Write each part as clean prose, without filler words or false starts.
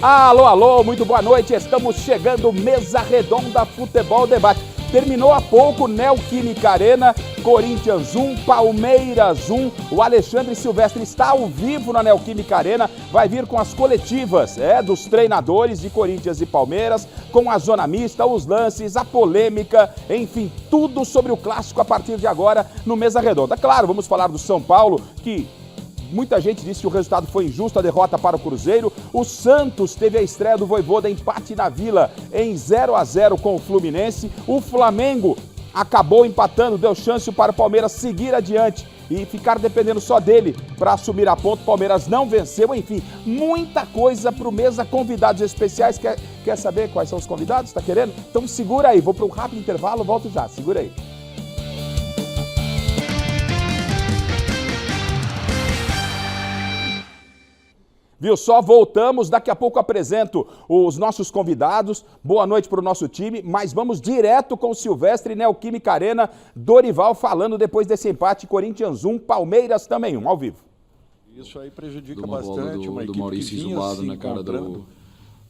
Alô, alô, muito boa noite, estamos chegando, Mesa Redonda Futebol Debate. Terminou há pouco, Neoquímica Arena, Corinthians 1, Palmeiras 1. O Alexandre Silvestre está ao vivo na Neoquímica Arena, vai vir com as coletivas dos treinadores de Corinthians e Palmeiras, com a zona mista, os lances, a polêmica, enfim, tudo sobre o clássico a partir de agora no Mesa Redonda. Claro, vamos falar do São Paulo, que muita gente disse que o resultado foi injusto, a derrota para o Cruzeiro. O Santos teve a estreia do Vojvoda, empate na Vila em 0-0 com o Fluminense. O Flamengo acabou empatando, deu chance para o Palmeiras seguir adiante e ficar dependendo só dele para assumir a ponta. O Palmeiras não venceu, enfim, muita coisa para o Mesa. Convidados especiais, quer saber quais são os convidados? Tá querendo? Então segura aí, vou para um rápido intervalo, volto já, segura aí. Viu só? Voltamos, daqui a pouco apresento os nossos convidados. Boa noite para o nosso time, mas vamos direto com o Silvestre, Neoquímica Arena, Dorival falando depois desse empate, Corinthians 1, Palmeiras também 1, ao vivo. Isso aí prejudica bastante uma equipe Maurício que vinha isolado se na cara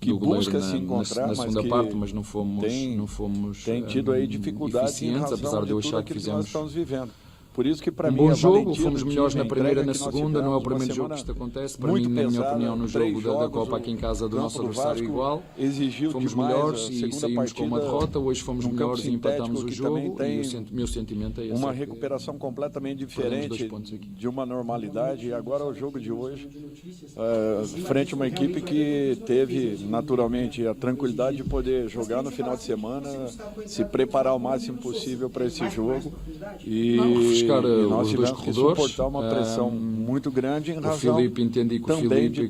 que busca se encontrar, na segunda parte, mas não fomos tem tido aí dificuldades em razão apesar de eu achar que nós estamos vivendo. Por isso que para mim bom jogo, fomos melhores na primeira e na segunda, não é o primeiro jogo que isto acontece. Para mim, na minha opinião, no jogo da Copa aqui em casa do nosso adversário igual, fomos melhores e saímos com uma derrota. Hoje fomos melhores e empatamos o jogo e o meu sentimento é esse. Uma recuperação completamente diferente de uma normalidade. E agora o jogo de hoje, frente a uma equipe que teve naturalmente a tranquilidade de poder jogar no final de semana, se preparar o máximo possível para esse jogo e nós tivemos que suportar uma pressão muito grande em razão o Filipe, entendi que o Filipe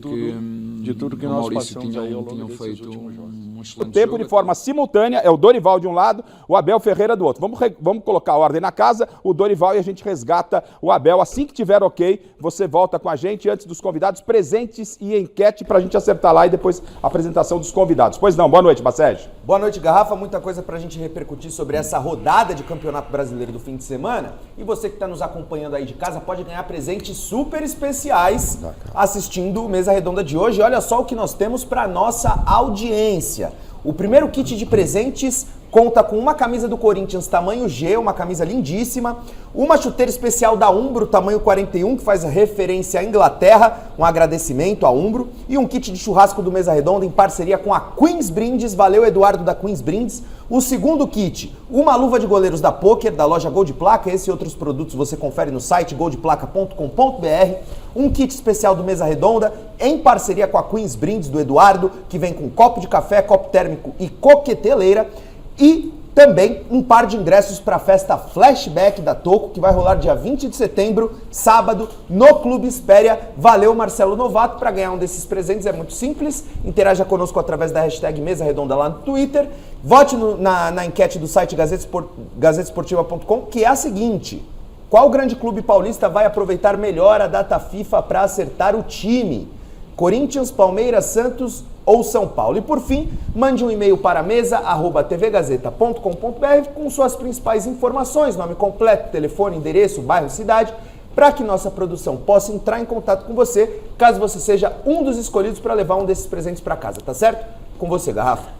de tudo que nós passamos aí ao longo desses últimos jogos. O tempo de forma simultânea é o Dorival de um lado, o Abel Ferreira do outro. Vamos colocar a ordem na casa, o Dorival, e a gente resgata o Abel. Assim que tiver ok, você volta com a gente antes dos convidados, presentes e enquete para a gente acertar lá e depois a apresentação dos convidados. Pois não, boa noite, Bacege. Boa noite, Garrafa. Muita coisa para a gente repercutir sobre essa rodada de Campeonato Brasileiro do fim de semana. E você que está nos acompanhando aí de casa pode ganhar presentes super especiais assistindo o Mesa Redonda de hoje. Olha só o que nós temos para nossa audiência. O primeiro kit de presentes conta com uma camisa do Corinthians tamanho G, uma camisa lindíssima, uma chuteira especial da Umbro tamanho 41, que faz referência à Inglaterra, um agradecimento à Umbro, e um kit de churrasco do Mesa Redonda em parceria com a Queens Brindes. Valeu, Eduardo da Queens Brindes. O segundo kit, uma luva de goleiros da Poker, da loja Gol de Placa. Esse e outros produtos você confere no site goldplaca.com.br. Um kit especial do Mesa Redonda, em parceria com a Queens Brindes, do Eduardo, que vem com copo de café, copo térmico e coqueteleira. E também um par de ingressos para a festa Flashback da Toco, que vai rolar dia 20 de setembro, sábado, no Clube Espéria. Valeu, Marcelo Novato. Para ganhar um desses presentes é muito simples. Interaja conosco através da hashtag Mesa Redonda lá no Twitter. Vote na enquete do site gazetesportiva.com, que é a seguinte: qual grande clube paulista vai aproveitar melhor a data FIFA para acertar o time? Corinthians, Palmeiras, Santos ou São Paulo? E por fim, mande um e-mail para mesa@tvgazeta.com.br com suas principais informações, nome completo, telefone, endereço, bairro, cidade, para que nossa produção possa entrar em contato com você, caso você seja um dos escolhidos para levar um desses presentes para casa, tá certo? Com você, Garrafa.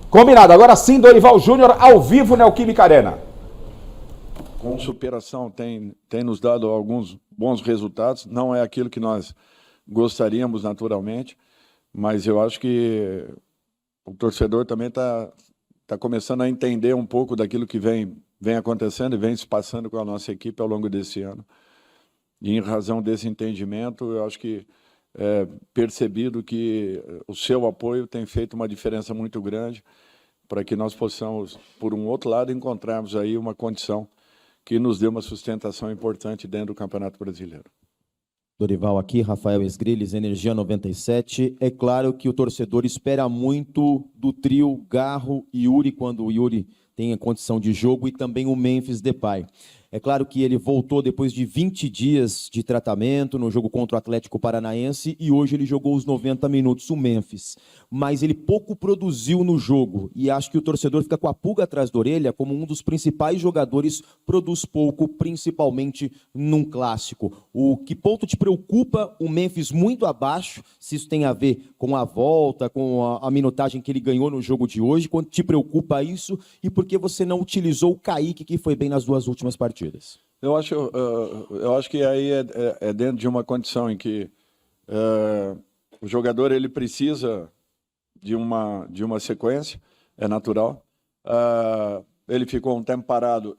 Combinado, agora sim, Dorival Júnior, ao vivo na Neoquímica Arena. Com superação tem nos dado alguns bons resultados, não é aquilo que nós gostaríamos naturalmente, mas eu acho que o torcedor também está começando a entender um pouco daquilo que vem acontecendo e vem se passando com a nossa equipe ao longo desse ano. E em razão desse entendimento, eu acho que percebido que o seu apoio tem feito uma diferença muito grande para que nós possamos, por um outro lado, encontrarmos aí uma condição que nos dê uma sustentação importante dentro do Campeonato Brasileiro. Dorival aqui, Rafael Esgriles, Energia 97. É claro que o torcedor espera muito do trio Garro e Yuri, quando o Yuri tem a condição de jogo, e também o Memphis Depay. É claro que ele voltou depois de 20 dias de tratamento no jogo contra o Atlético Paranaense e hoje ele jogou os 90 minutos, o Memphis. Mas ele pouco produziu no jogo e acho que o torcedor fica com a pulga atrás da orelha como um dos principais jogadores, produz pouco, principalmente num clássico. O que ponto te preocupa o Memphis muito abaixo, se isso tem a ver com a volta, com a minutagem que ele ganhou no jogo de hoje, quanto te preocupa isso e por que você não utilizou o Kaique, que foi bem nas 2 últimas partidas? Eu acho que aí é dentro de uma condição em que o jogador ele precisa de uma sequência, é natural. Ele ficou um tempo parado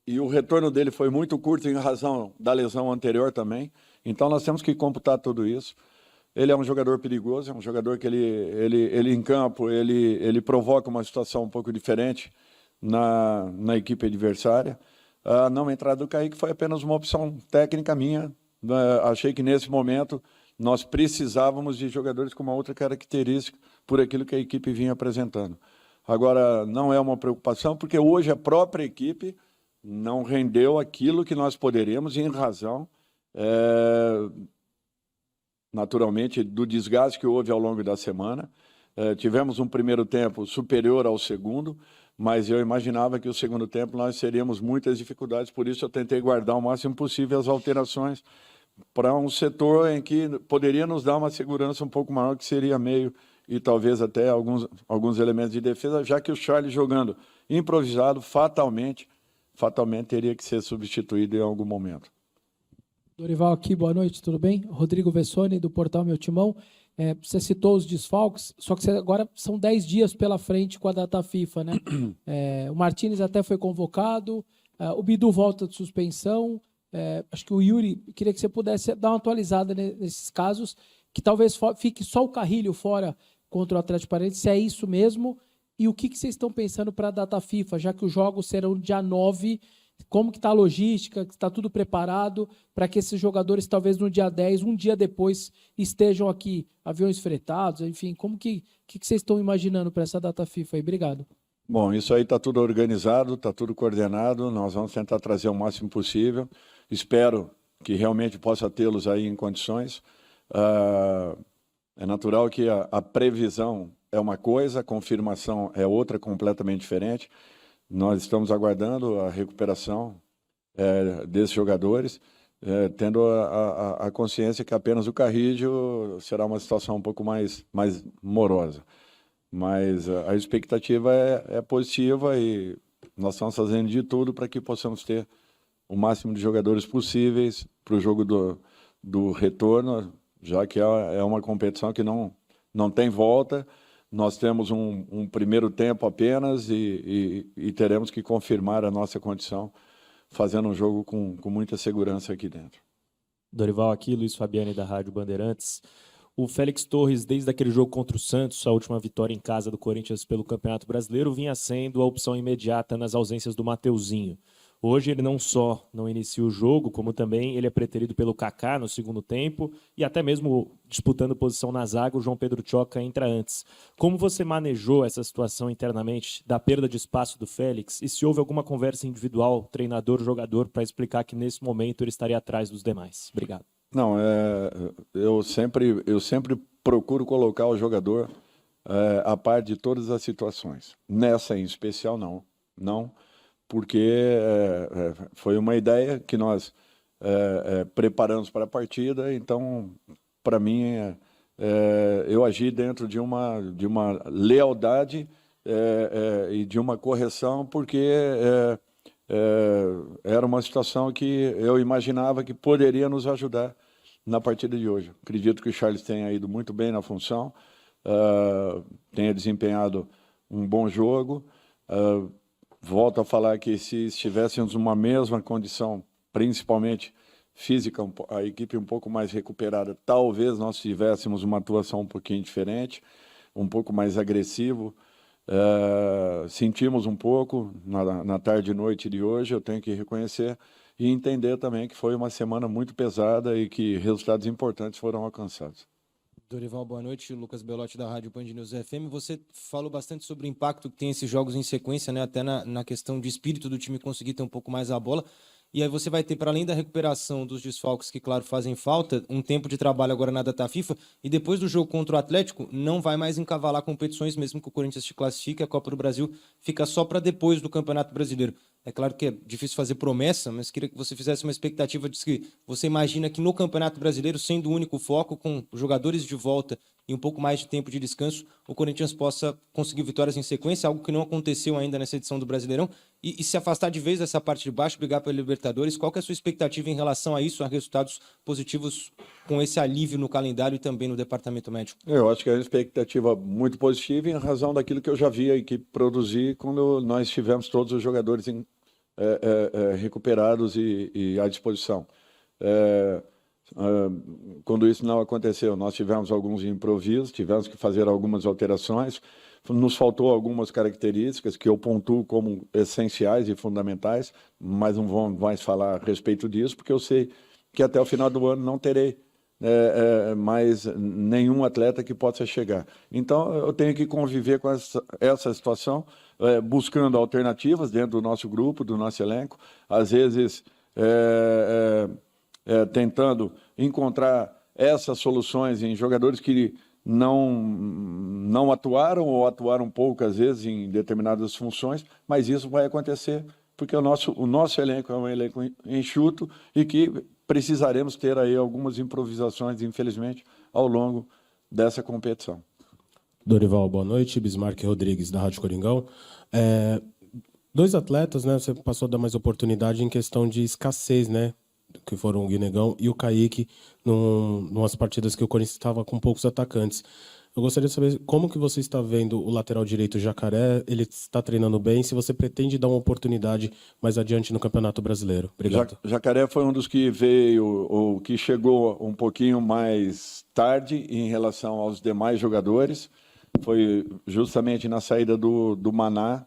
e o retorno dele foi muito curto em razão da lesão anterior também. Então nós temos que computar tudo isso. Ele é um jogador perigoso, é um jogador que ele em campo ele provoca uma situação um pouco diferente na equipe adversária. A não entrada do Kaique foi apenas uma opção técnica minha. Achei que nesse momento nós precisávamos de jogadores com uma outra característica por aquilo que a equipe vinha apresentando. Agora, não é uma preocupação, porque hoje a própria equipe não rendeu aquilo que nós poderíamos em razão, naturalmente, do desgaste que houve ao longo da semana. Tivemos um primeiro tempo superior ao segundo, mas eu imaginava que o segundo tempo nós teríamos muitas dificuldades, por isso eu tentei guardar o máximo possível as alterações para um setor em que poderia nos dar uma segurança um pouco maior, que seria meio e talvez até alguns elementos de defesa, já que o Charles jogando improvisado, fatalmente teria que ser substituído em algum momento. Dorival aqui, boa noite, tudo bem? Rodrigo Vessoni, do Portal Meu Timão. Você citou os desfalques, só que agora são 10 dias pela frente com a data FIFA, né? O Martínez até foi convocado, o Bidu volta de suspensão, acho que o Yuri, queria que você pudesse dar uma atualizada nesses casos, que talvez fique só o Carrilho fora contra o Atlético Paranaense, se é isso mesmo, e o que vocês estão pensando para a data FIFA, já que os jogos serão dia 9, como que está a logística, está tudo preparado para que esses jogadores talvez no dia 10, um dia depois, estejam aqui, aviões fretados, enfim, como que vocês estão imaginando para essa data FIFA aí? Obrigado. Bom, isso aí está tudo organizado, está tudo coordenado, nós vamos tentar trazer o máximo possível, espero que realmente possa tê-los aí em condições. É natural que a previsão é uma coisa, a confirmação é outra, completamente diferente. Nós estamos aguardando a recuperação desses jogadores, tendo a consciência que apenas o Carrillo será uma situação um pouco mais morosa. Mas a expectativa é positiva e nós estamos fazendo de tudo para que possamos ter o máximo de jogadores possíveis para o jogo do retorno, já que é uma competição que não tem volta. Nós temos um primeiro tempo apenas e teremos que confirmar a nossa condição, fazendo um jogo com muita segurança aqui dentro. Dorival aqui, Luiz Fabiani da Rádio Bandeirantes. O Félix Torres, desde aquele jogo contra o Santos, a última vitória em casa do Corinthians pelo Campeonato Brasileiro, vinha sendo a opção imediata nas ausências do Mateuzinho. Hoje ele não só não inicia o jogo, como também ele é preterido pelo Kaká no segundo tempo e até mesmo disputando posição na zaga, o João Pedro Tchoca entra antes. Como você manejou essa situação internamente da perda de espaço do Félix e se houve alguma conversa individual, treinador-jogador, para explicar que nesse momento ele estaria atrás dos demais? Obrigado. Não, eu sempre procuro colocar o jogador a par de todas as situações. Nessa em especial, não, porque foi uma ideia que nós preparamos para a partida, então, para mim, eu agi dentro de uma lealdade e de uma correção, porque era uma situação que eu imaginava que poderia nos ajudar na partida de hoje. Acredito que o Charles tenha ido muito bem na função, tenha desempenhado um bom jogo. Volto a falar que se estivéssemos numa mesma condição, principalmente física, a equipe um pouco mais recuperada, talvez nós tivéssemos uma atuação um pouquinho diferente, um pouco mais agressivo. Sentimos um pouco na tarde e noite de hoje, eu tenho que reconhecer e entender também que foi uma semana muito pesada e que resultados importantes foram alcançados. Dorival, boa noite. Lucas Belotti, da Rádio Band News FM. Você falou bastante sobre o impacto que tem esses jogos em sequência, né? Até na questão de espírito do time conseguir ter um pouco mais a bola. E aí você vai ter, para além da recuperação dos desfalques que, claro, fazem falta, um tempo de trabalho agora na data FIFA, e depois do jogo contra o Atlético, não vai mais encavalar competições, mesmo que o Corinthians se classifique, a Copa do Brasil fica só para depois do Campeonato Brasileiro. É claro que é difícil fazer promessa, mas queria que você fizesse uma expectativa de que você imagina que no Campeonato Brasileiro, sendo o único foco, com jogadores de volta e um pouco mais de tempo de descanso, o Corinthians possa conseguir vitórias em sequência, algo que não aconteceu ainda nessa edição do Brasileirão, e se afastar de vez dessa parte de baixo, brigar pela Libertadores. Qual que é a sua expectativa em relação a isso, a resultados positivos com esse alívio no calendário e também no departamento médico? Eu acho que é uma expectativa muito positiva em razão daquilo que eu já vi a equipe produzir quando nós tivemos todos os jogadores recuperados e à disposição. Quando isso não aconteceu, nós tivemos alguns improvisos, tivemos que fazer algumas alterações, nos faltou algumas características que eu pontuo como essenciais e fundamentais, mas não vou mais falar a respeito disso, porque eu sei que até o final do ano não terei mais nenhum atleta que possa chegar. Então, eu tenho que conviver com essa situação, buscando alternativas dentro do nosso grupo, do nosso elenco, às vezes tentando encontrar essas soluções em jogadores que não atuaram ou atuaram poucas vezes em determinadas funções, mas isso vai acontecer porque o nosso elenco é um elenco enxuto e que precisaremos ter aí algumas improvisações, infelizmente, ao longo dessa competição. Dorival, boa noite. Bismarck Rodrigues, da Rádio Coringão. Dois atletas, né? Você passou a dar mais oportunidade em questão de escassez, né? Que foram o Guinegão e o Kaique, numas partidas que o Corinthians estava com poucos atacantes. Eu gostaria de saber como que você está vendo o lateral direito Jacaré, ele está treinando bem, se você pretende dar uma oportunidade mais adiante no Campeonato Brasileiro. Obrigado. Jacaré foi um dos que veio, ou que chegou um pouquinho mais tarde em relação aos demais jogadores, foi justamente na saída do Maná.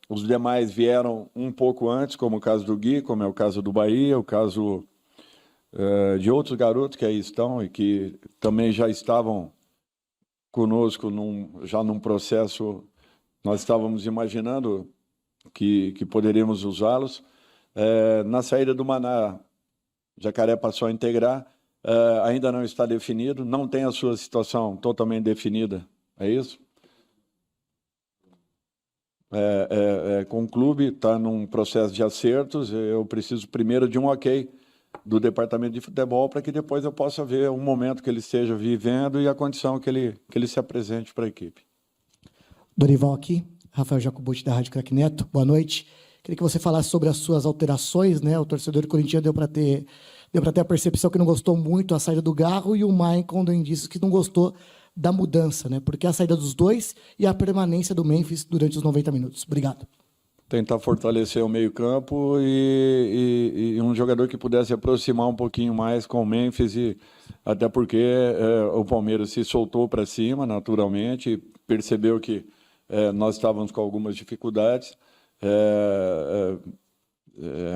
Os demais vieram um pouco antes, como o caso do Gui, como é o caso do Bahia, o caso de outros garotos que aí estão e que também já estavam conosco já num processo, nós estávamos imaginando que poderíamos usá-los. Na saída do Maná, Jacaré passou a integrar, ainda não está definido, não tem a sua situação totalmente definida, é isso? Com o clube, está num processo de acertos, eu preciso primeiro de um ok do departamento de futebol para que depois eu possa ver o momento que ele esteja vivendo e a condição que ele se apresente para a equipe. Dorival aqui, Rafael Jacobucci da Rádio Craque Neto, boa noite. Queria que você falasse sobre as suas alterações, né? O torcedor corintiano deu para ter a percepção que não gostou muito a saída do Garro e o Maicon deu indícios que não gostou da mudança, né? Porque a saída dos dois e a permanência do Memphis durante os 90 minutos. Obrigado. Tentar fortalecer o meio-campo e um jogador que pudesse aproximar um pouquinho mais com o Memphis, até porque o Palmeiras se soltou para cima, naturalmente, percebeu que nós estávamos com algumas dificuldades. É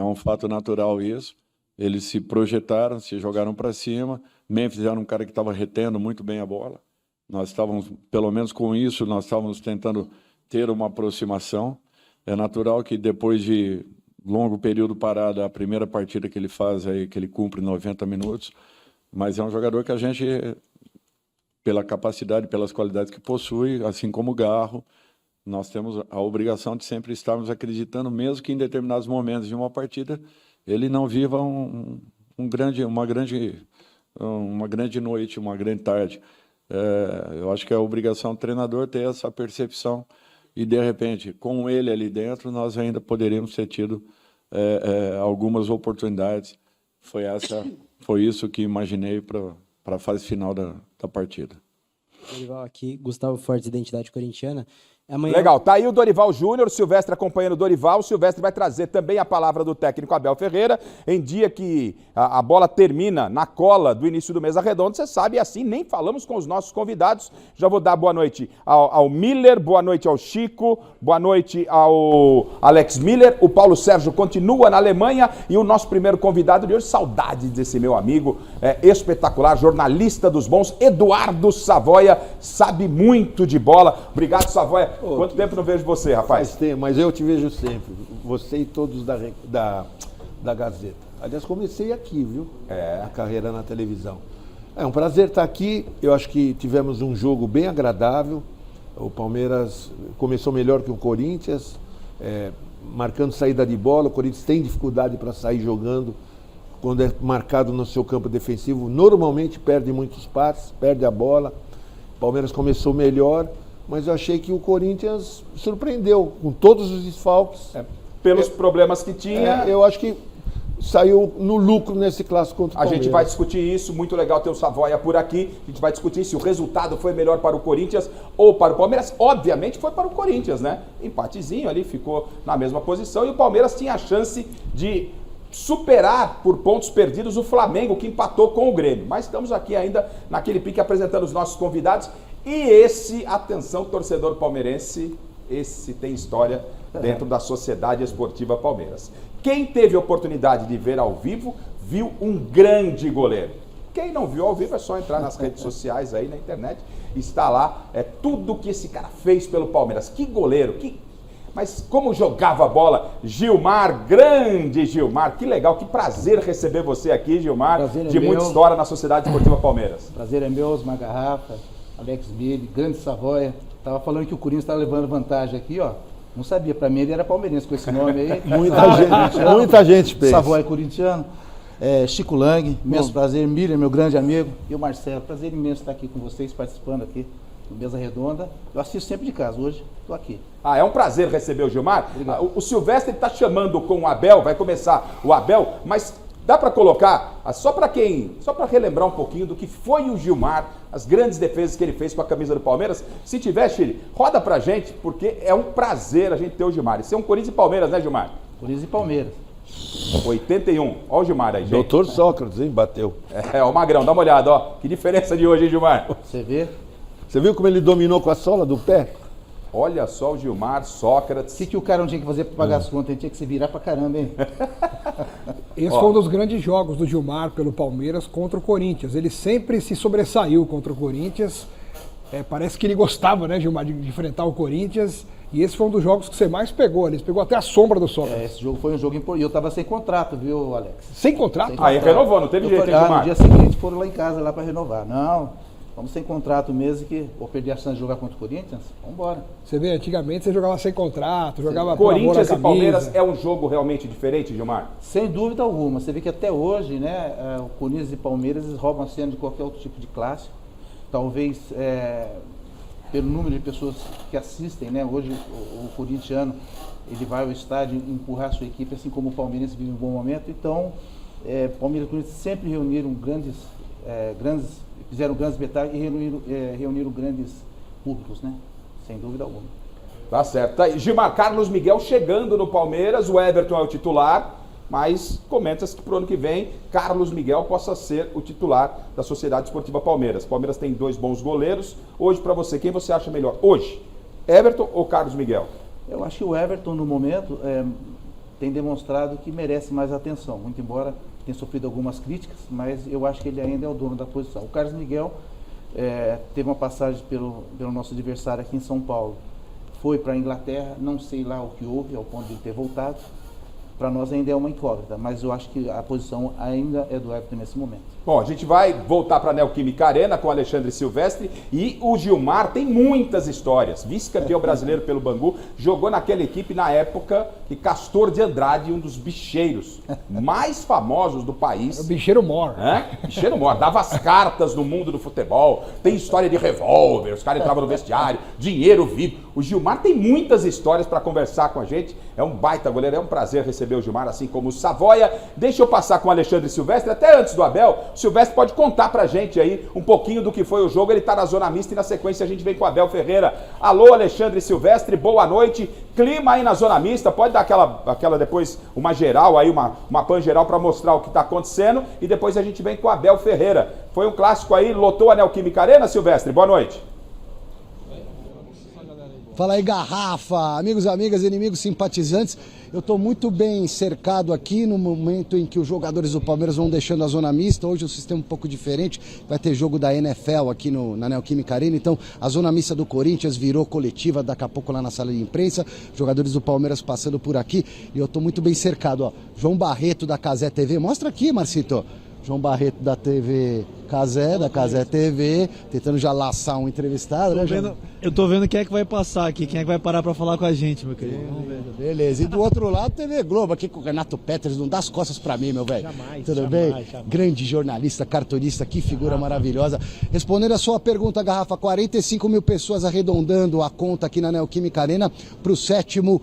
um fato natural isso. Eles se projetaram, se jogaram para cima. Memphis era um cara que estava retendo muito bem a bola. Nós estávamos, pelo menos com isso, nós estávamos tentando ter uma aproximação. É natural que depois de longo período parado, a primeira partida que ele faz aí, que ele cumpre 90 minutos, mas é um jogador que a gente, pela capacidade, pelas qualidades que possui, assim como o Garro, nós temos a obrigação de sempre estarmos acreditando, mesmo que em determinados momentos de uma partida ele não viva uma grande noite, uma grande tarde. Eu acho que é a obrigação do treinador ter essa percepção e, de repente, com ele ali dentro, nós ainda poderíamos ter tido algumas oportunidades. Foi isso que imaginei para a fase final da partida. Dorival aqui, Gustavo Fortes, Identidade Corintiana. Amanhã... Legal, tá aí o Dorival Júnior, o Silvestre acompanhando o Dorival. O Silvestre vai trazer também a palavra do técnico Abel Ferreira em dia que a bola termina na cola do início do Mesa Redonda. Você sabe, assim nem falamos com os nossos convidados. Já vou dar boa noite ao Miller, boa noite ao Chico, boa noite ao Alex Miller. O Paulo Sérgio continua na Alemanha e o nosso primeiro convidado de hoje, saudade desse meu amigo, espetacular, jornalista dos bons, Eduardo Savoia, sabe muito de bola. Obrigado, Savoia, Quanto tempo não vejo você, rapaz? Faz tempo, mas eu te vejo sempre. Você e todos da Gazeta. Aliás, comecei aqui, viu? A carreira na televisão. É um prazer estar aqui. Eu acho que tivemos um jogo bem agradável. O Palmeiras começou melhor que o Corinthians, marcando saída de bola. O Corinthians tem dificuldade para sair jogando. Quando é marcado no seu campo defensivo, normalmente perde muitos passes, perde a bola. O Palmeiras começou melhor, mas eu achei que o Corinthians surpreendeu com todos os desfalques. Pelos problemas que tinha. Eu acho que saiu no lucro nesse clássico contra o Palmeiras. A gente vai discutir isso, muito legal ter o Savoia por aqui. A gente vai discutir se o resultado foi melhor para o Corinthians ou para o Palmeiras. Obviamente foi para o Corinthians, né? Empatezinho ali, ficou na mesma posição e o Palmeiras tinha a chance de superar por pontos perdidos o Flamengo, que empatou com o Grêmio. Mas estamos aqui ainda naquele pique apresentando os nossos convidados. E esse, atenção, torcedor palmeirense, esse tem história dentro da Sociedade Esportiva Palmeiras. Quem teve a oportunidade de ver ao vivo, viu um grande goleiro. Quem não viu ao vivo é só entrar nas redes sociais aí na internet. Está lá, tudo que esse cara fez pelo Palmeiras. Que goleiro, Mas como jogava a bola, Gilmar, grande Gilmar, que legal, que prazer receber você aqui, Gilmar, de muita história na Sociedade Esportiva Palmeiras. Prazer é meu, Osmar Garrafa, Alex Billy, grande Savoia. Tava falando que o Corinthians estava levando vantagem aqui, ó. Não sabia, para mim ele era palmeirense com esse nome aí. Muita gente pensa. Savoia corintiano, Chico Lang, imenso prazer, Miriam, meu grande amigo, e o Marcelo, prazer imenso estar aqui com vocês, participando aqui do Mesa Redonda. Eu assisto sempre de casa, hoje estou aqui. É um prazer receber o Gilmar. O Silvestre está chamando com o Abel, vai começar o Abel, mas dá para colocar, só para relembrar um pouquinho do que foi o Gilmar, as grandes defesas que ele fez com a camisa do Palmeiras. Se tiver, Chile, roda pra gente, porque é um prazer a gente ter o Gilmar. Isso é um Corinthians e Palmeiras, né, Gilmar? Corinthians e Palmeiras. 81. Olha o Gilmar aí, gente. Doutor Sócrates, hein? Bateu. O Magrão, dá uma olhada, ó. Que diferença de hoje, hein, Gilmar? Você vê? Você viu como ele dominou com a sola do pé? Olha só o Gilmar, Sócrates. O que o cara não tinha que fazer para pagar as contas? Ele tinha que se virar pra caramba, hein? Esse foi um dos grandes jogos do Gilmar pelo Palmeiras contra o Corinthians. Ele sempre se sobressaiu contra o Corinthians. Parece que ele gostava, né, Gilmar, de enfrentar o Corinthians. E esse foi um dos jogos que você mais pegou. Ele pegou até a sombra do Sócrates. Esse jogo foi um jogo importante. E eu tava sem contrato, viu, Alex? Sem contrato? Aí renovou, não teve jeito, hein, Gilmar? No dia seguinte foram lá em casa lá para renovar. Não. Vamos sem contrato mesmo, que vou perder a chance de jogar contra o Corinthians? Vamos embora. Você vê, antigamente você jogava sem contrato, jogava Corinthians e Palmeiras é um jogo realmente diferente, Gilmar? Sem dúvida alguma. Você vê que até hoje, né, o Corinthians e Palmeiras roubam a cena de qualquer outro tipo de clássico. Talvez pelo número de pessoas que assistem, né? Hoje o corintiano, ele vai ao estádio empurrar a sua equipe, assim como o Palmeiras vive um bom momento. Então, Palmeiras e Corinthians sempre reuniram fizeram grandes espetáculos e reuniram grandes públicos, né? Sem dúvida alguma. Tá certo. Tá aí. Gilmar, Carlos Miguel chegando no Palmeiras, o Everton é o titular, mas comenta-se que pro ano que vem Carlos Miguel possa ser o titular da Sociedade Esportiva Palmeiras. Palmeiras tem 2 bons goleiros. Hoje, para você, quem você acha melhor? Hoje, Everton ou Carlos Miguel? Eu acho que o Everton, no momento, tem demonstrado que merece mais atenção, muito embora tem sofrido algumas críticas, mas eu acho que ele ainda é o dono da posição. O Carlos Miguel teve uma passagem pelo nosso adversário aqui em São Paulo. Foi para a Inglaterra, não sei lá o que houve, ao ponto de ele ter voltado. Para nós ainda é uma incógnita, mas eu acho que a posição ainda é do Everton nesse momento. Bom, a gente vai voltar para a Neoquímica Arena com o Alexandre Silvestre e o Gilmar tem muitas histórias. Vice-campeão brasileiro pelo Bangu, jogou naquela equipe na época que Castor de Andrade, um dos bicheiros mais famosos do país. O bicheiro mor. Bicheiro mor, dava as cartas no mundo do futebol, tem história de revólver, os caras entravam no vestiário, dinheiro vivo. O Gilmar tem muitas histórias para conversar com a gente, é um baita goleiro, é um prazer receber o Gilmar, assim como o Savoia. Deixa eu passar com o Alexandre Silvestre, até antes do Abel. O Silvestre pode contar pra gente aí um pouquinho do que foi o jogo. Ele tá na zona mista e na sequência a gente vem com o Abel Ferreira. Alô, Alexandre Silvestre, boa noite. Clima aí na zona mista, pode dar aquela depois, uma geral aí, uma pan geral pra mostrar o que tá acontecendo e depois a gente vem com o Abel Ferreira. Foi um clássico aí, lotou a Neoquímica Arena, Silvestre, boa noite. Fala aí, Garrafa, amigos, amigas, inimigos, simpatizantes. Eu estou muito bem cercado aqui no momento em que os jogadores do Palmeiras vão deixando a zona mista. Hoje o sistema é um pouco diferente, vai ter jogo da NFL aqui na Neoquímica Arena, então a zona mista do Corinthians virou coletiva daqui a pouco lá na sala de imprensa, jogadores do Palmeiras passando por aqui e eu estou muito bem cercado. Ó. João Barreto da Cazé TV, mostra aqui, Marcito. João Barreto da TV Cazé, da Cazé TV, tentando já laçar um entrevistado, né, João? Eu tô vendo quem é que vai passar aqui, quem é que vai parar pra falar com a gente, meu querido. Vamos ver. Beleza, e do outro lado, TV Globo, aqui com o Renato Peters, não dá as costas pra mim, meu velho. Jamais, Tudo jamais, bem? jamais. Grande jornalista, cartunista, que figura maravilhosa. Respondendo a sua pergunta, Garrafa, 45 mil pessoas arredondando a conta aqui na Neoquímica Arena pro 7º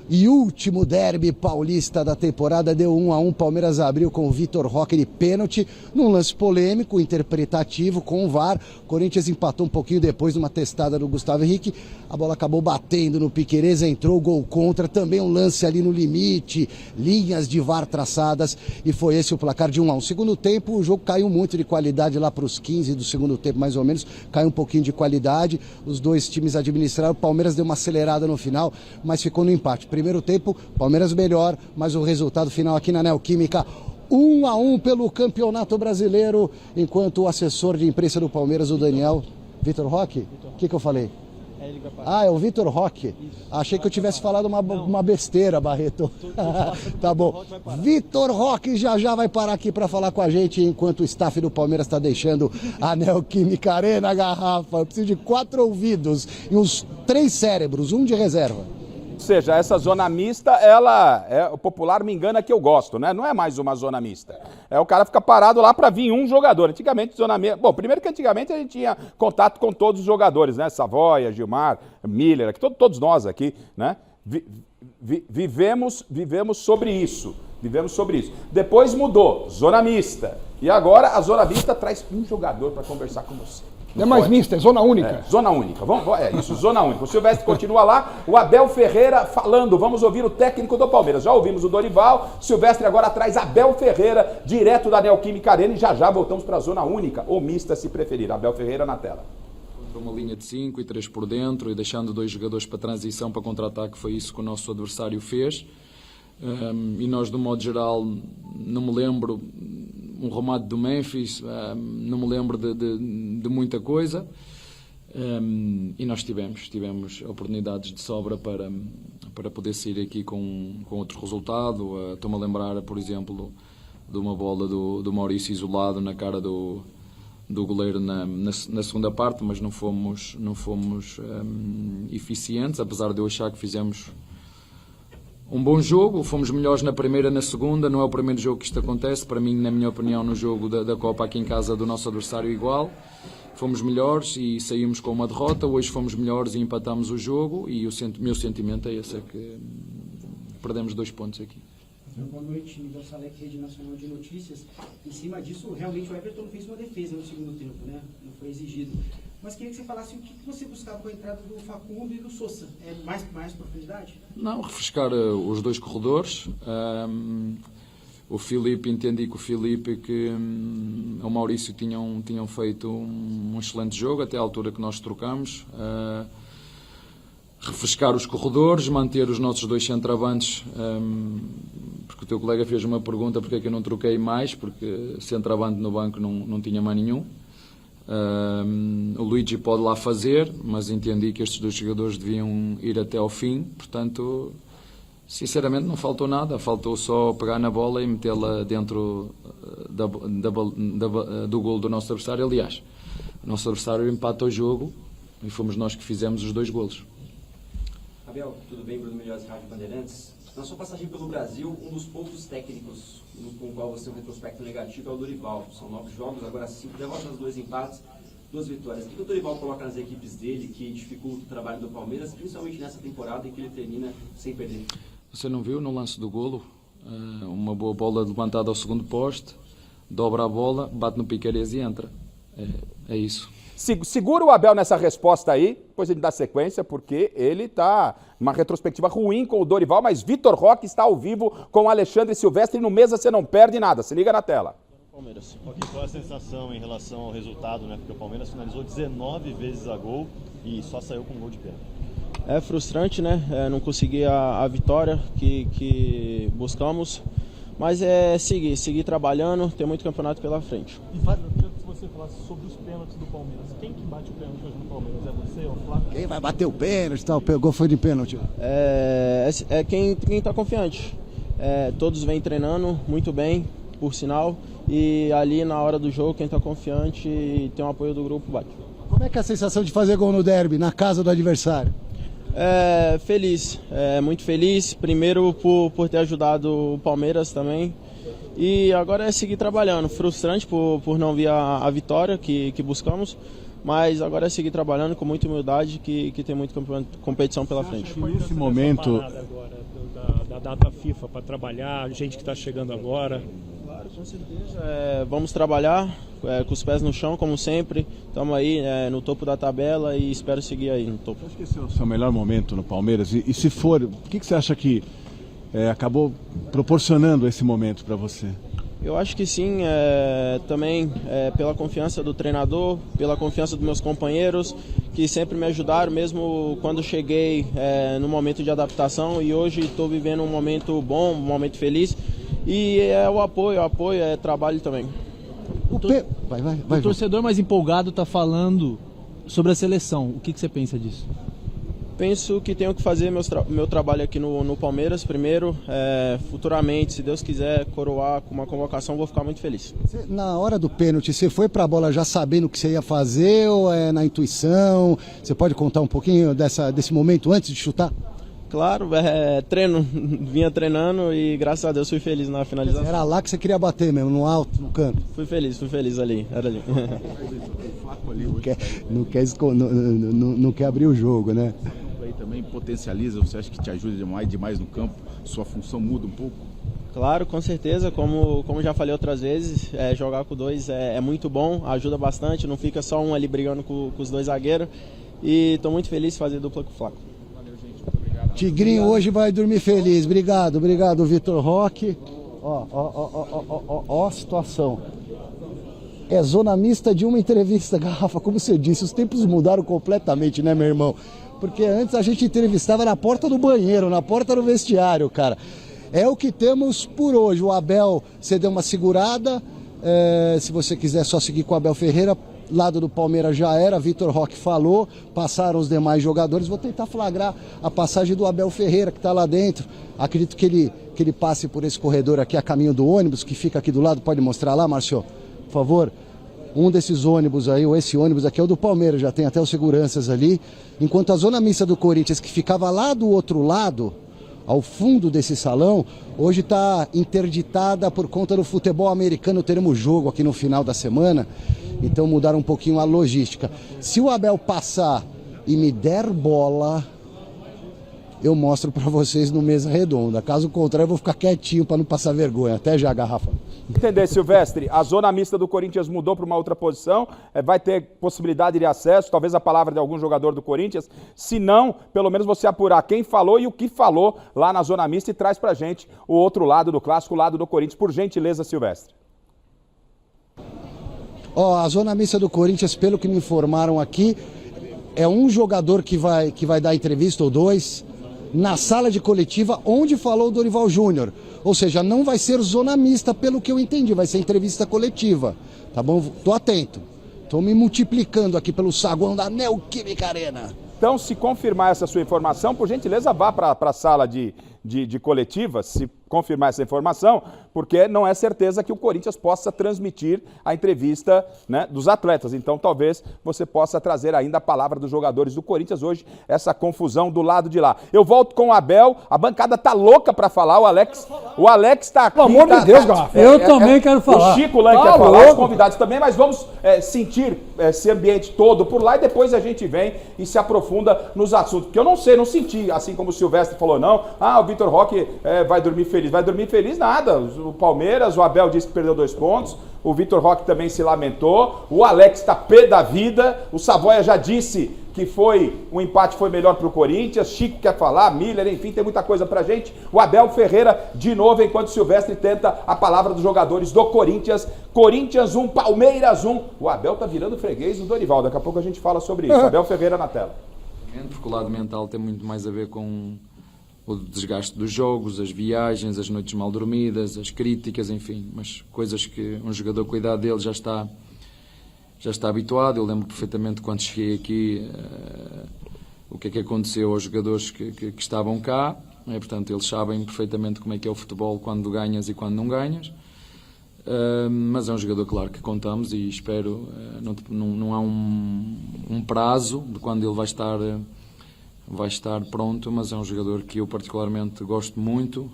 e último derby paulista da temporada. Deu 1-1, Palmeiras abriu com o Vitor Roque de pênalti, num lance polêmico, interpretativo, com o VAR. Corinthians empatou um pouquinho depois numa testada do Gustavo Henrique. A bola acabou batendo no Piquerez, entrou gol contra, também um lance ali no limite, linhas de VAR traçadas, e foi esse o placar de 1-1. Segundo tempo, o jogo caiu muito de qualidade lá para os 15 do segundo tempo, mais ou menos, caiu um pouquinho de qualidade. Os dois times administraram, o Palmeiras deu uma acelerada no final, mas ficou no empate. Primeiro tempo, Palmeiras melhor, mas o resultado final aqui na Neoquímica, 1-1 pelo Campeonato Brasileiro, enquanto o assessor de imprensa do Palmeiras, o Daniel... Vitor Roque? O que eu falei? Ah, é o Vitor Roque. Achei que eu tivesse falado uma besteira, Barreto. Tá bom. Vitor Roque já vai parar aqui para falar com a gente, enquanto o staff do Palmeiras está deixando a Neoquímica Arena, Garrafa. Eu preciso de 4 ouvidos e uns 3 cérebros, um de reserva. Ou seja, essa zona mista, ela é o popular me engana que eu gosto, né? Não é mais uma zona mista. É o cara ficar parado lá para vir um jogador. Antigamente, zona mista. Bom, primeiro que antigamente a gente tinha contato com todos os jogadores, né? Savoia, Gilmar, Miller, aqui, todos nós aqui, né? Vivemos sobre isso. Vivemos sobre isso. Depois mudou, zona mista. E agora a zona mista traz um jogador para conversar com você. Não é mais mista, é zona única. Zona única. Zona única. O Silvestre continua lá, o Abel Ferreira falando. Vamos ouvir o técnico do Palmeiras. Já ouvimos o Dorival, Silvestre agora traz Abel Ferreira, direto da Neoquímica Arena, e já voltamos para a zona única, ou mista se preferir. Abel Ferreira na tela. Uma linha de 5 e 3 por dentro e deixando 2 jogadores para transição, para contra-ataque, foi isso que o nosso adversário fez. E nós, de modo geral, não me lembro um remate do Memphis, não me lembro de muita coisa, e nós tivemos oportunidades de sobra para poder sair aqui com outro resultado. Estou-me a lembrar, por exemplo, de uma bola do Maurício isolado na cara do goleiro na segunda parte, mas não fomos eficientes, apesar de eu achar que fizemos um bom jogo. Fomos melhores na primeira, na segunda. Não é o primeiro jogo que isto acontece. Para mim, na minha opinião, no jogo da Copa aqui em casa do nosso adversário igual, fomos melhores e saímos com uma derrota. Hoje fomos melhores e empatamos o jogo, e o meu sentimento é esse, é que perdemos 2 pontos aqui. Boa noite, Miguel Salek, Rede Nacional de Notícias. Em cima disso, realmente o Everton fez uma defesa no segundo tempo, né? Não foi exigido. Mas queria que você falasse o que você buscava com a entrada do Facundo e do Sousa. É mais profundidade? Não, refrescar os 2 corredores. O Filipe, entendi que o Filipe e o Maurício tinham feito um excelente jogo até à altura que nós trocamos. Refrescar os corredores, manter os nossos 2 centravantes, porque o teu colega fez uma pergunta porque é que eu não troquei mais, porque centravante no banco não tinha mais nenhum. O Luigi pode lá fazer, mas entendi que estes 2 jogadores deviam ir até ao fim. Portanto, sinceramente não faltou nada, faltou só pegar na bola e metê-la dentro do golo do nosso adversário. Aliás, o nosso adversário empata o jogo e fomos nós que fizemos os 2 golos. Abel, tudo bem? Bruno Melhores, Rádio Bandeirantes. Na sua passagem pelo Brasil, um dos poucos técnicos com o qual você tem um retrospecto negativo é o Dorival. São 9 jogos, agora 5 derrotas, 2 empates, 2 vitórias. O que o Dorival coloca nas equipes dele que dificulta o trabalho do Palmeiras, principalmente nessa temporada em que ele termina sem perder? Você não viu no lance do golo? Uma boa bola levantada ao segundo poste, dobra a bola, bate no Piquerez e entra. É isso. Segura o Abel nessa resposta aí, depois ele dá sequência, porque ele está numa retrospectiva ruim com o Dorival, mas Vitor Roque está ao vivo com o Alexandre Silvestre, e no Mesa você não perde nada. Se liga na tela. Palmeiras. Qual é a sensação em relação ao resultado, né? Porque o Palmeiras finalizou 19 vezes a gol e só saiu com um gol de pênalti. É frustrante, né? Não conseguir a vitória que buscamos, mas é seguir trabalhando, tem muito campeonato pela frente. E Fábio, eu queria que você falasse sobre os pênaltis do Palmeiras. Quem que bate o pênalti hoje no Palmeiras? É você ou o Flávio? Quem vai bater o pênalti? Tal? Pegou, foi de pênalti. É quem tá confiante. Todos vêm treinando muito bem, por sinal, e ali na hora do jogo quem tá confiante e tem o apoio do grupo bate. Como é que é a sensação de fazer gol no derby, na casa do adversário? Feliz, muito feliz, primeiro por ter ajudado o Palmeiras também, e agora é seguir trabalhando, frustrante por não vir a vitória que buscamos, mas agora é seguir trabalhando com muita humildade que tem muita competição pela frente. Nesse momento da data FIFA para trabalhar, gente que está chegando agora. Claro, com certeza. Vamos trabalhar com os pés no chão, como sempre. Estamos aí no topo da tabela e espero seguir aí no topo. Acho que esse é o seu melhor momento no Palmeiras. E se for, o que você acha que acabou proporcionando esse momento para você? Eu acho que sim, também pela confiança do treinador, pela confiança dos meus companheiros, que sempre me ajudaram, mesmo quando cheguei no momento de adaptação, e hoje estou vivendo um momento bom, um momento feliz, e o apoio é trabalho também. O torcedor mais empolgado está falando sobre a seleção, o que você pensa disso? Penso que tenho que fazer meu trabalho aqui no Palmeiras primeiro, futuramente, se Deus quiser coroar com uma convocação, vou ficar muito feliz. Na hora do pênalti, você foi pra bola já sabendo o que você ia fazer ou é na intuição? Você pode contar um pouquinho desse momento antes de chutar? Claro, treino, vinha treinando e graças a Deus fui feliz na finalização. Era lá que você queria bater mesmo, no alto, no canto? Fui feliz ali, era ali. Não quer abrir o jogo, né? Aí também potencializa, você acha que te ajuda demais no campo? Sua função muda um pouco? Claro, com certeza, como já falei outras vezes, jogar com dois é muito bom, ajuda bastante, não fica só um ali brigando com os dois zagueiros, e estou muito feliz de fazer dupla com o Flaco. Tigrinho hoje vai dormir feliz. Obrigado, Vitor Roque. Ó a situação. É zona mista de uma entrevista, Garrafa. Como você disse, os tempos mudaram completamente, né, meu irmão? Porque antes a gente entrevistava na porta do banheiro, na porta do vestiário, cara. É o que temos por hoje. O Abel, você deu uma segurada. Se você quiser só seguir com o Abel Ferreira, lado do Palmeiras já era, Vitor Roque falou, passaram os demais jogadores. Vou tentar flagrar a passagem do Abel Ferreira, que está lá dentro. Acredito que ele passe por esse corredor aqui, a caminho do ônibus, que fica aqui do lado. Pode mostrar lá, Márcio? Por favor. Um desses ônibus aí, ou esse ônibus aqui é o do Palmeiras, já tem até os seguranças ali. Enquanto a zona mista do Corinthians, que ficava lá do outro lado, ao fundo desse salão, hoje está interditada por conta do futebol americano. Teremos jogo aqui no final da semana, então mudaram um pouquinho a logística. Se o Abel passar e me der bola, eu mostro para vocês no Mesa Redonda. Caso contrário, eu vou ficar quietinho para não passar vergonha. Até já, Garrafa. Entender, Silvestre, a zona mista do Corinthians mudou para uma outra posição, vai ter possibilidade de acesso, talvez a palavra de algum jogador do Corinthians, se não, pelo menos você apurar quem falou e o que falou lá na zona mista e traz pra gente o outro lado do clássico, o lado do Corinthians, por gentileza, Silvestre. A zona mista do Corinthians, pelo que me informaram aqui, é um jogador que vai dar entrevista ou dois na sala de coletiva onde falou o Dorival Júnior. Ou seja, não vai ser zona mista, pelo que eu entendi, vai ser entrevista coletiva, tá bom? Tô atento, tô me multiplicando aqui pelo saguão da Neoquímica Arena. Então, se confirmar essa sua informação, por gentileza, vá para a sala de coletiva, se confirmar essa informação, porque não é certeza que o Corinthians possa transmitir a entrevista, né, dos atletas. Então, talvez você possa trazer ainda a palavra dos jogadores do Corinthians hoje, essa confusão do lado de lá. Eu volto com o Abel, a bancada tá louca para falar, o Alex tá aqui. Pelo amor de Deus, Garrafa. Eu também quero falar. O Chico lá quer falar, os convidados também, mas vamos sentir esse ambiente todo por lá e depois a gente vem e se aprofunda nos assuntos. Porque eu não sei, não senti, assim como o Silvestre falou, não. O Vitor Roque vai dormir feliz. Vai dormir feliz nada. O Palmeiras, o Abel disse que perdeu 2 pontos. O Vitor Roque também se lamentou. O Alex está pé da vida. O Savoia já disse que o empate foi melhor para o Corinthians. Chico quer falar, Miller, enfim, tem muita coisa pra gente. O Abel Ferreira de novo, enquanto o Silvestre tenta a palavra dos jogadores do Corinthians. Corinthians 1, Palmeiras 1. O Abel tá virando freguês do Dorival. Daqui a pouco a gente fala sobre isso. Abel Ferreira na tela. Porque o lado mental tem muito mais a ver com o desgaste dos jogos, as viagens, as noites mal dormidas, as críticas, enfim, mas coisas que um jogador com a idade dele já está habituado. Eu lembro perfeitamente quando cheguei aqui o que é que aconteceu aos jogadores que estavam cá, portanto eles sabem perfeitamente como é que é o futebol quando ganhas e quando não ganhas, mas é um jogador, claro, que contamos e espero, não há um prazo de quando ele vai estar pronto, mas é um jogador que eu particularmente gosto muito,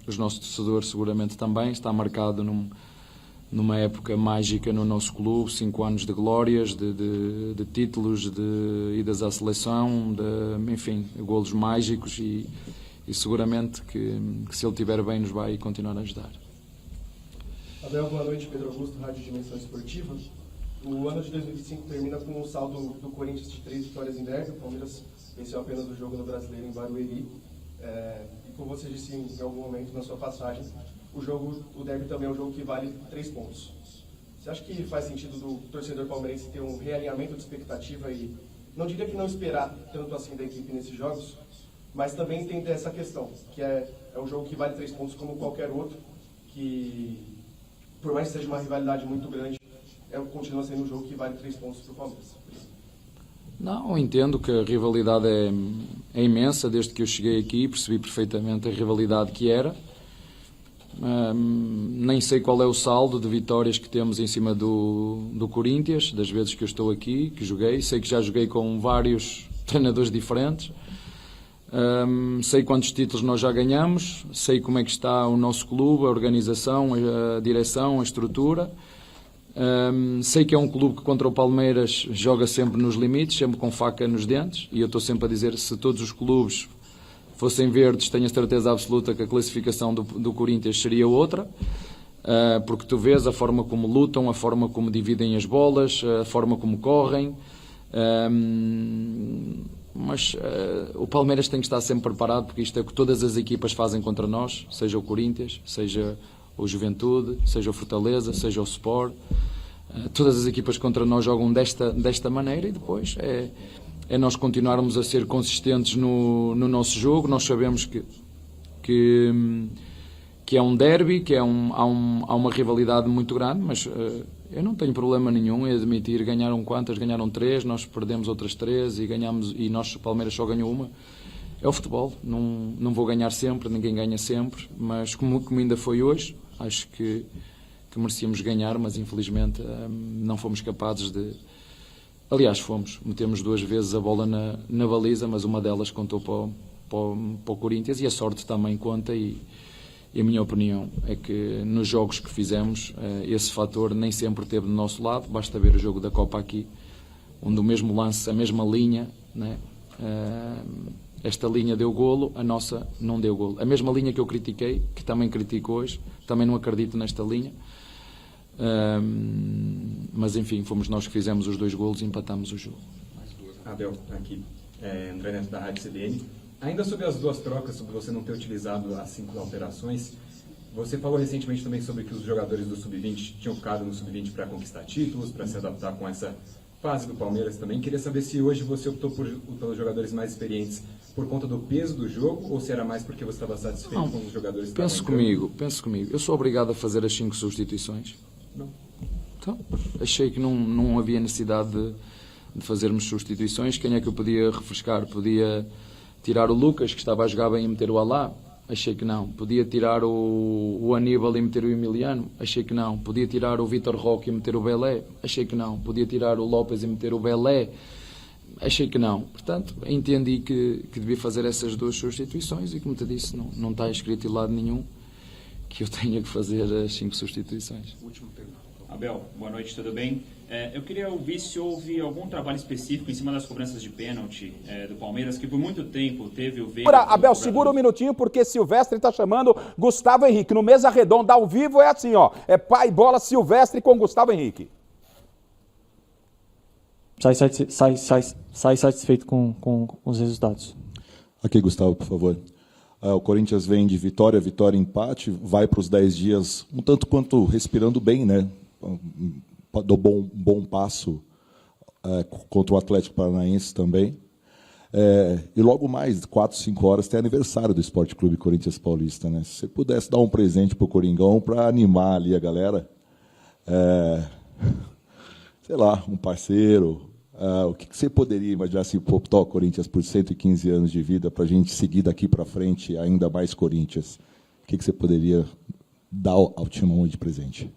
os nossos torcedores seguramente também. Está marcado numa época mágica no nosso clube, 5 anos de glórias, de títulos, de idas à seleção, enfim, golos mágicos e seguramente que se ele estiver bem nos vai continuar a ajudar. Abel, boa noite. Pedro Augusto, Rádio Dimensão Esportiva. O ano de 2025 termina com um saldo do Corinthians de 3 vitórias em derby. O Palmeiras venceu apenas o jogo no Brasileiro em Barueri. E como você disse em algum momento na sua passagem, o derby também é um jogo que vale 3 pontos. Você acha que faz sentido do torcedor palmeirense ter um realinhamento de expectativa e, não diria que não esperar tanto assim da equipe nesses jogos, mas também entender essa questão, que é um jogo que vale 3 pontos como qualquer outro, que por mais que seja uma rivalidade muito grande, continua sendo um jogo que vale 3 pontos para o Palmeiras? Não, eu entendo que a rivalidade é imensa. Desde que eu cheguei aqui percebi perfeitamente a rivalidade que era. Nem sei qual é o saldo de vitórias que temos em cima do Corinthians, das vezes que eu estou aqui, que joguei. Sei que já joguei com vários treinadores diferentes. Sei quantos títulos nós já ganhamos, sei como é que está o nosso clube, a organização, a direção, a estrutura. Sei que é um clube que contra o Palmeiras joga sempre nos limites, sempre com faca nos dentes, e eu estou sempre a dizer, se todos os clubes fossem verdes, tenho a certeza absoluta que a classificação do Corinthians seria outra, porque tu vês a forma como lutam, a forma como dividem as bolas, a forma como correm, mas o Palmeiras tem que estar sempre preparado, porque isto é o que todas as equipas fazem contra nós, seja o Corinthians, seja o Juventude, seja o Fortaleza, seja o Sport. Todas as equipas contra nós jogam desta maneira, e depois é nós continuarmos a ser consistentes no nosso jogo. Nós sabemos que é um derby, que há uma rivalidade muito grande, mas eu não tenho problema nenhum em admitir, ganharam quantas? Ganharam 3, nós perdemos outras 3 e ganhamos, e nós, o Palmeiras, só ganhou uma. É o futebol, não vou ganhar sempre, ninguém ganha sempre, mas como ainda foi hoje, acho que merecíamos ganhar, mas infelizmente não fomos capazes de... Aliás, metemos 2 vezes a bola na baliza, mas uma delas contou para o Corinthians, e a sorte também conta, e a minha opinião é que nos jogos que fizemos, esse fator nem sempre esteve do nosso lado. Basta ver o jogo da Copa aqui, onde o mesmo lance, a mesma linha, né? Esta linha deu golo, a nossa não deu golo. A mesma linha que eu critiquei, que também critico hoje, também não acredito nesta linha. Mas enfim, fomos nós que fizemos os 2 golos e empatamos o jogo. Abel, aqui, André Neto da Rádio CBN. Ainda sobre as 2 trocas, sobre você não ter utilizado as 5 alterações, você falou recentemente também sobre que os jogadores do Sub-20 tinham ficado no Sub-20 para conquistar títulos, para se adaptar com essa fase do Palmeiras também. Queria saber se hoje você optou pelos jogadores mais experientes por conta do peso do jogo, ou se era mais porque você estava satisfeito com os jogadores que estavam entrando? Penso comigo. Eu sou obrigado a fazer as 5 substituições? Não. Então, achei que não havia necessidade de fazermos substituições. Quem é que eu podia refrescar? Podia tirar o Lucas, que estava a jogar bem, e meter o Alá? Achei que não. Podia tirar o Aníbal e meter o Emiliano? Achei que não. Podia tirar o Vítor Roque e meter o Belé? Achei que não. Podia tirar o López e meter o Belé? Achei que não. Portanto, entendi que devia fazer essas 2 substituições, e como te disse, não está escrito em lado nenhum que eu tenha que fazer as 5 substituições. Último tempo. Abel, boa noite, tudo bem? Eu queria ouvir se houve algum trabalho específico em cima das cobranças de pênalti do Palmeiras, que por muito tempo teve o Veiga... Abel, segura um minutinho, porque Silvestre está chamando Gustavo Henrique. No Mesa Redonda, ao vivo, é assim, ó. É pai bola Silvestre com Gustavo Henrique. Sai satisfeito com os resultados. Aqui, Gustavo, por favor. O Corinthians vem de vitória, empate, vai para os 10 dias um tanto quanto respirando bem, né? Do bom passo contra o Atlético Paranaense também, E logo mais, 4, 5 horas, tem aniversário do Esporte Clube Corinthians Paulista, né? Se você pudesse dar um presente para o Coringão para animar ali a galera, sei lá, um parceiro, o que você poderia imaginar se optar o Corinthians por 115 anos de vida para a gente seguir daqui para frente ainda mais Corinthians? O que você poderia dar ao Timão de presente?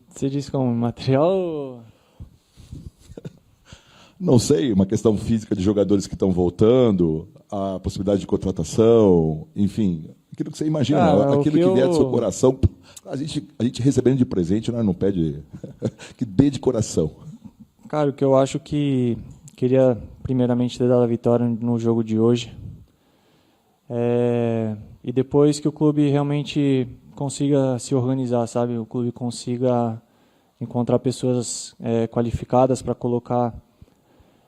Você disse como material ou... Não sei, uma questão física de jogadores que estão voltando, a possibilidade de contratação, enfim, aquilo que você imagina, aquilo que vier do seu coração, a gente recebendo de presente, nós não pede que dê de coração. Cara, o que eu acho que queria primeiramente ter dado a vitória no jogo de hoje, e depois que o clube realmente consiga se organizar, sabe? O clube consiga encontrar pessoas qualificadas para colocar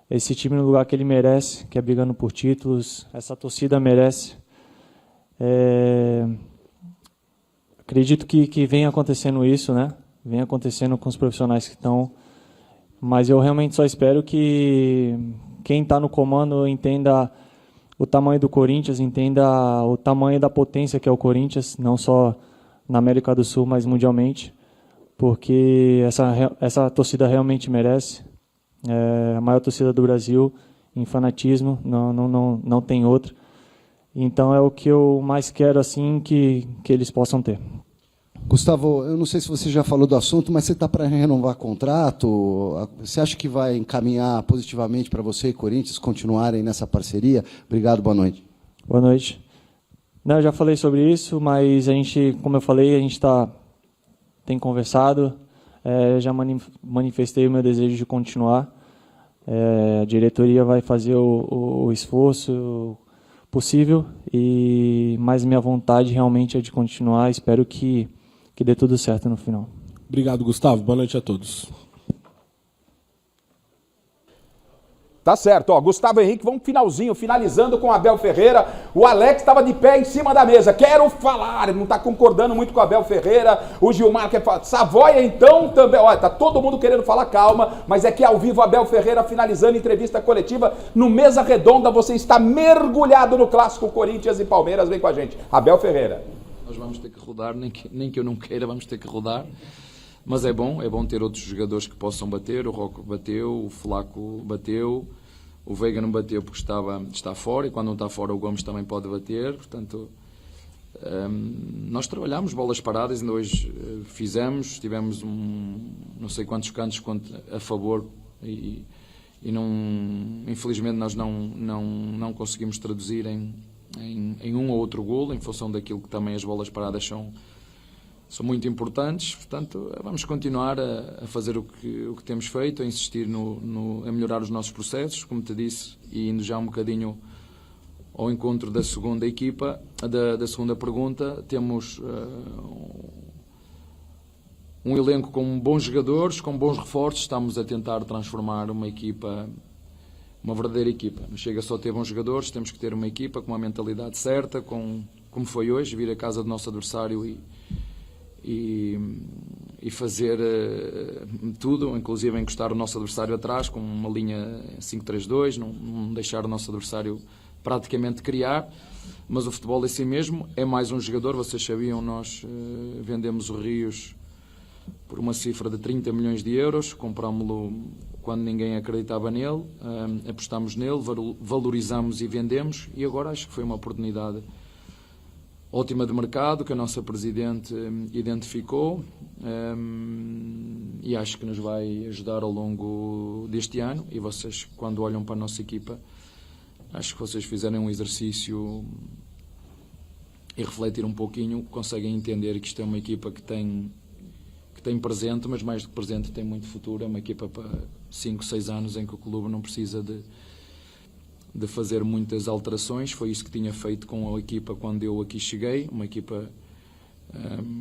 esse time no lugar que ele merece, que é brigando por títulos, essa torcida merece. Acredito que vem acontecendo isso, né? Vem acontecendo com os profissionais que estão, mas eu realmente só espero que quem está no comando entenda o tamanho do Corinthians, entenda o tamanho da potência que é o Corinthians, não só na América do Sul, mas mundialmente, porque essa torcida realmente merece. A maior torcida do Brasil, em fanatismo, não tem outra. Então é o que eu mais quero assim que eles possam ter. Gustavo, eu não sei se você já falou do assunto, mas você está para renovar contrato? Você acha que vai encaminhar positivamente para você e Corinthians continuarem nessa parceria? Obrigado, boa noite. Boa noite. Não, eu já falei sobre isso, mas a gente, como eu falei, a gente tem conversado. Já manifestei o meu desejo de continuar. A diretoria vai fazer o esforço possível, mas minha vontade realmente é de continuar. Espero que dê tudo certo no final. Obrigado, Gustavo. Boa noite a todos. Tá certo, ó, Gustavo Henrique, vamos finalizando com Abel Ferreira. O Alex estava de pé em cima da mesa. Quero falar, não está concordando muito com o Abel Ferreira. O Gilmar quer falar. Savoia, então, também. Olha, tá todo mundo querendo falar, calma, mas é que ao vivo Abel Ferreira finalizando entrevista coletiva no Mesa Redonda. Você está mergulhado no clássico Corinthians e Palmeiras. Vem com a gente. Abel Ferreira. Nós vamos ter que rodar, nem que eu não queira, vamos ter que rodar. Mas é bom ter outros jogadores que possam bater. O Rocco bateu, o Flaco bateu, o Veiga não bateu porque está fora, e quando não está fora o Gomes também pode bater. Portanto, nós trabalhamos bolas paradas, ainda hoje fizemos, tivemos não sei quantos cantos a favor e infelizmente nós não conseguimos traduzir em um ou outro golo, em função daquilo que também as bolas paradas são muito importantes. Portanto, vamos continuar a fazer o que temos feito, a insistir a melhorar os nossos processos, como te disse, e indo já um bocadinho ao encontro da segunda equipa, da segunda pergunta. Temos um elenco com bons jogadores, com bons reforços. Estamos a tentar transformar uma equipa, uma verdadeira equipa. Não chega só a ter bons jogadores, temos que ter uma equipa com uma mentalidade certa, como foi hoje, vir à casa do nosso adversário e fazer tudo, inclusive encostar o nosso adversário atrás com uma linha 5-3-2, não deixar o nosso adversário praticamente criar. Mas o futebol é assim mesmo, é mais um jogador. Vocês sabiam, nós vendemos o Rios por uma cifra de 30 milhões de euros, comprámos-lo quando ninguém acreditava nele, apostámos nele, valorizamos e vendemos, e agora acho que foi uma oportunidade ótima de mercado que a nossa Presidente identificou, e acho que nos vai ajudar ao longo deste ano. E vocês, quando olham para a nossa equipa, acho que vocês fizerem um exercício e refletir um pouquinho, conseguem entender que isto é uma equipa que tem presente, mas mais do que presente tem muito futuro. É uma equipa para 5, 6 anos em que o clube não precisa de fazer muitas alterações. Foi isso que tinha feito com a equipa quando eu aqui cheguei, uma equipa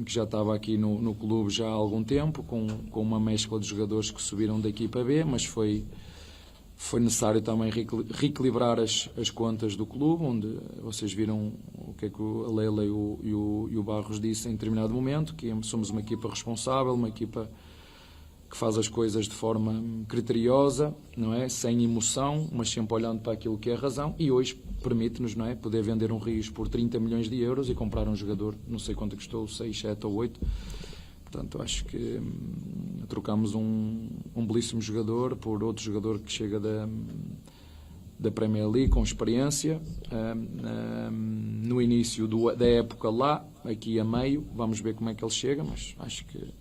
que já estava aqui no clube já há algum tempo, com uma mescla de jogadores que subiram da equipa B, mas foi necessário também reequilibrar as contas do clube, onde vocês viram o que é que a Leila e o Barros disse em determinado momento, que somos uma equipa responsável, uma equipa que faz as coisas de forma criteriosa, não é? Sem emoção, mas sempre olhando para aquilo que é a razão, e hoje permite-nos, não é? Poder vender um Rios por 30 milhões de euros e comprar um jogador, não sei quanto custou, 6, 7 ou 8. Portanto, acho que trocamos um belíssimo jogador por outro jogador que chega da Premier League com experiência, no início da época lá, aqui a meio, vamos ver como é que ele chega, mas acho que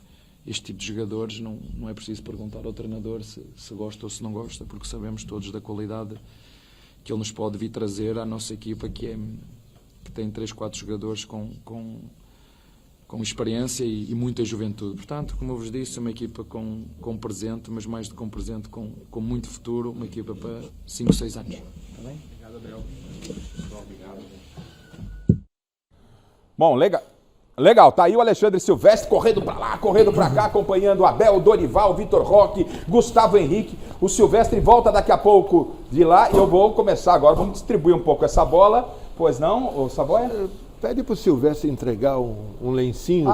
este tipo de jogadores não é preciso perguntar ao treinador se gosta ou se não gosta, porque sabemos todos da qualidade que ele nos pode vir trazer à nossa equipa, que tem 3, 4 jogadores com experiência e muita juventude. Portanto, como eu vos disse, é uma equipa com presente, mas mais do que um presente, com muito futuro, uma equipa para 5, 6 anos. Está bem? Obrigado, Abel. Obrigado. Bom, legal, tá aí o Alexandre Silvestre correndo para lá, correndo para cá, acompanhando o Abel, Dorival, Vitor Roque, Gustavo Henrique. O Silvestre volta daqui a pouco de lá e eu vou começar agora. Vamos distribuir um pouco essa bola, pois não, ô Savoia? Pede pro Silvestre entregar um lencinho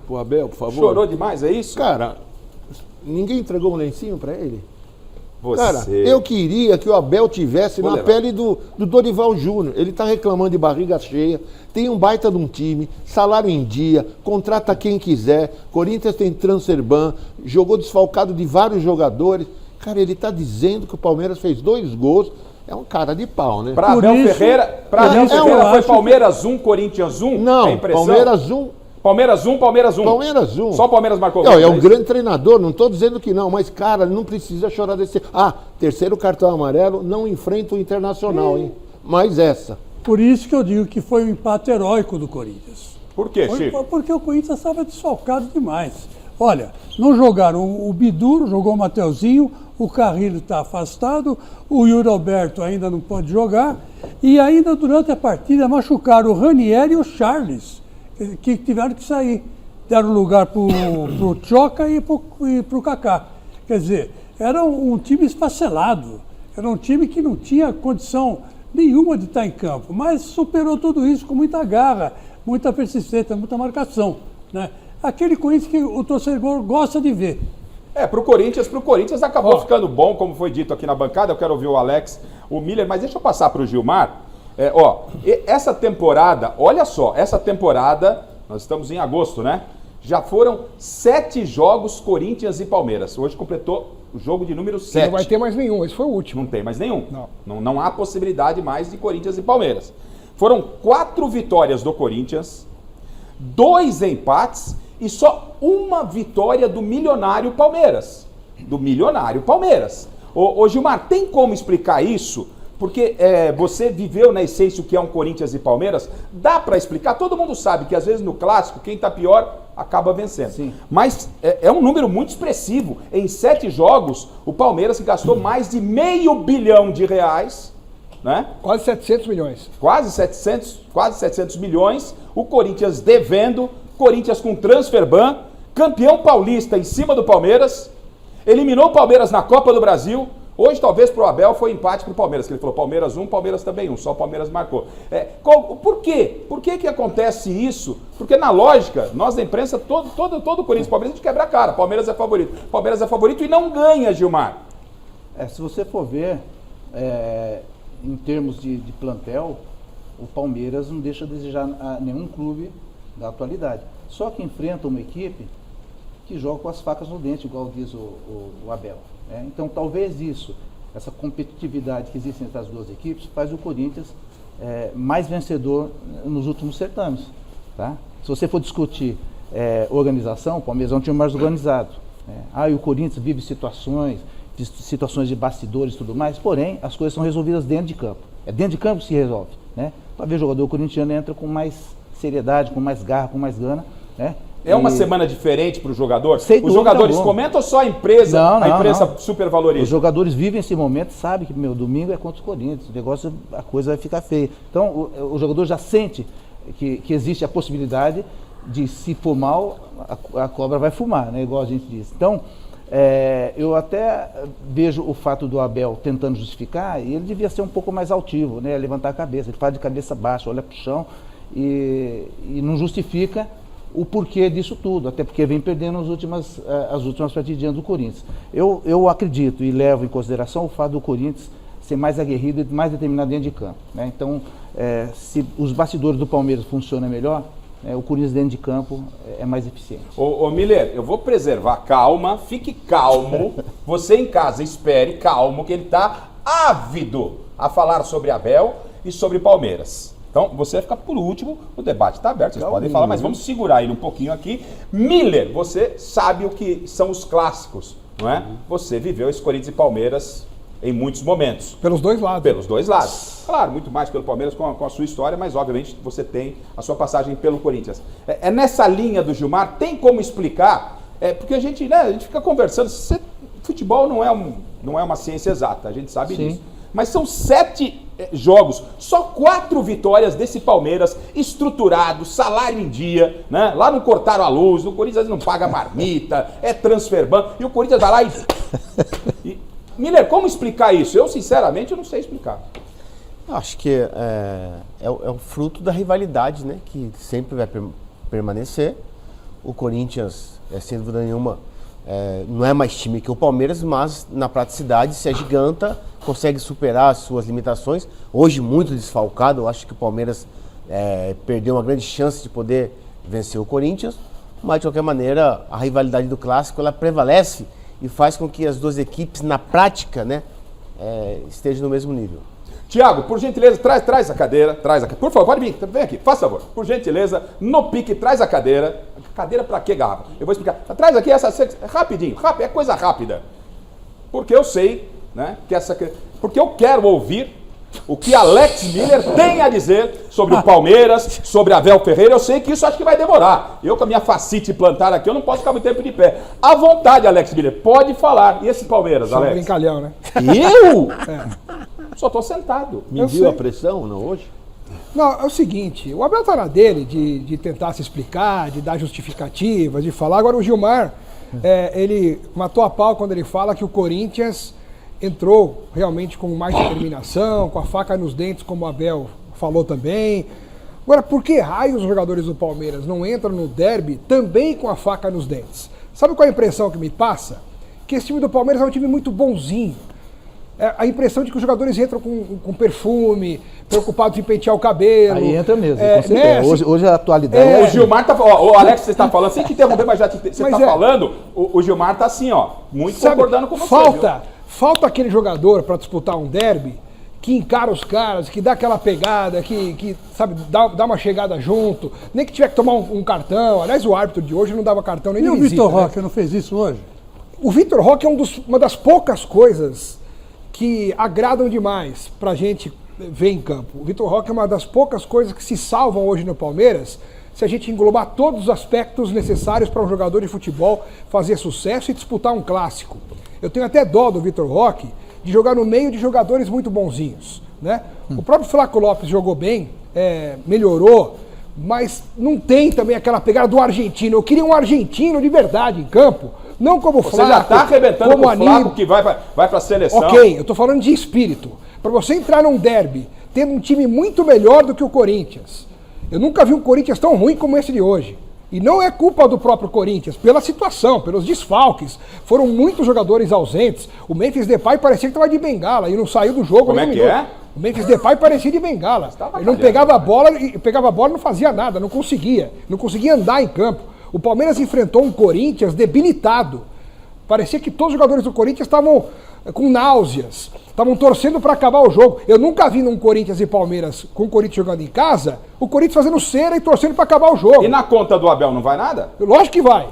pro Abel, por favor. Chorou demais, é isso? Cara, ninguém entregou um lencinho para ele? Você. Cara, eu queria que o Abel tivesse na pele do Dorival Júnior. Ele tá reclamando de barriga cheia, tem um baita de um time, salário em dia, contrata quem quiser, Corinthians tem transfer ban, jogou desfalcado de vários jogadores. Cara, ele tá dizendo que o Palmeiras fez 2 gols. É um cara de pau, né? Para Abel Ferreira, foi Palmeiras 1, Corinthians 1? Não, Palmeiras 1. Palmeiras 1, Palmeiras 1. Palmeiras 1. Só o Palmeiras marcou. Não, é um grande treinador, não estou dizendo que não, mas, cara, não precisa chorar desse... terceiro cartão amarelo, não enfrenta o Internacional, hein? Mais essa. Por isso que eu digo que foi um empate heróico do Corinthians. Por quê, Chico? Porque o Corinthians estava desfalcado demais. Olha, não jogaram o Bidu, jogou o Mateuzinho, o Carrilho está afastado, o Yuri Alberto ainda não pode jogar, e ainda durante a partida machucaram o Ranieri e o Charles, que tiveram que sair. Deram lugar para o Tchoca e para o Kaká. Quer dizer, era um time esfacelado, era um time que não tinha condição nenhuma de estar em campo, mas superou tudo isso com muita garra, muita persistência, muita marcação, né? Aquele Corinthians que o torcedor gosta de ver. Pro Corinthians acabou ficando bom, como foi dito aqui na bancada. Eu quero ouvir o Alex, o Miller, mas deixa eu passar para o Gilmar. Essa temporada, olha só, nós estamos em agosto, né? Já foram 7 jogos Corinthians e Palmeiras. Hoje completou o jogo de número 7. Não vai ter mais nenhum, esse foi o último. Não tem mais nenhum. Não há possibilidade mais de Corinthians e Palmeiras. Foram 4 vitórias do Corinthians, 2 empates e só 1 vitória do milionário Palmeiras. Ô Gilmar, tem como explicar isso? Porque você viveu na essência o que é um Corinthians e Palmeiras. Dá para explicar? Todo mundo sabe que às vezes no clássico, quem está pior acaba vencendo. Sim. Mas é um número muito expressivo. Em 7 jogos, o Palmeiras gastou mais de R$500 bilhão, né? Quase 700 milhões. Quase 700 milhões. O Corinthians devendo, Corinthians com transfer ban, campeão paulista em cima do Palmeiras, eliminou o Palmeiras na Copa do Brasil. Hoje, talvez, para o Abel, foi empate para o Palmeiras, que ele falou Palmeiras 1, Palmeiras também 1, só o Palmeiras marcou. Por quê? Por que acontece isso? Porque, na lógica, nós da imprensa, todo Corinthians e Palmeiras, a gente quebra a cara. Palmeiras é favorito e não ganha, Gilmar. Se você for ver, em termos de plantel, o Palmeiras não deixa a desejar a nenhum clube da atualidade. Só que enfrenta uma equipe que joga com as facas no dente, igual diz o Abel. Então, talvez essa competitividade que existe entre as duas equipes, faz o Corinthians mais vencedor nos últimos certames. Tá? Se você for discutir organização, o Palmeiras é um time mais organizado. E o Corinthians vive situações de bastidores e tudo mais, porém, as coisas são resolvidas dentro de campo. É dentro de campo que se resolve. Né? Talvez o jogador corintiano entra com mais seriedade, com mais garra, com mais gana, né? É uma semana diferente para o jogador? Os jogadores comentam ou só a imprensa supervaloriza? Os jogadores vivem esse momento, sabem que domingo é contra os Corinthians, a coisa vai ficar feia. Então o jogador já sente que existe a possibilidade de, se for mal, a cobra vai fumar, né? Igual a gente diz. Então, eu até vejo o fato do Abel tentando justificar, e ele devia ser um pouco mais altivo, né? Levantar a cabeça, ele faz de cabeça baixa, olha para o chão e não justifica o porquê disso tudo, até porque vem perdendo as últimas partidinhas do Corinthians. Eu acredito e levo em consideração o fato do Corinthians ser mais aguerrido e mais determinado dentro de campo, né? Então, se os bastidores do Palmeiras funcionam melhor, o Corinthians dentro de campo é mais eficiente. Ô Miller, eu vou preservar, calma, fique calmo, você em casa espere, calmo, que ele está ávido a falar sobre Abel e sobre Palmeiras. Então, você fica por último, o debate está aberto, vocês podem falar, mas vamos segurar ele um pouquinho aqui. Miller, você sabe o que são os clássicos, não é? Você viveu esse Corinthians e Palmeiras em muitos momentos. Pelos dois lados. Pelos dois lados. Claro, muito mais pelo Palmeiras com a sua história, mas obviamente você tem a sua passagem pelo Corinthians. É nessa linha do Gilmar, tem como explicar? Porque a gente fica conversando, futebol não é uma ciência exata, a gente sabe disso. Mas são 7 jogos, só 4 vitórias desse Palmeiras estruturado, salário em dia, né? Lá não cortaram a luz, o Corinthians não paga marmita, é transfer ban, e o Corinthians vai lá e... Miller, como explicar isso? Eu, sinceramente, não sei explicar. Acho que é o fruto da rivalidade, né? Que sempre vai permanecer. O Corinthians, sem dúvida nenhuma, não é mais time que o Palmeiras, mas na praticidade se agiganta, consegue superar as suas limitações. Hoje muito desfalcado, eu acho que o Palmeiras perdeu uma grande chance de poder vencer o Corinthians, mas de qualquer maneira a rivalidade do clássico ela prevalece e faz com que as duas equipes na prática, né, estejam no mesmo nível. Tiago, por gentileza, traz a cadeira, por favor, pode vir, vem aqui, faz favor, por gentileza, no pique, traz a cadeira. Cadeira pra quê, Garrafa? Eu vou explicar. Traz aqui rapidinho, é coisa rápida. Porque eu sei, né, porque eu quero ouvir o que Alex Miller tem a dizer sobre o Palmeiras, sobre Abel Ferreira. Eu sei que isso acho que vai demorar. Eu com a minha facite plantar aqui, eu não posso ficar muito tempo de pé. À vontade, Alex Miller, pode falar. E esse Palmeiras, Alex? Brincalhão, né? Eu? Só tô sentado. Mediu a pressão, não hoje? Não, é o seguinte, o Abel tá na dele de tentar se explicar, de dar justificativas, de falar. Agora o Gilmar, ele matou a pau quando ele fala que o Corinthians entrou realmente com mais determinação, com a faca nos dentes, como o Abel falou também. Agora, por que raios os jogadores do Palmeiras não entram no derby também com a faca nos dentes? Sabe qual é a impressão que me passa? Que esse time do Palmeiras é um time muito bonzinho. A impressão de que os jogadores entram com perfume, preocupados em pentear o cabelo. Aí entra mesmo, com certeza. Hoje a atualidade o Gilmar tá... o Alex, você está falando, sem te interromper, mas já você está falando, o Gilmar tá assim, muito concordando com você. Falta aquele jogador para disputar um derby que encara os caras, que dá aquela pegada, que sabe, dá uma chegada junto, nem que tiver que tomar um cartão. Aliás, o árbitro de hoje não dava cartão nem de visita. E o Vitor Roque não fez isso hoje? O Vitor Roque é uma das poucas coisas que agradam demais pra gente ver em campo. O Vitor Roque é uma das poucas coisas que se salvam hoje no Palmeiras se a gente englobar todos os aspectos necessários para um jogador de futebol fazer sucesso e disputar um clássico. Eu tenho até dó do Vitor Roque de jogar no meio de jogadores muito bonzinhos, né? O próprio Flaco Lopes jogou bem, melhorou, mas não tem também aquela pegada do argentino. Eu queria um argentino de verdade em campo, não como o Flaco. Você já está arrebentando como o Flaco que vai para a seleção. Ok, eu estou falando de espírito. Para você entrar num derby tendo um time muito melhor do que o Corinthians. Eu nunca vi um Corinthians tão ruim como esse de hoje. E não é culpa do próprio Corinthians, pela situação, pelos desfalques. Foram muitos jogadores ausentes. O Memphis Depay parecia que estava de bengala e não saiu do jogo. Como é que é? O Memphis Depay parecia de bengala. Ele não pegava a bola e não fazia nada, não conseguia andar em campo. O Palmeiras enfrentou um Corinthians debilitado. Parecia que todos os jogadores do Corinthians estavam com náuseas, estavam torcendo para acabar o jogo. Eu nunca vi num Corinthians e Palmeiras, com o Corinthians jogando em casa, o Corinthians fazendo cera e torcendo para acabar o jogo. E na conta do Abel não vai nada? Lógico que vai.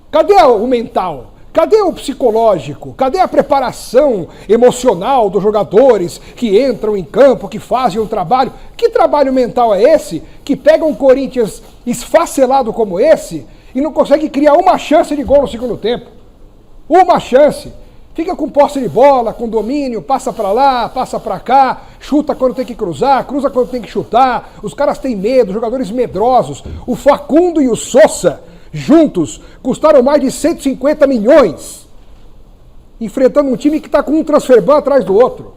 Cadê o mental? Cadê o psicológico? Cadê a preparação emocional dos jogadores que entram em campo, que fazem um trabalho? Que trabalho mental é esse que pega um Corinthians esfacelado como esse e não consegue criar uma chance de gol no segundo tempo? Uma chance. Fica com posse de bola, com domínio, passa pra lá, passa pra cá, chuta quando tem que cruzar, cruza quando tem que chutar. Os caras têm medo, jogadores medrosos. O Facundo e o Sosa, juntos, custaram mais de 150 milhões. Enfrentando um time que tá com um transfer ban atrás do outro.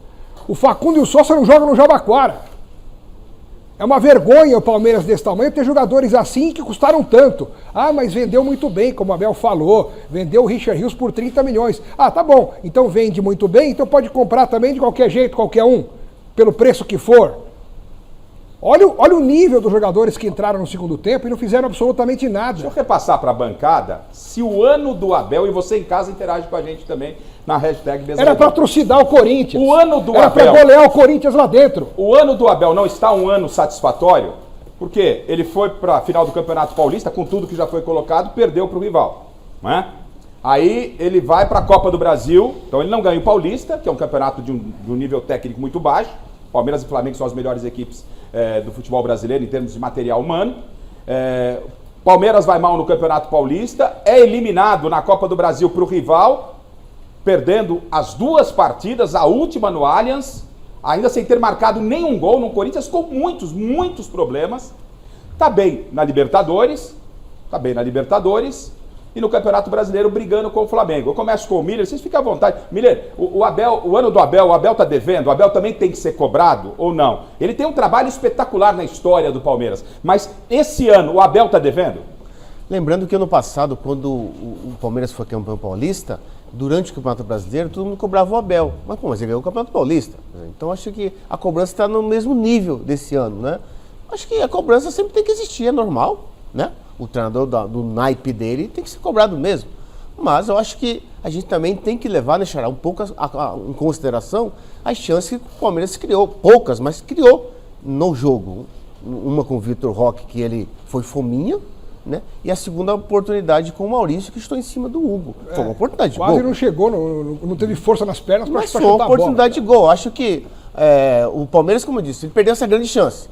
O Facundo e o Sosa não jogam no Jabaquara. É uma vergonha o Palmeiras desse tamanho ter jogadores assim que custaram tanto. Ah, mas vendeu muito bem, como a Abel falou. Vendeu o Richard Rios por 30 milhões. Ah, tá bom. Então vende muito bem, então pode comprar também de qualquer jeito, qualquer um, pelo preço que for. Olha o nível dos jogadores que entraram no segundo tempo e não fizeram absolutamente nada. Deixa eu repassar para a bancada se o ano do Abel, e você em casa interage com a gente também na hashtag Mesa Era para trucidar o Corinthians. O ano do Era Abel. para golear o Corinthians lá dentro. O ano do Abel não está um ano satisfatório, porque ele foi para a final do Campeonato Paulista, com tudo que já foi colocado, perdeu para o rival. Não é? Aí ele vai para a Copa do Brasil, então ele não ganha o Paulista, que é um campeonato de um nível técnico muito baixo. Palmeiras e Flamengo são as melhores equipes do futebol brasileiro em termos de material humano. Palmeiras vai mal no Campeonato Paulista, é eliminado na Copa do Brasil para o rival, perdendo as 2 partidas, a última no Allianz, ainda sem ter marcado nenhum gol no Corinthians, com muitos problemas. Tá bem na Libertadores, e no Campeonato Brasileiro brigando com o Flamengo. Eu começo com o Miller, vocês ficam à vontade. Miller, o ano do Abel, o Abel tá devendo, o Abel também tem que ser cobrado ou não? Ele tem um trabalho espetacular na história do Palmeiras, mas esse ano o Abel tá devendo? Lembrando que ano passado, quando o Palmeiras foi campeão paulista, durante o Campeonato Brasileiro, todo mundo cobrava o Abel. Mas ele ganhou o Campeonato Paulista. Então acho que a cobrança está no mesmo nível desse ano, né? Acho que a cobrança sempre tem que existir, é normal, né? O treinador do naipe dele tem que ser cobrado mesmo. Mas eu acho que a gente também tem que levar, né, Xará, um pouco em consideração as chances que o Palmeiras criou. Poucas, mas criou no jogo. Uma com o Vitor Roque, que ele foi fominha, né? E a segunda oportunidade com o Maurício, que estou em cima do Hugo. Foi uma oportunidade de gol. Quase não chegou, não teve força nas pernas para chutar a bola. Mas foi uma oportunidade de gol. Acho que o Palmeiras, como eu disse, ele perdeu essa grande chance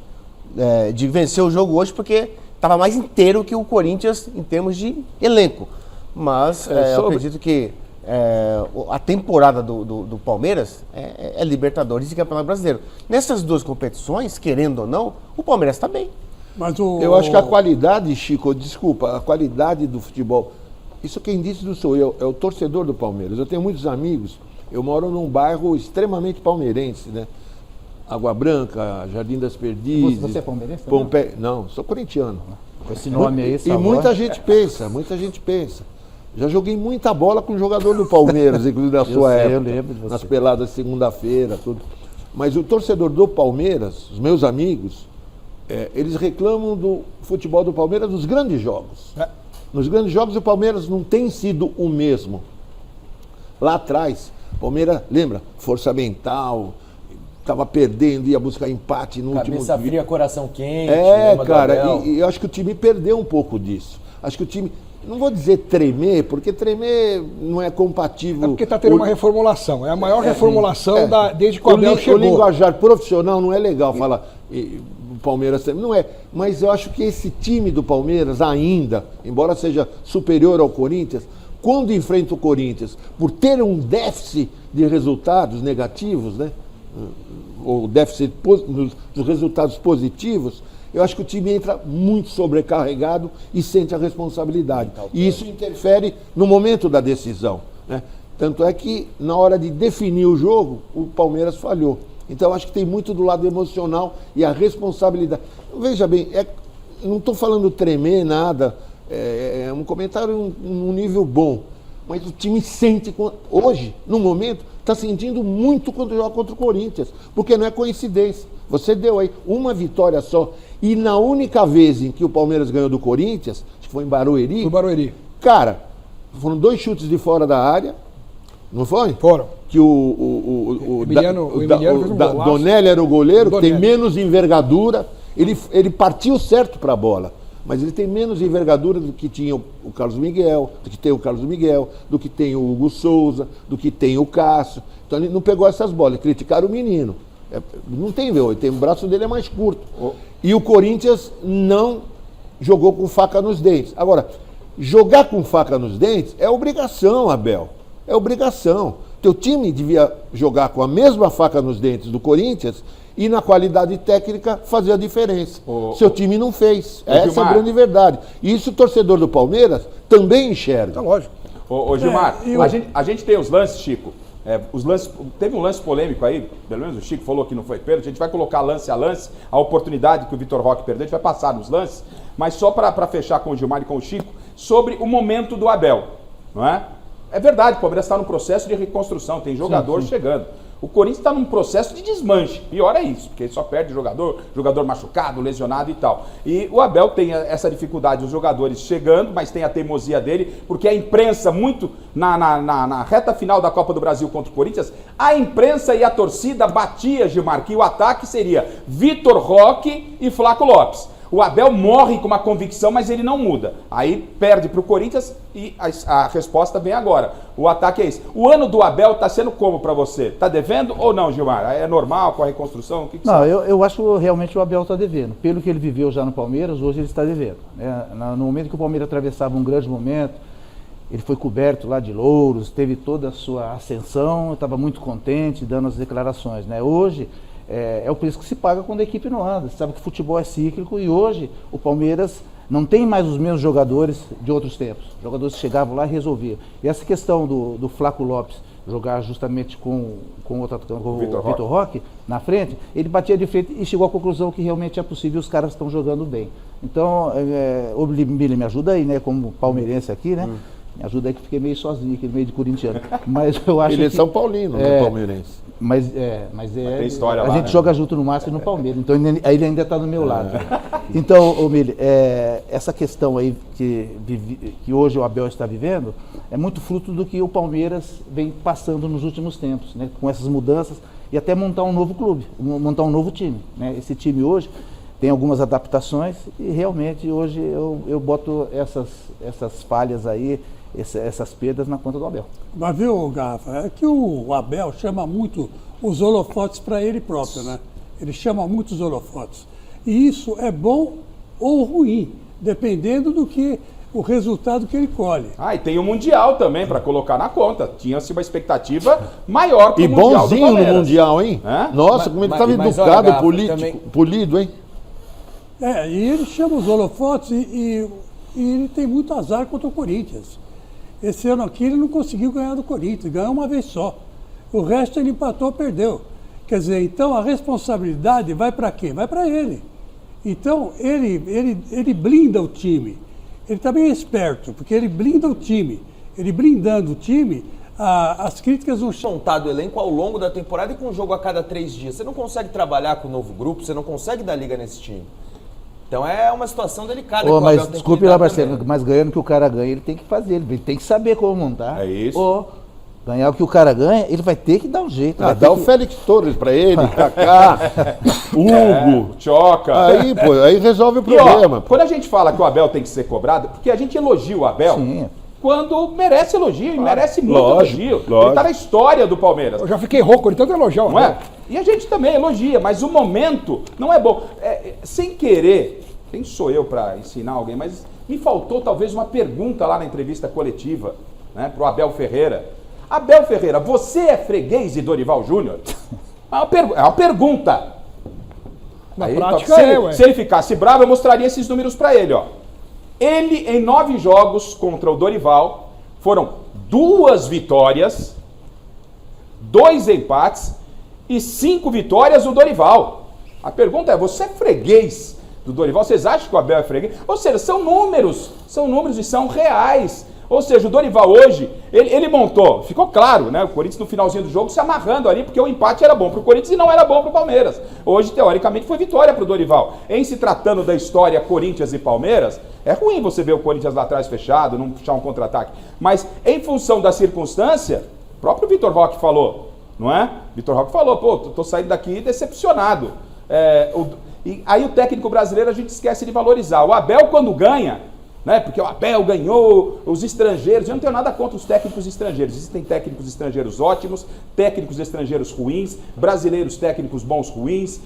de vencer o jogo hoje, porque estava mais inteiro que o Corinthians em termos de elenco. Mas eu acredito que a temporada do Palmeiras é Libertadores e Campeonato Brasileiro. Nessas 2 competições, querendo ou não, o Palmeiras está bem. Mas eu acho que a qualidade, Chico, desculpa, a qualidade do futebol, isso quem disse não sou eu, é o torcedor do Palmeiras. Eu tenho muitos amigos, eu moro num bairro extremamente palmeirense, né? Água Branca, Jardim das Perdizes. Você é palmeirense? Não, sou corintiano. Com esse nome aí, e muita gente pensa. Já joguei muita bola com jogador do Palmeiras, inclusive na sua época. Eu lembro de você. Nas peladas segunda-feira, tudo. Mas o torcedor do Palmeiras, os meus amigos, eles reclamam do futebol do Palmeiras nos grandes jogos. Nos grandes jogos o Palmeiras não tem sido o mesmo. Lá atrás, o Palmeiras, lembra? Força mental, estava perdendo, ia buscar empate no último... Cabeça fria, coração quente. Cara, e eu acho que o time perdeu um pouco disso. Acho que o time... Não vou dizer tremer, porque tremer não é compatível... É porque está tendo uma reformulação. É a maior reformulação desde que o Abel chegou. O linguajar profissional não é legal falar... O Palmeiras não é, mas eu acho que esse time do Palmeiras ainda, embora seja superior ao Corinthians, quando enfrenta o Corinthians, por ter um déficit de resultados negativos, né, ou déficit dos resultados positivos, eu acho que o time entra muito sobrecarregado e sente a responsabilidade. E isso interfere no momento da decisão, né? Tanto é que na hora de definir o jogo, o Palmeiras falhou. Então, acho que tem muito do lado emocional e a responsabilidade. Veja bem, não estou falando tremer, nada, é um comentário num nível bom, mas o time sente, hoje, no momento, está sentindo muito quando joga contra o Corinthians, porque não é coincidência. Você deu aí uma vitória só, e na única vez em que o Palmeiras ganhou do Corinthians, acho que foi em Barueri. Foi Barueri. Cara, foram 2 chutes de fora da área, não foi? Foram. Que o Emiliano fez um golaço. Donelli era o goleiro, tem menos envergadura, ele partiu certo para a bola, mas ele tem menos envergadura do que tinha o Carlos Miguel, do que tem o Carlos Miguel, do que tem o Hugo Souza, do que tem o Cássio. Então ele não pegou essas bolas, criticaram o menino. Não tem, o braço dele é mais curto. E o Corinthians não jogou com faca nos dentes. Agora, jogar com faca nos dentes é obrigação, Abel. É obrigação. Teu time devia jogar com a mesma faca nos dentes do Corinthians e na qualidade técnica fazer a diferença. Seu time não fez. Essa Gilmar, é a grande verdade. E isso o torcedor do Palmeiras também enxerga. Tá lógico. Ô Gilmar, a gente tem os lances, Chico, Teve um lance polêmico aí, pelo menos o Chico falou que não foi pênalti, a gente vai colocar lance a lance, a oportunidade que o Vitor Roque perdeu, a gente vai passar nos lances, mas só para fechar com o Gilmar e com o Chico, sobre o momento do Abel, não é? É verdade, o Palmeiras está num processo de reconstrução, tem jogador chegando. O Corinthians está num processo de desmanche. Pior é isso, porque ele só perde jogador machucado, lesionado e tal. E o Abel tem essa dificuldade, os jogadores chegando, mas tem a teimosia dele, porque a imprensa, muito na reta final da Copa do Brasil contra o Corinthians, a imprensa e a torcida batia, Gilmar, que o ataque seria Vitor Roque e Flaco Lopes. O Abel morre com uma convicção, mas ele não muda. Aí perde para o Corinthians e a resposta vem agora. O ataque é esse. O ano do Abel está sendo como para você? Está devendo ou não, Gilmar? É normal com a reconstrução? O que não, eu acho que realmente o Abel está devendo. Pelo que ele viveu já no Palmeiras, hoje ele está devendo. No momento que o Palmeiras atravessava um grande momento, ele foi coberto lá de louros, teve toda a sua ascensão, estava muito contente, dando as declarações, né? Hoje é o preço que se paga quando a equipe não anda. Você sabe que o futebol é cíclico e hoje o Palmeiras não tem mais os mesmos jogadores de outros tempos. Jogadores que chegavam lá e resolviam. E essa questão do Flaco Lopes jogar justamente com o Vitor Roque na frente, ele batia de frente e chegou à conclusão que realmente é possível, os caras estão jogando bem. Então, o Billy me ajuda aí, né, como palmeirense aqui, né? Me ajuda aí que fiquei meio sozinho aqui no meio de corintiano. Mas eu acho ele é São Paulino, não é palmeirense. Mas tem história a lá, gente, né? Joga junto no Márcio e no Palmeiras, então ele ainda está do meu lado. Então, Mili, essa questão aí que hoje o Abel está vivendo é muito fruto do que o Palmeiras vem passando nos últimos tempos, né? Com essas mudanças e até montar um novo clube, montar um novo time, né? Esse time hoje tem algumas adaptações e realmente hoje eu boto essas falhas aí, essas perdas na conta do Abel. Mas viu, Garrafa, é que o Abel chama muito os holofotes para ele próprio, né? Ele chama muito os holofotes. E isso é bom ou ruim, dependendo do que o resultado que ele colhe. E tem o Mundial também para colocar na conta. Tinha-se uma expectativa maior para o Mundial. E bonzinho no Mundial, hein? Nossa, como ele estava educado, polido, hein? E ele chama os holofotes e ele tem muito azar contra o Corinthians. Esse ano aqui ele não conseguiu ganhar do Corinthians, ganhou uma vez só. O resto ele empatou, perdeu. Quer dizer, então a responsabilidade vai para quem? Vai para ele. Então ele blinda o time. Ele também é esperto, porque ele blinda o time. Ele blindando o time, as críticas não... Montado o elenco ao longo da temporada e com um jogo a cada 3 dias. Você não consegue trabalhar com o novo grupo, você não consegue dar liga nesse time. Então é uma situação delicada. Mas desculpe lá, Marcelo, mas ganhando o que o cara ganha, ele tem que fazer, ele tem que saber como montar. É isso. Ganhar o que o cara ganha, ele vai ter que dar um jeito. Dá o Félix Torres pra ele, Kaká, Hugo, Choca. Aí resolve o problema. Quando a gente fala que o Abel tem que ser cobrado, porque a gente elogia o Abel quando merece elogio, e merece muito elogio. Ele tá na história do Palmeiras. Eu já fiquei rouco de tanto elogiar o Abel. E a gente também elogia, mas o momento não é bom. Sem querer, quem sou eu para ensinar alguém, mas me faltou talvez uma pergunta lá na entrevista coletiva, né, pro Abel Ferreira. Abel Ferreira, você é freguês de Dorival Júnior? É uma pergunta. Na prática se ele ficasse bravo, eu mostraria esses números para ele, ó. Ele, em 9 jogos contra o Dorival, foram 2 vitórias, 2 empates e 5 vitórias do Dorival. A pergunta é, você é freguês do Dorival? Vocês acham que o Abel é freguês? Ou seja, são números e são reais. Ou seja, o Dorival hoje, ele montou, ficou claro, né? O Corinthians no finalzinho do jogo se amarrando ali, porque o empate era bom para o Corinthians e não era bom para o Palmeiras. Hoje, teoricamente, foi vitória para o Dorival. Em se tratando da história Corinthians e Palmeiras, é ruim você ver o Corinthians lá atrás fechado, não puxar um contra-ataque. Mas, em função da circunstância, o próprio Vitor Roque falou, não é? Vitor Roque falou, tô saindo daqui decepcionado. E aí o técnico brasileiro a gente esquece de valorizar. O Abel, quando ganha, né? Porque o Abel ganhou, os estrangeiros, eu não tenho nada contra os técnicos estrangeiros, existem técnicos estrangeiros ótimos, técnicos estrangeiros ruins, brasileiros técnicos bons ruins,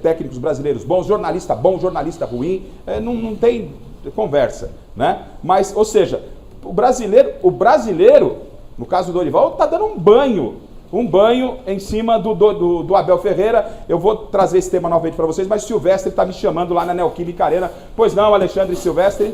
técnicos brasileiros bons, jornalista bom, jornalista ruim, não tem conversa, né? Mas, ou seja, o brasileiro, no caso do Dorival, está dando um banho em cima do Abel Ferreira. Eu vou trazer esse tema novamente para vocês, mas o Silvestre está me chamando lá na Neoquímica Arena. Pois não, Alexandre Silvestre?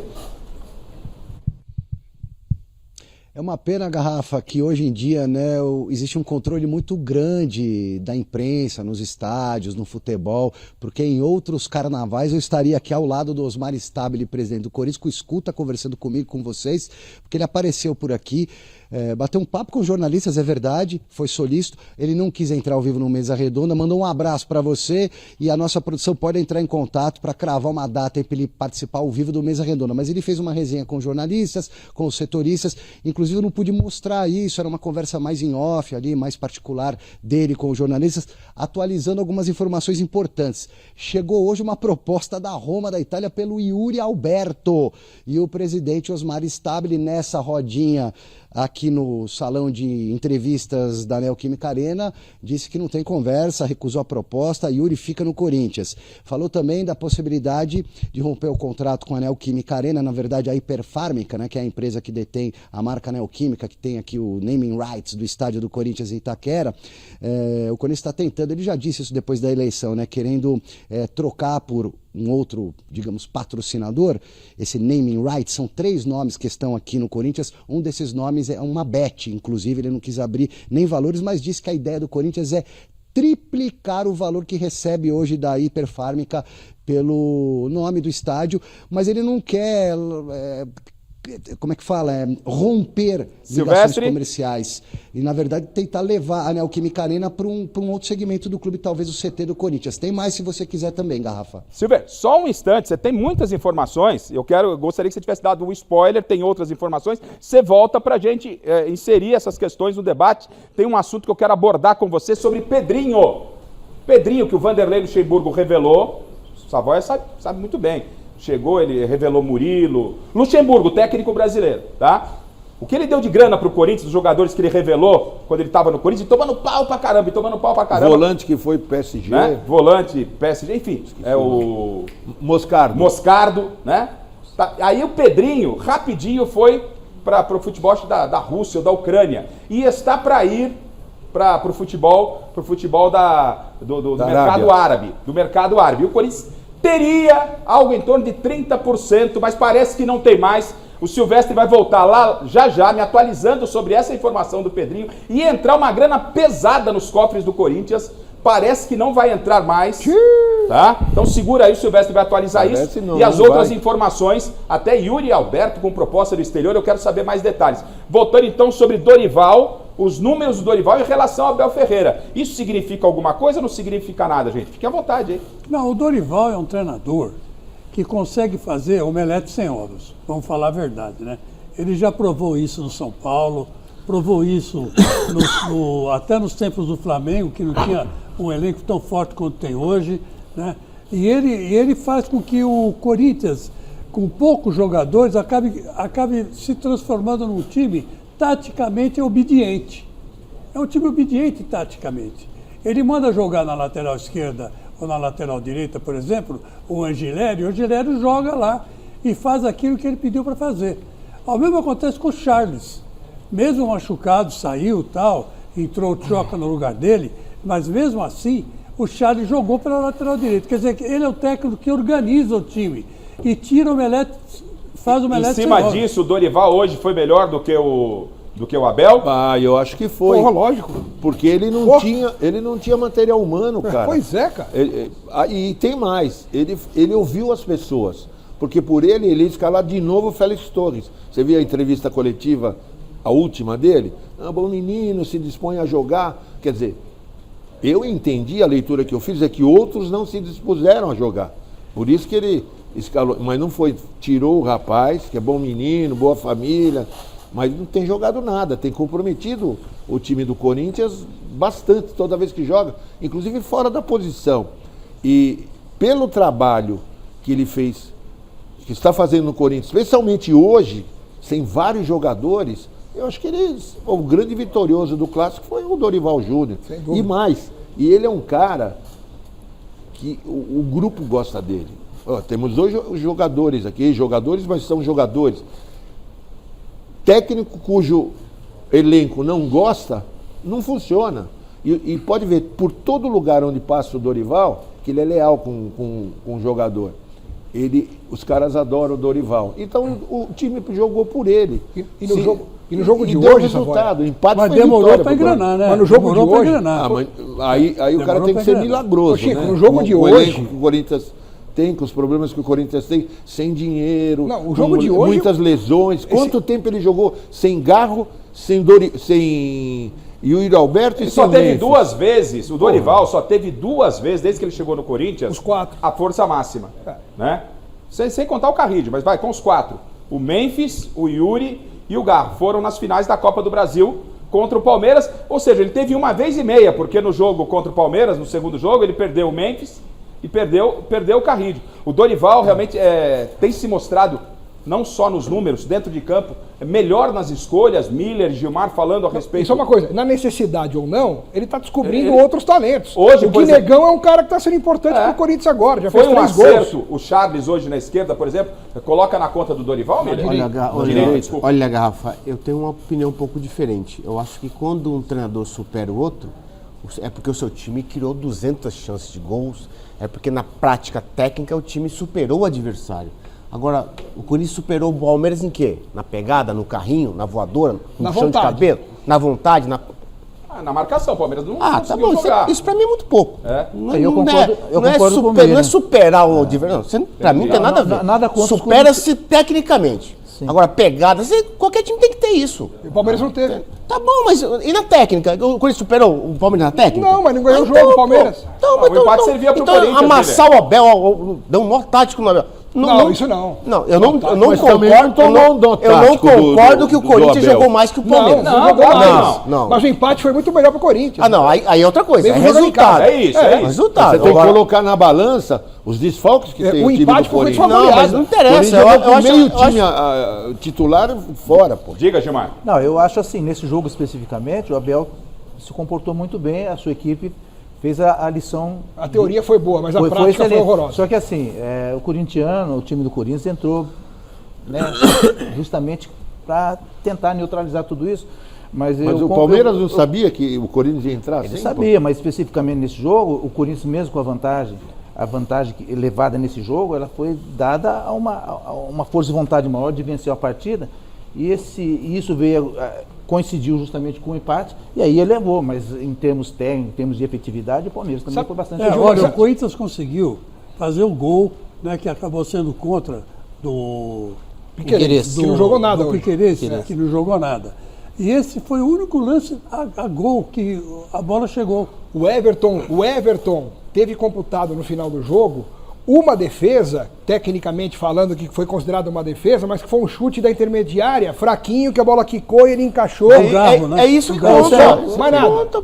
É uma pena, Garrafa, que hoje em dia, né, existe um controle muito grande da imprensa nos estádios, no futebol, porque em outros carnavais eu estaria aqui ao lado do Osmar Stabile, presidente do Corinthians, com escuta, conversando comigo, com vocês, porque ele apareceu por aqui, bateu um papo com jornalistas, é verdade, foi solícito, ele não quis entrar ao vivo no Mesa Redonda, mandou um abraço para você e a nossa produção pode entrar em contato para cravar uma data para ele participar ao vivo do Mesa Redonda, mas ele fez uma resenha com jornalistas, com os setoristas, inclusive eu não pude mostrar isso, era uma conversa mais em off ali, mais particular dele com os jornalistas, atualizando algumas informações importantes. Chegou hoje uma proposta da Roma, da Itália, pelo Yuri Alberto, e o presidente Osmar Stabile nessa rodinha aqui no salão de entrevistas da Neoquímica Arena, disse que não tem conversa, recusou a proposta, Yuri fica no Corinthians. Falou também da possibilidade de romper o contrato com a Neoquímica Arena, na verdade a Hiperfármica, né, que é a empresa que detém a marca Neoquímica, que tem aqui o naming rights do estádio do Corinthians em Itaquera. O Corinthians está tentando, ele já disse isso depois da eleição, né, querendo trocar por um outro, digamos, patrocinador, esse naming rights, são 3 nomes que estão aqui no Corinthians, um desses nomes é uma bet, inclusive ele não quis abrir nem valores, mas disse que a ideia do Corinthians é triplicar o valor que recebe hoje da Hiperfármica pelo nome do estádio, mas ele não quer, como é que fala, romper ligações comerciais e na verdade tentar levar a Neoquímica Arena para um outro segmento do clube, talvez o CT do Corinthians. Tem mais se você quiser também, Garrafa. Silver, só um instante, você tem muitas informações, eu gostaria que você tivesse dado um spoiler, tem outras informações, você volta para a gente inserir essas questões no debate. Tem um assunto que eu quero abordar com você sobre Pedrinho, que o Vanderlei Luxemburgo revelou, o Savoia sabe muito bem. Chegou, ele revelou Murilo, Luxemburgo, técnico brasileiro, tá? O que ele deu de grana pro Corinthians, os jogadores que ele revelou quando ele estava no Corinthians, tomando pau pra caramba. Volante que foi PSG. Né? Volante, PSG, enfim, o Moscardo, né? Tá. Aí o Pedrinho, rapidinho, foi pro futebol da Rússia ou da Ucrânia. E está para ir pro futebol do mercado árabe. Do mercado árabe. E o Corinthians teria algo em torno de 30%, mas parece que não tem mais. O Silvestre vai voltar lá já, me atualizando sobre essa informação do Pedrinho, e entrar uma grana pesada nos cofres do Corinthians. Parece que não vai entrar mais, tá? Então segura aí, o Silvestre vai atualizar isso. E as outras informações, até Yuri Alberto com proposta do exterior, eu quero saber mais detalhes. Voltando então sobre Dorival, os números do Dorival em relação ao Abel Ferreira. Isso significa alguma coisa ou não significa nada, gente? Fique à vontade aí. Não, o Dorival é um treinador que consegue fazer omelete sem ovos. Vamos falar a verdade, né? Ele já provou isso no São Paulo, provou isso até nos tempos do Flamengo, que não tinha um elenco tão forte quanto tem hoje, né? E ele faz com que o Corinthians, com poucos jogadores, acabe se transformando num time taticamente obediente. É um time obediente taticamente. Ele manda jogar na lateral esquerda ou na lateral direita, por exemplo, o Angilério joga lá e faz aquilo que ele pediu para fazer. O mesmo acontece com o Charles. Mesmo machucado, saiu tal, entrou o Tchoca no lugar dele, mas mesmo assim, o Charles jogou pela lateral direita. Quer dizer, ele é o técnico que organiza o time e tira o omelete, faz o omelete. Em cima disso, o Dorival hoje foi melhor do que o Abel? Eu acho que foi. Porra, lógico. Porque ele não tinha material humano, cara. Pois é, cara. E tem mais, ele ouviu as pessoas. Porque por ele ia escalar de novo o Félix Torres. Você viu a entrevista coletiva, a última dele? Bom menino, se dispõe a jogar. Quer dizer, eu entendi, a leitura que eu fiz é que outros não se dispuseram a jogar. Por isso que ele escalou. Mas não foi, tirou o rapaz, que é bom menino, boa família, mas não tem jogado nada, tem comprometido o time do Corinthians bastante toda vez que joga, inclusive fora da posição. E pelo trabalho que ele fez, que está fazendo no Corinthians, especialmente hoje, sem vários jogadores, eu acho que o grande vitorioso do Clássico foi o Dorival Júnior. E mais, ele é um cara que o grupo gosta dele. Temos 2 jogadores aqui, mas são jogadores. Técnico cujo elenco não gosta, não funciona. E pode ver, por todo lugar onde passa o Dorival, que ele é leal com o jogador. os caras adoram o Dorival. Então o time jogou por ele. E no jogo de deu hoje, resultado. O empate mas foi demorou para engrenar, né? Mas no jogo de hoje... Aí o cara tem que ser milagroso, Chico, né? no jogo de hoje... O Corinthians tem, com os problemas que o Corinthians tem, sem dinheiro, não, o jogo de hoje, muitas lesões. Quanto tempo ele jogou sem Garro, sem Yuri Alberto ele e sem só teve Memphis. 2 vezes, o Dorival só teve 2 vezes, desde que ele chegou no Corinthians, os 4. A força máxima. Né? Sem contar o Carrillo, mas vai com os 4. O Memphis, o Yuri e o Garro foram nas finais da Copa do Brasil contra o Palmeiras. Ou seja, ele teve 1 vez e meia, porque no jogo contra o Palmeiras, no segundo jogo, ele perdeu o Memphis e perdeu o Carrillo. O Dorival realmente tem se mostrado, não só nos números, dentro de campo, melhor nas escolhas. Miller, Gilmar falando a respeito. Isso é uma coisa, na necessidade ou não, ele está descobrindo outros talentos. Hoje, o Guinegão é um cara que está sendo importante para o Corinthians agora, já fez 3 gols. Foi um acerto, o Charles hoje na esquerda, por exemplo, coloca na conta do Dorival, Miller? Olha, Garrafa, eu tenho uma opinião um pouco diferente. Eu acho que quando um treinador supera o outro, é porque o seu time criou 200 chances de gols, é porque na prática técnica o time superou o adversário. Agora, o Corinthians superou o Palmeiras em quê? Na pegada, no carrinho, na voadora, no chão de cabelo, na vontade, na marcação. O Palmeiras não tá bom, isso pra mim é muito pouco. Eu concordo com não é superar o adversário. Pra mim não tem nada a ver. Nada contra supera-se tecnicamente. Sim. Agora, pegada, qualquer time tem que ter isso. E o Palmeiras não teve. Tá bom, mas e na técnica? O Corinthians superou o Palmeiras na técnica? Não, mas não ganhou o jogo, o Palmeiras. O empate servia pro Corinthians. Amassar o Abel, deu um nó tático no Abel. Não, isso não. Não, eu não concordo. Eu não concordo que o Corinthians jogou mais que o Palmeiras. Não. Mas o empate foi muito melhor pro Corinthians. Não, aí é outra coisa. É resultado. É isso. Resultado. Você tem que colocar na balança os desfalques que tem o time do Corinthians. Não, mas não interessa. Eu acho meio time titular fora, pô. Diga, Gilmar. Não, eu acho assim, nesse jogo especificamente, o Abel se comportou muito bem, a sua equipe fez a lição. A teoria foi boa, mas a prática foi horrorosa. Só que assim, o corintiano, o time do Corinthians entrou, né, justamente para tentar neutralizar tudo isso. Mas o Palmeiras não sabia que o Corinthians ia entrar? Ele sabia, mas especificamente nesse jogo, o Corinthians mesmo com a vantagem elevada nesse jogo, ela foi dada a uma força de vontade maior de vencer a partida. E isso coincidiu justamente com o empate, e aí elevou, mas em termos técnicos, em termos de efetividade, o Palmeiras também foi bastante Olha, o Corinthians conseguiu fazer o gol, né, que acabou sendo contra do Piquerez, que não jogou nada do Piquerez, que não jogou nada. E esse foi o único lance a gol que a bola chegou. O Everton teve computado no final do jogo uma defesa, tecnicamente falando, que foi considerada uma defesa, mas que foi um chute da intermediária, fraquinho, que a bola quicou e ele encaixou. É isso que conta.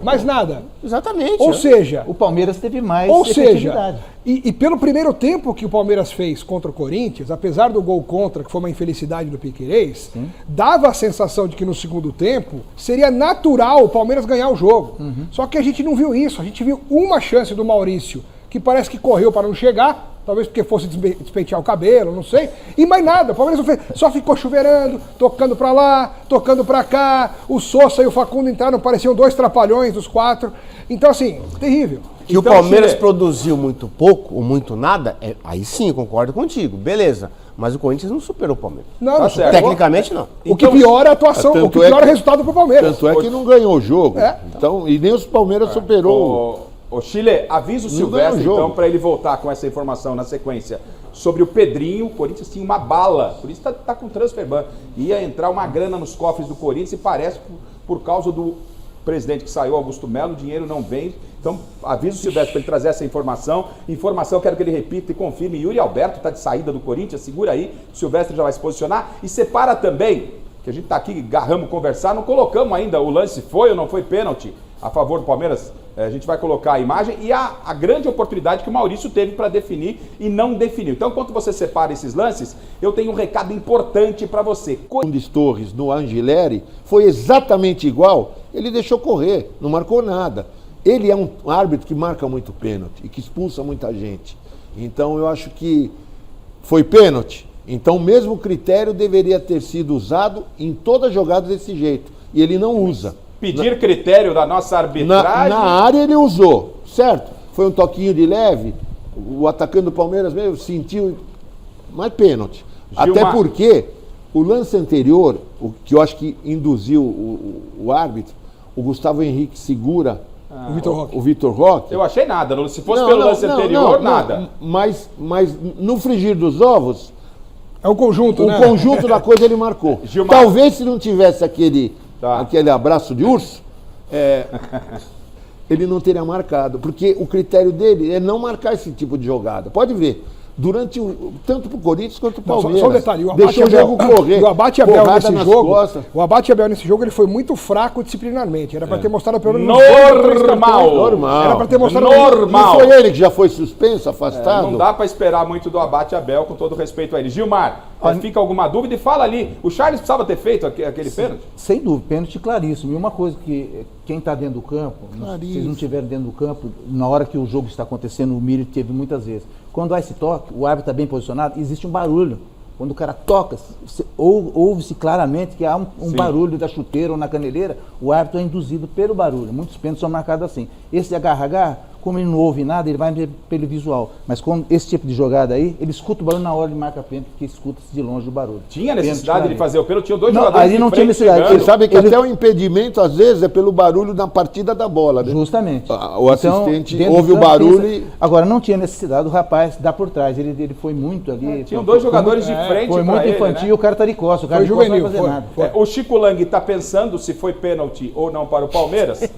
Mais nada. Exatamente. Ou seja... O Palmeiras teve mais efetividade. E pelo primeiro tempo que o Palmeiras fez contra o Corinthians, apesar do gol contra, que foi uma infelicidade do Piquerez, dava a sensação de que no segundo tempo seria natural o Palmeiras ganhar o jogo. Só que a gente não viu isso. A gente viu uma chance do Maurício, que parece que correu para não chegar, talvez porque fosse despentear o cabelo, não sei, e mais nada, o Palmeiras não fez, só ficou chuveirando, tocando para lá, tocando para cá, o Sousa e o Facundo entraram, pareciam 2 trapalhões dos 4, então assim, terrível. Que então, o Palmeiras produziu muito pouco, ou muito nada, aí sim, eu concordo contigo, beleza. Mas o Corinthians não superou o Palmeiras. Não, tecnicamente não. O que piora a atuação, o que piora é o resultado pro Palmeiras. Tanto é que não ganhou o jogo. Então, e nem os Palmeiras superou. Ô Chile, avisa o Silvestre então para ele voltar com essa informação na sequência sobre o Pedrinho. O Corinthians tinha uma bala, o Corinthians tá com transfer ban. Ia entrar uma grana nos cofres do Corinthians e parece por causa do presidente que saiu, Augusto Melo, o dinheiro não vem. Então avisa o Silvestre para ele trazer essa informação. Informação, quero que ele repita e confirme. Yuri Alberto está de saída do Corinthians, segura aí, o Silvestre já vai se posicionar. E separa também, que a gente está aqui, garramos conversar, não colocamos ainda o lance foi ou não foi pênalti a favor do Palmeiras. A gente vai colocar a imagem e a grande oportunidade que o Maurício teve para definir e não definiu. Então, enquanto você separa esses lances, eu tenho um recado importante para você. Nunes Torres no Angileri foi exatamente igual, ele deixou correr, não marcou nada. Ele é um árbitro que marca muito pênalti e que expulsa muita gente. Então, eu acho que foi pênalti. Então, o mesmo critério deveria ter sido usado em toda jogada desse jeito. E ele não usa. Pedir critério da nossa arbitragem. Na área ele usou, certo? Foi um toquinho de leve, o atacante do Palmeiras mesmo sentiu, Mas pênalti. Até porque o lance anterior, o que eu acho que induziu o árbitro, o Gustavo Henrique segura o Vitor Roque. Eu achei nada. Se fosse pelo lance anterior, nada. Mas no frigir dos ovos... É o conjunto, né? O conjunto da coisa ele marcou. Gilmar. Talvez se não tivesse aquele abraço de urso, ele não teria marcado. Porque o critério dele é não marcar esse tipo de jogada. Pode ver. Tanto pro Corinthians quanto pro Palmeiras. Só um detalhe, deixou o jogo correr. O Abate Abel nesse jogo, ele foi muito fraco disciplinarmente. Era para ter mostrado pelo menos normal. Era para ter mostrado normal. Não foi ele que já foi suspenso, afastado? Não dá para esperar muito do Abate Abel, com todo respeito a ele. Gilmar, fica alguma dúvida? E fala ali, o Charles precisava ter feito aquele pênalti? Sem dúvida, pênalti claríssimo. E uma coisa que quem está dentro do campo, se vocês não estiverem dentro do campo, na hora que o jogo está acontecendo, o Miller teve muitas vezes. Quando há esse toque, o árbitro está bem posicionado, existe um barulho. Quando o cara toca, ouve-se claramente que há um barulho da chuteira ou na caneleira, o árbitro é induzido pelo barulho. Muitos pênaltis são marcados assim. Esse de agarra, como ele não ouve nada, ele vai pelo visual. Mas quando esse tipo de jogada aí, ele escuta o barulho na hora de marcar pênalti, porque escuta-se de longe o barulho. Tinha necessidade de fazer o pênalti? Tinha dois jogadores ali não tinha necessidade. Você sabe que até o impedimento, às vezes, é pelo barulho na partida da bola, né? Justamente. O assistente ouve o barulho e... Agora, não tinha necessidade do rapaz dar por trás. Ele foi muito ali... Tinham dois jogadores de frente. Foi muito infantil, o cara tá de costas. O cara foi juvenil, não vai fazer nada. O Chico Lang está pensando se foi pênalti ou não para o Palmeiras. Ele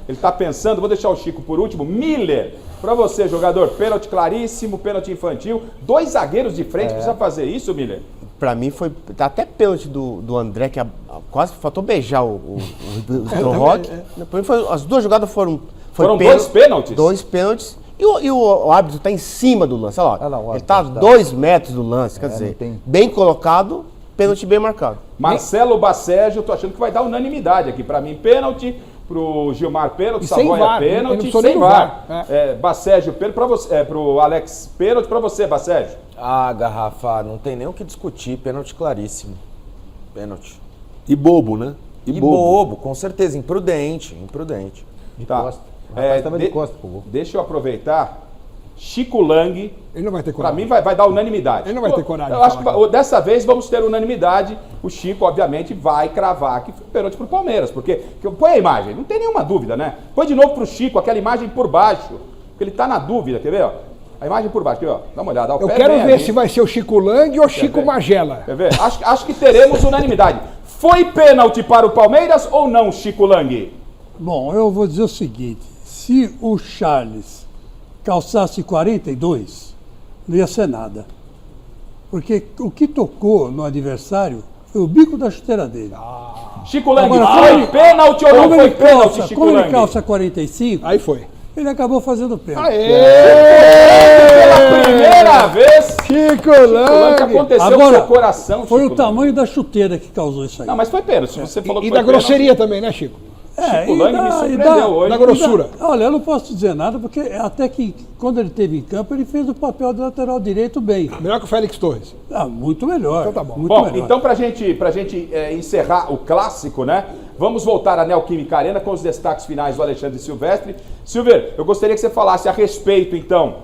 está pensando, vou deixar o Chico por último. Miller, para você, jogador, pênalti claríssimo, pênalti infantil. Dois zagueiros de frente, precisa fazer isso, Miller? Pra mim foi até pênalti do André, que quase faltou beijar o Vitor Roque. As duas jogadas foram dois pênaltis? Dois pênaltis. E o árbitro está em cima do lance. Olha lá, ele está a 2 metros do lance. Quer dizer, bem colocado, pênalti bem marcado. Marcelo Bacejo, tô achando que vai dar unanimidade aqui. Para mim, pênalti. Pro Gilmar, pênalti. Savoia, pênalti. Sem VAR. Bacejo, pênalti para você. Pro Alex, pênalti para você, Bacejo. Garrafa, não tem nem o que discutir. Pênalti claríssimo. Pênalti. E bobo, né? E bobo, com certeza. Imprudente. De costa. Estava de costa, por favor. Deixa eu aproveitar. Chico Lang, ele não vai ter coragem. Para mim vai dar unanimidade. Ele não vai ter coragem. Eu acho que dessa vez vamos ter unanimidade. O Chico, obviamente, vai cravar que foi pênalti pro Palmeiras, porque põe a imagem, não tem nenhuma dúvida, né? Põe de novo pro Chico aquela imagem por baixo, porque ele tá na dúvida, quer ver? Ó? A imagem por baixo, aqui, ó. Dá uma olhada. Eu quero ver se vai ser o Chico Lang ou o Chico Magela. Quer ver? Acho que teremos unanimidade. Foi pênalti para o Palmeiras ou não, Chico Lang? Bom, eu vou dizer o seguinte, se o Charles calçasse 42, não ia ser nada. Porque o que tocou no adversário foi o bico da chuteira dele. Chico Lang, foi pênalti ou não foi pênalti, Chico Lang? Como ele calça 45, aí foi. Ele acabou fazendo pênalti. Pela primeira vez, Chico Lang, aconteceu no seu coração, foi o tamanho da chuteira que causou isso aí. Não, mas foi pênalti. Você falou que e foi da grosseria também, né, Chico? Chico Lang me surpreendeu hoje. Da grossura. Olha, eu não posso dizer nada, porque até que quando ele esteve em campo, ele fez o papel de lateral direito bem. Melhor que o Félix Torres. Muito melhor. Então tá bom. Melhor. Então pra gente encerrar o clássico, né? Vamos voltar à Neoquímica Arena com os destaques finais do Alexandre Silvestre. Silver, eu gostaria que você falasse a respeito, então,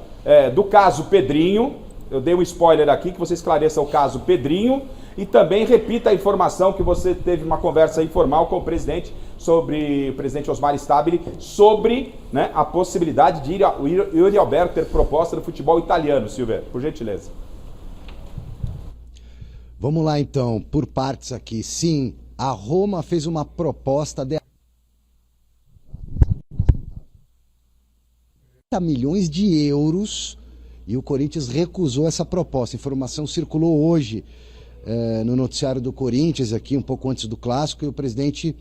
do caso Pedrinho. Eu dei um spoiler aqui, que você esclareça o caso Pedrinho. E também repita a informação que você teve uma conversa informal com o presidente Osmar Stabile sobre, né, a possibilidade de o Yuri Alberto ter proposta do futebol italiano, Silver, por gentileza. Vamos lá então, por partes aqui. Sim, a Roma fez uma proposta de 30 milhões de euros e o Corinthians recusou essa proposta. A informação circulou hoje no noticiário do Corinthians, aqui um pouco antes do clássico, e o presidente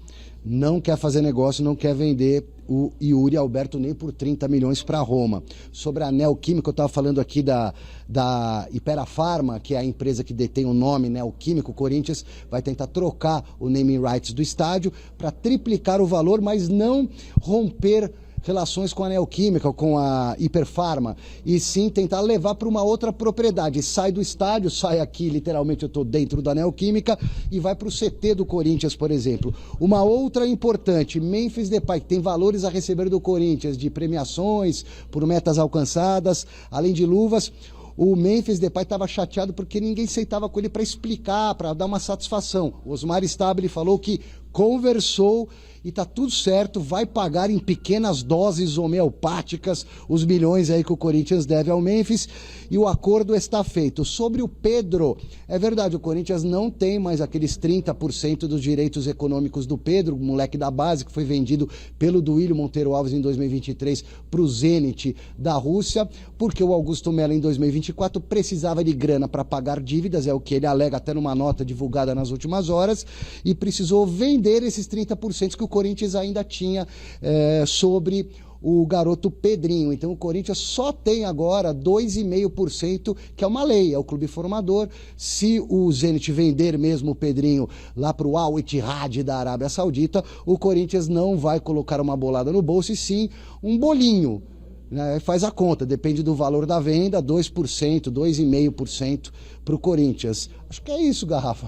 não quer fazer negócio, não quer vender o Yuri Alberto nem por 30 milhões para Roma. Sobre a Neoquímica, eu estava falando aqui da Ipera-Pharma, que é a empresa que detém o nome Neoquímica. O Corinthians vai tentar trocar o naming rights do estádio para triplicar o valor, mas não romper relações com a Neoquímica, com a Ipera-Pharma, e sim tentar levar para uma outra propriedade. Sai do estádio, sai aqui, literalmente eu estou dentro da Neoquímica, e vai para o CT do Corinthians, por exemplo. Uma outra importante, Memphis Depay, que tem valores a receber do Corinthians, de premiações por metas alcançadas, além de luvas. o Memphis Depay estava chateado porque ninguém sentava com ele para explicar, para dar uma satisfação. O Osmar Stabile falou que conversou e tá tudo certo, vai pagar em pequenas doses homeopáticas os milhões aí que o Corinthians deve ao Memphis e o acordo está feito. Sobre o Pedro, é verdade, o Corinthians não tem mais aqueles 30% dos direitos econômicos do Pedro, o moleque da base que foi vendido pelo Duílio Monteiro Alves em 2023 para o Zenit da Rússia, porque o Augusto Melo em 2024 precisava de grana para pagar dívidas, é o que ele alega até numa nota divulgada nas últimas horas, e precisou vender esses 30% que o Corinthians ainda tinha sobre o garoto Pedrinho. Então o Corinthians só tem agora 2,5%, que é uma lei, é o clube formador. Se o Zenit vender mesmo o Pedrinho lá para o Al Ittihad da Arábia Saudita, o Corinthians não vai colocar uma bolada no bolso, e sim um bolinho. Faz a conta, depende do valor da venda, 2%, 2,5% para o Corinthians. Acho que é isso, Garrafa.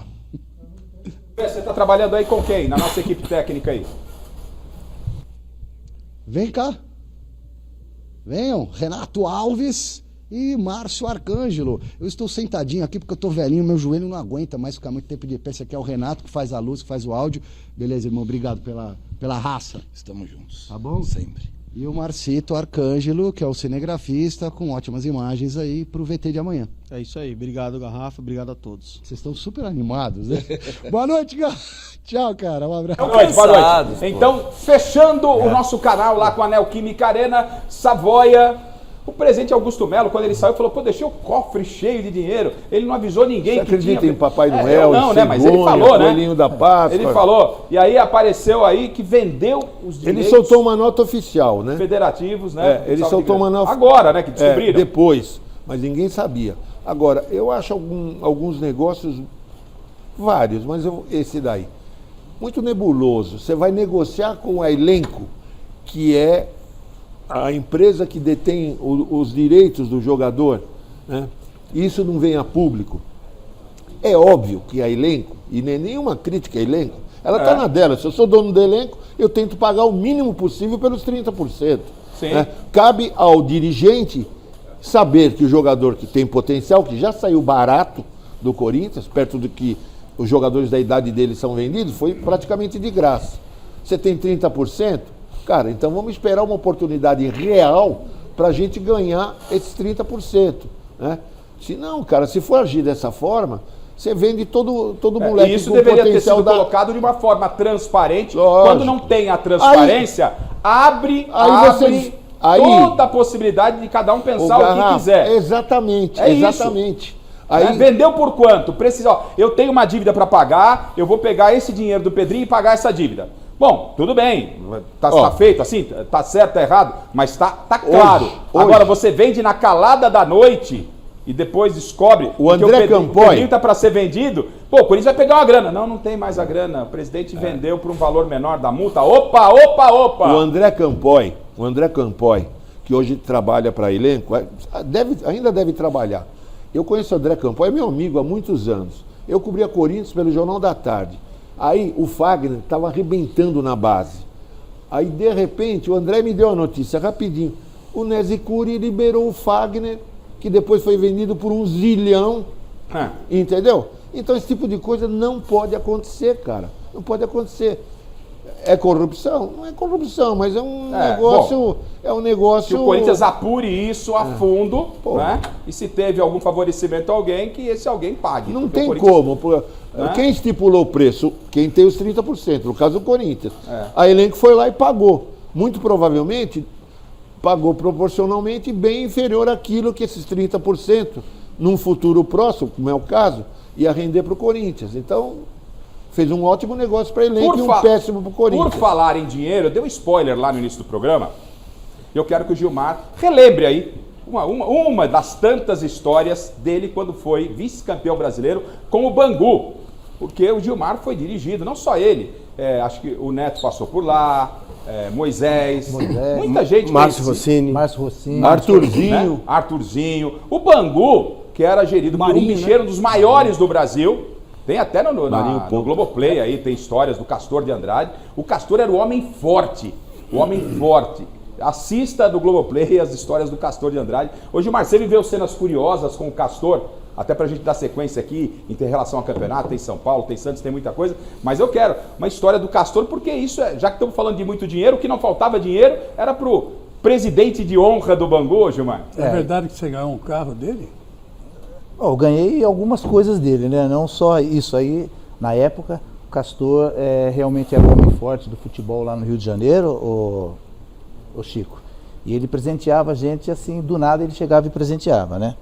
Você está trabalhando aí com quem? Na nossa equipe técnica aí? Vem cá. Venham, Renato Alves e Márcio Arcângelo. Eu estou sentadinho aqui porque eu estou velhinho, meu joelho não aguenta mais ficar muito tempo de pé. Esse aqui é o Renato, que faz a luz, que faz o áudio. Beleza, irmão, obrigado pela raça. Estamos juntos. Tá bom? Sempre. E o Marcito Arcângelo, que é o cinegrafista, com ótimas imagens aí pro VT de amanhã. É isso aí. Obrigado, Garrafa. Obrigado a todos. Vocês estão super animados, né? Boa noite, Tchau, cara. Um abraço. Boa noite. Então, fechando o nosso canal lá com a Neoquímica Arena, Savoia. O presidente Augusto Melo, quando ele saiu, falou, pô, deixei o cofre cheio de dinheiro. Ele não avisou ninguém. Você acredita em Papai Noel, não, né? Mas ele falou, né? Coelhinho da Páscoa. Ele falou. E aí apareceu aí que vendeu os direitos. Ele soltou uma nota oficial, né? Federativos, né? Ele soltou uma nota. Agora, né? Que descobriram. Depois. Mas ninguém sabia. Agora, eu acho alguns negócios, vários, mas esse daí, muito nebuloso. Você vai negociar com a Elenco, que é a empresa que detém os direitos do jogador, né? Isso não vem a público. É óbvio que a Elenco, e nem nenhuma crítica a Elenco, ela está na dela. Se eu sou dono do elenco, eu tento pagar o mínimo possível pelos 30%. Sim. Né? Cabe ao dirigente saber que o jogador que tem potencial, que já saiu barato do Corinthians, perto do que os jogadores da idade dele são vendidos, foi praticamente de graça. Você tem 30%? Cara, então vamos esperar uma oportunidade real para a gente ganhar esses 30%. Né? Se não, cara, se for agir dessa forma, você vende todo moleque isso com deveria potencial ter sido colocado de uma forma transparente. Lógico. Quando não tem a transparência, abre toda a possibilidade de cada um pensar o que quiser. Exatamente, exatamente. Isso. Aí, vendeu por quanto? Precisa, eu tenho uma dívida para pagar, eu vou pegar esse dinheiro do Pedrinho e pagar essa dívida. Bom, tudo bem, tá feito assim, tá certo, tá errado, mas tá claro. Agora você vende na calada da noite e depois descobre o André Campoy, o Pedrinho tá para ser vendido, pô, o Corinthians vai pegar uma grana. Não tem mais a grana, o presidente vendeu por um valor menor da multa. Opa! O André Campoy, que hoje trabalha para Elenco, ainda deve trabalhar. Eu conheço o André Campoy, é meu amigo há muitos anos. Eu cobria Corinthians pelo Jornal da Tarde. Aí o Fagner estava arrebentando na base. Aí, de repente, o André me deu a notícia rapidinho. O Nezicuri liberou o Fagner, que depois foi vendido por 1 zilhão. Entendeu? Então esse tipo de coisa não pode acontecer, cara. Não pode acontecer. É corrupção? Não é corrupção, mas é um negócio. Bom, é um negócio. Que o Corinthians apure isso a fundo, né? E se teve algum favorecimento a alguém, que esse alguém pague. Não tem como. Quem estipulou o preço? Quem tem os 30%, no caso do Corinthians. A Elenco foi lá e pagou. Muito provavelmente pagou proporcionalmente bem inferior àquilo que esses 30%, num futuro próximo, como é o caso, ia render para o Corinthians. Então, fez um ótimo negócio para Elenco e um péssimo para o Corinthians. Por falar em dinheiro, eu dei um spoiler lá no início do programa. Eu quero que o Gilmar relembre aí uma das tantas histórias dele quando foi vice-campeão brasileiro com o Bangu. Porque o Gilmar foi dirigido, não só ele, acho que o Neto passou por lá, Moisés, muita gente. Márcio Rossini, Arthurzinho. Né? Arthurzinho. O Bangu, que era gerido por um bicheiro, um dos maiores do Brasil. Tem até no Globoplay aí, tem histórias do Castor de Andrade. O Castor era o homem forte. assista do Globoplay as histórias do Castor de Andrade. Hoje o Marcelo viveu cenas curiosas com o Castor, até pra gente dar sequência aqui, em relação ao campeonato, tem São Paulo, tem Santos, tem muita coisa, mas eu quero uma história do Castor, porque isso, já que estamos falando de muito dinheiro, o que não faltava dinheiro era pro presidente de honra do Bangu, Gilmar. É verdade que você ganhou um carro dele? Eu ganhei algumas coisas dele, né? Não só isso aí, na época, o Castor realmente era o homem forte do futebol lá no Rio de Janeiro, o Chico. E ele presenteava a gente assim, do nada ele chegava e presenteava, né?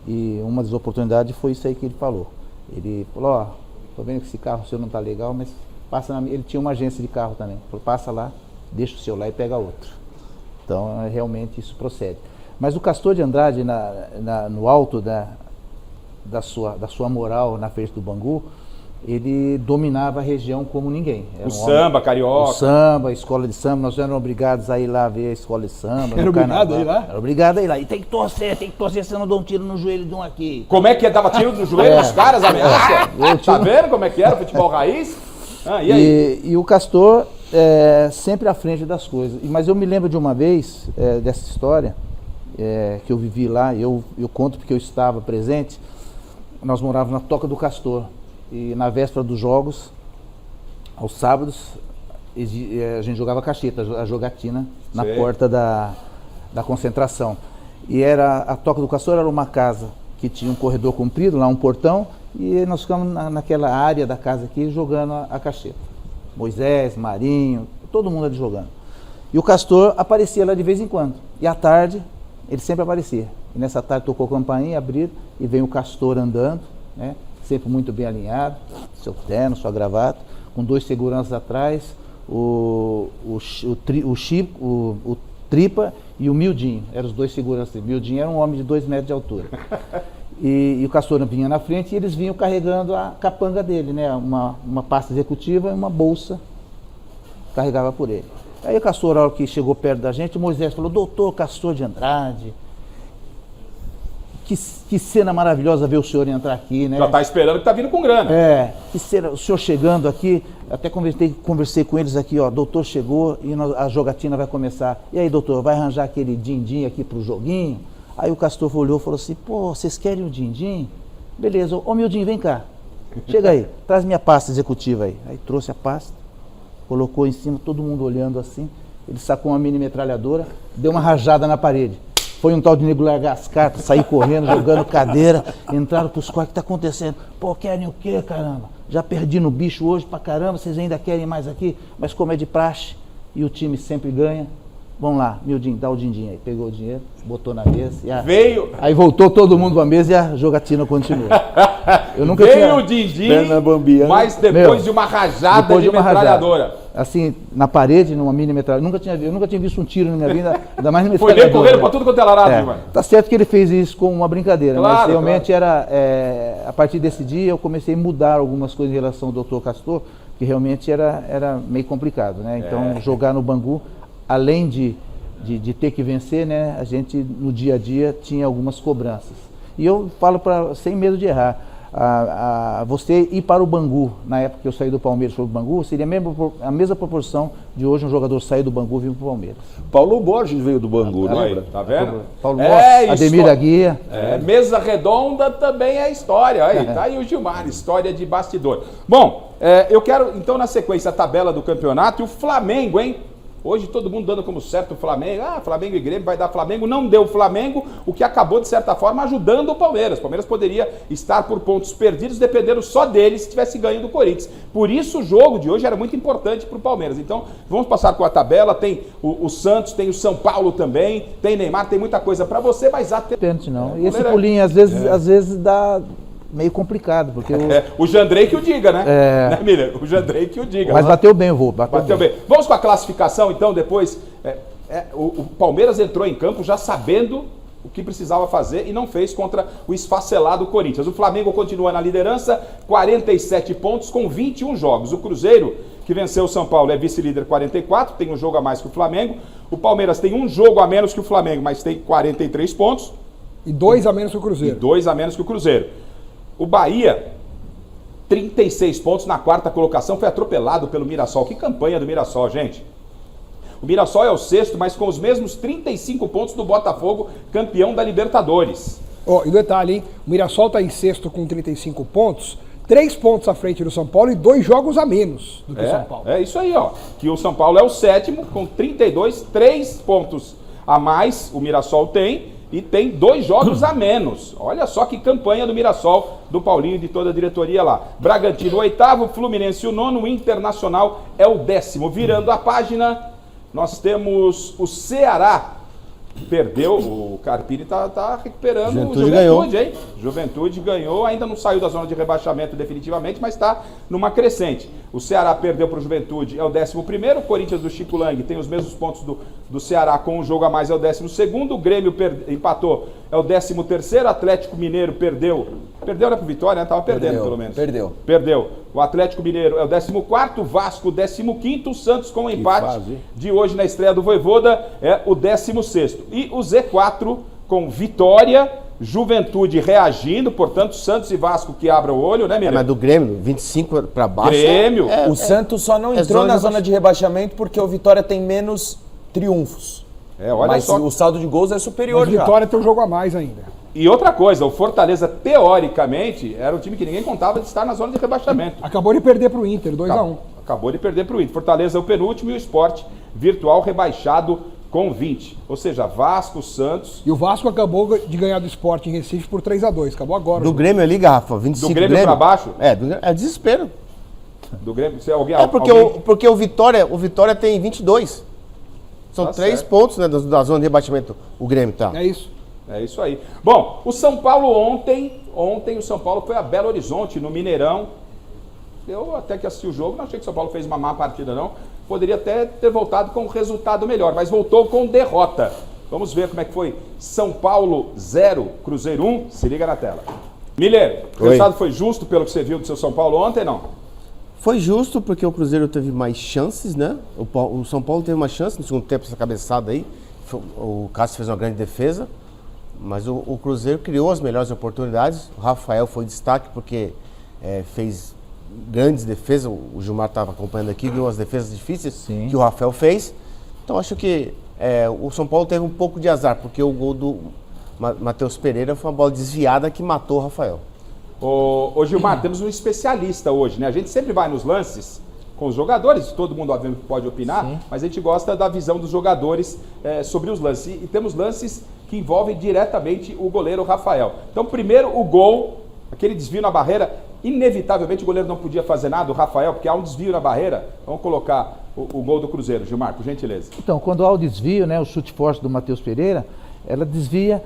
E uma das oportunidades foi isso aí que ele falou. Ele falou, tô vendo que esse carro seu não tá legal, mas passa na minha. Ele tinha uma agência de carro também. Falou, passa lá, deixa o seu lá e pega outro. Então, realmente isso procede. Mas o Castor de Andrade, no alto da sua moral na frente do Bangu, ele dominava a região como ninguém. Era samba, carioca. O samba, a escola de samba, nós éramos obrigados a ir lá ver a escola de samba. Era obrigado a ir lá? Era obrigado a ir lá. E tem que torcer, senão eu dou um tiro no joelho de um aqui. Como é que dava tiro no joelho dos caras, ameaça? Tá vendo como é que era o futebol raiz? E aí? E o Castor sempre à frente das coisas. Mas eu me lembro de uma vez, dessa história, que eu vivi lá, eu conto porque eu estava presente, nós morávamos na Toca do Castor. E na véspera dos jogos, aos sábados, a gente jogava cacheta, a jogatina, na porta da concentração. E a Toca do Castor era uma casa que tinha um corredor comprido, lá um portão, e nós ficamos naquela área da casa aqui jogando a cacheta. Moisés, Marinho, todo mundo ali jogando. E o Castor aparecia lá de vez em quando. E à tarde, ele sempre aparecia. E nessa tarde tocou a campainha, abriu, e veio o Castor andando, né? Sempre muito bem alinhado, seu terno, sua gravata, com 2 seguranças atrás, o Tripa e o Mildinho, eram os 2 seguranças. O Mildinho era um homem de 2 metros de altura. E o Castor vinha na frente e eles vinham carregando a capanga dele, né? Uma pasta executiva e uma bolsa, carregava por ele. Aí o Castor, a hora que chegou perto da gente, o Moisés falou, doutor Castor de Andrade, que cena maravilhosa ver o senhor entrar aqui, né? Já tá esperando que tá vindo com grana. Que cena, o senhor chegando aqui, até conversei com eles aqui, doutor chegou e a jogatina vai começar. E aí, doutor, vai arranjar aquele din-din aqui pro joguinho? Aí o Castor olhou e falou assim, pô, vocês querem o din-din? Beleza, ô Mildinho, vem cá, chega aí, traz minha pasta executiva aí. Aí trouxe a pasta, colocou em cima, todo mundo olhando assim, ele sacou uma mini metralhadora, deu uma rajada na parede. Foi um tal de nego largar as cartas, sair correndo, jogando cadeira, entraram pros quartos, o que tá acontecendo? Pô, querem o quê, caramba? Já perdi no bicho hoje pra caramba, vocês ainda querem mais aqui? Mas como é de praxe, e o time sempre ganha, vamos lá, Mildinho, dá o din-din aí. Pegou o dinheiro, botou na mesa. Veio! Aí voltou todo mundo pra mesa e a jogatina continuou. Eu nunca veio o din-din, mas depois de uma rajada de metralhadora. Assim, na parede, numa mini metralhadora. Eu nunca tinha visto um tiro na minha vida, ainda mais na metralhadora. Foi correndo pra tudo quanto é larado, mano. Tá certo que ele fez isso com uma brincadeira, claro, mas realmente era, a partir desse dia eu comecei a mudar algumas coisas em relação ao doutor Castor, que realmente era meio complicado, né? Então, jogar no Bangu, além de ter que vencer, né? A gente, no dia a dia, tinha algumas cobranças. E eu falo sem medo de errar. Você ir para o Bangu, na época que eu saí do Palmeiras para o Bangu, seria a mesma proporção de hoje um jogador sair do Bangu e vir para o Palmeiras. Paulo Borges veio do Bangu, lembra? Tá vendo? Paulo Borges, Ademir Aguia. Mesa redonda também é história. Aí, tá aí o Gilmar, história de bastidor. Bom, eu quero então na sequência a tabela do campeonato e o Flamengo, hein? Hoje todo mundo dando como certo o Flamengo. Flamengo e Grêmio, vai dar Flamengo. Não deu Flamengo, o que acabou, de certa forma, ajudando o Palmeiras. O Palmeiras poderia estar por pontos perdidos, dependendo só dele se tivesse ganho do Corinthians. Por isso o jogo de hoje era muito importante para o Palmeiras. Então, vamos passar com a tabela. Tem o Santos, tem o São Paulo também, tem Neymar, tem muita coisa para você, mas até... Não. E esse pulinho, às vezes dá... meio complicado, porque o Jandrei que o diga, né? Né, Miller? O Jandrei que o diga. Mas bateu bem o voo, bateu bem. Vamos com a classificação, então, depois. O Palmeiras entrou em campo já sabendo o que precisava fazer e não fez contra o esfacelado Corinthians. O Flamengo continua na liderança, 47 pontos com 21 jogos. O Cruzeiro, que venceu o São Paulo, é vice-líder 44, tem um jogo a mais que o Flamengo. O Palmeiras tem um jogo a menos que o Flamengo, mas tem 43 pontos. E 2 a menos que o Cruzeiro. E 2 a menos que o Cruzeiro. O Bahia, 36 pontos na 4ª colocação, foi atropelado pelo Mirassol. Que campanha do Mirassol, gente. O Mirassol é o sexto, mas com os mesmos 35 pontos do Botafogo, campeão da Libertadores. E detalhe, hein? O Mirassol está em sexto com 35 pontos, 3 pontos à frente do São Paulo e 2 jogos a menos do que o São Paulo. É isso aí, ó. Que o São Paulo é o sétimo com 32, 3 pontos a mais o Mirassol tem e tem 2 jogos a menos. Olha só que campanha do Mirassol, do Paulinho e de toda a diretoria lá. Bragantino, 8º, Fluminense, o 9º, o Internacional é o 10º. Virando a página, nós temos o Ceará. Perdeu, o Carpini tá recuperando o Juventude, hein? Juventude ganhou, ainda não saiu da zona de rebaixamento definitivamente, mas está numa crescente. O Ceará perdeu para o Juventude, é o 11º, o Corinthians do Chico Lang tem os mesmos pontos do Ceará com um jogo a mais, é o 12º, o Grêmio empatou, é o 13º, Atlético Mineiro perdeu né, pro Vitória, né? Tava perdendo pelo menos. Perdeu. O Atlético Mineiro é o 14º, Vasco 15º, o Santos com o empate de hoje na estreia do Vojvoda é o 16º. E o Z4 com Vitória, Juventude reagindo, portanto, Santos e Vasco que abram o olho, né, Mineiro? Mas do Grêmio, 25 para baixo. Grêmio. O Santos só não entrou na zona de rebaixamento porque o Vitória tem menos triunfos. Olha mas só. O saldo de gols é superior. Mas Vitória tem um jogo a mais ainda. E outra coisa, o Fortaleza, teoricamente, era um time que ninguém contava de estar na zona de rebaixamento. Acabou de perder para o Inter, 2-1. Acabou de perder para o Inter. Fortaleza é o penúltimo e o Sport virtual rebaixado com 20. Ou seja, Vasco, Santos... E o Vasco acabou de ganhar do Sport em Recife por 3-2. Acabou agora. Do Grêmio ali, Garrafa, 25. Do Grêmio para baixo? É desespero. Do Grêmio? Porque o Vitória tem 22. São 3 pontos, né, da zona de rebaixamento. O Grêmio tá. É isso aí. Bom, o São Paulo ontem o São Paulo foi a Belo Horizonte, no Mineirão. Eu até que assisti o jogo, não achei que o São Paulo fez uma má partida, não. Poderia até ter voltado com um resultado melhor, mas voltou com derrota. Vamos ver como é que foi. São Paulo 0, Cruzeiro 1. Se liga na tela. Miller, o resultado foi justo pelo que você viu do seu São Paulo ontem, não? Foi justo porque o Cruzeiro teve mais chances, né? O São Paulo teve uma chance no segundo tempo, essa cabeçada aí. O Cássio fez uma grande defesa. Mas o Cruzeiro criou as melhores oportunidades. O Rafael foi destaque porque fez grandes defesas. O Gilmar estava acompanhando aqui, viu as defesas difíceis que o Rafael fez. Então acho que o São Paulo teve um pouco de azar, porque o gol do Matheus Pereira foi uma bola desviada que matou o Rafael. Ô Gilmar, temos um especialista hoje, né? A gente sempre vai nos lances com os jogadores, todo mundo obviamente pode opinar, mas a gente gosta da visão dos jogadores sobre os lances. E temos lances que envolvem diretamente o goleiro Rafael. Então, primeiro, o gol, aquele desvio na barreira, inevitavelmente o goleiro não podia fazer nada, o Rafael, porque há um desvio na barreira. Vamos colocar o gol do Cruzeiro, Gilmar, por gentileza. Então, quando há o desvio, né, o chute forte do Matheus Pereira, ela desvia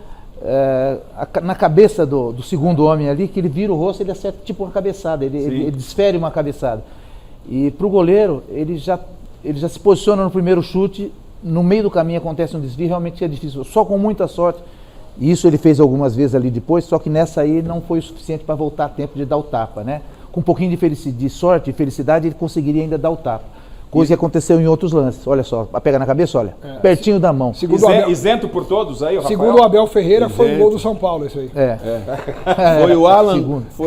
na cabeça do segundo homem ali, que ele vira o rosto, ele acerta tipo uma cabeçada, ele desfere uma cabeçada. E para o goleiro, ele já se posiciona no primeiro chute, no meio do caminho acontece um desvio, realmente é difícil, só com muita sorte. E isso ele fez algumas vezes ali depois, só que nessa aí não foi o suficiente para voltar a tempo de dar o tapa, né? Com um pouquinho de sorte e felicidade, ele conseguiria ainda dar o tapa. Coisa que aconteceu em outros lances. Olha só, a pega na cabeça, olha, pertinho da mão. Isento por todos aí, o Rafael? Segundo o Abel Ferreira, foi o gol do São Paulo, isso aí. Foi o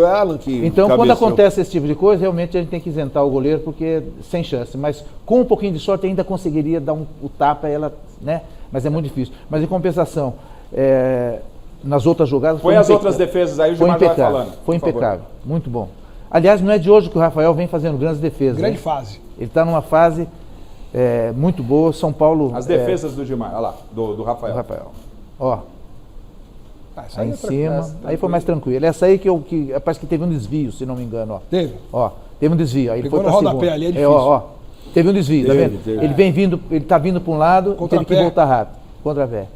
Alan que Então, quando acontece esse tipo de coisa, realmente a gente tem que isentar o goleiro, porque sem chance. Mas com um pouquinho de sorte ainda conseguiria dar o tapa, né? Mas é muito difícil. Mas em compensação, nas outras jogadas... Põe as outras defesas aí, o Gilmar vai falando. Foi impecável, muito bom. Aliás, não é de hoje que o Rafael vem fazendo grandes defesas. Grande fase. Ele está numa fase muito boa. São Paulo... As defesas do Gilmar, olha lá, do Rafael. Ó. Aí em cima. Aí foi mais tranquilo. Essa aí parece que teve um desvio, se não me engano. Ó. Teve? Ó, teve um desvio. Aí ele foi para o rodapé ali, é difícil. Ó. Teve um desvio, tá vendo? Ele está vindo para um lado e teve que voltar rápido. Contra-pé.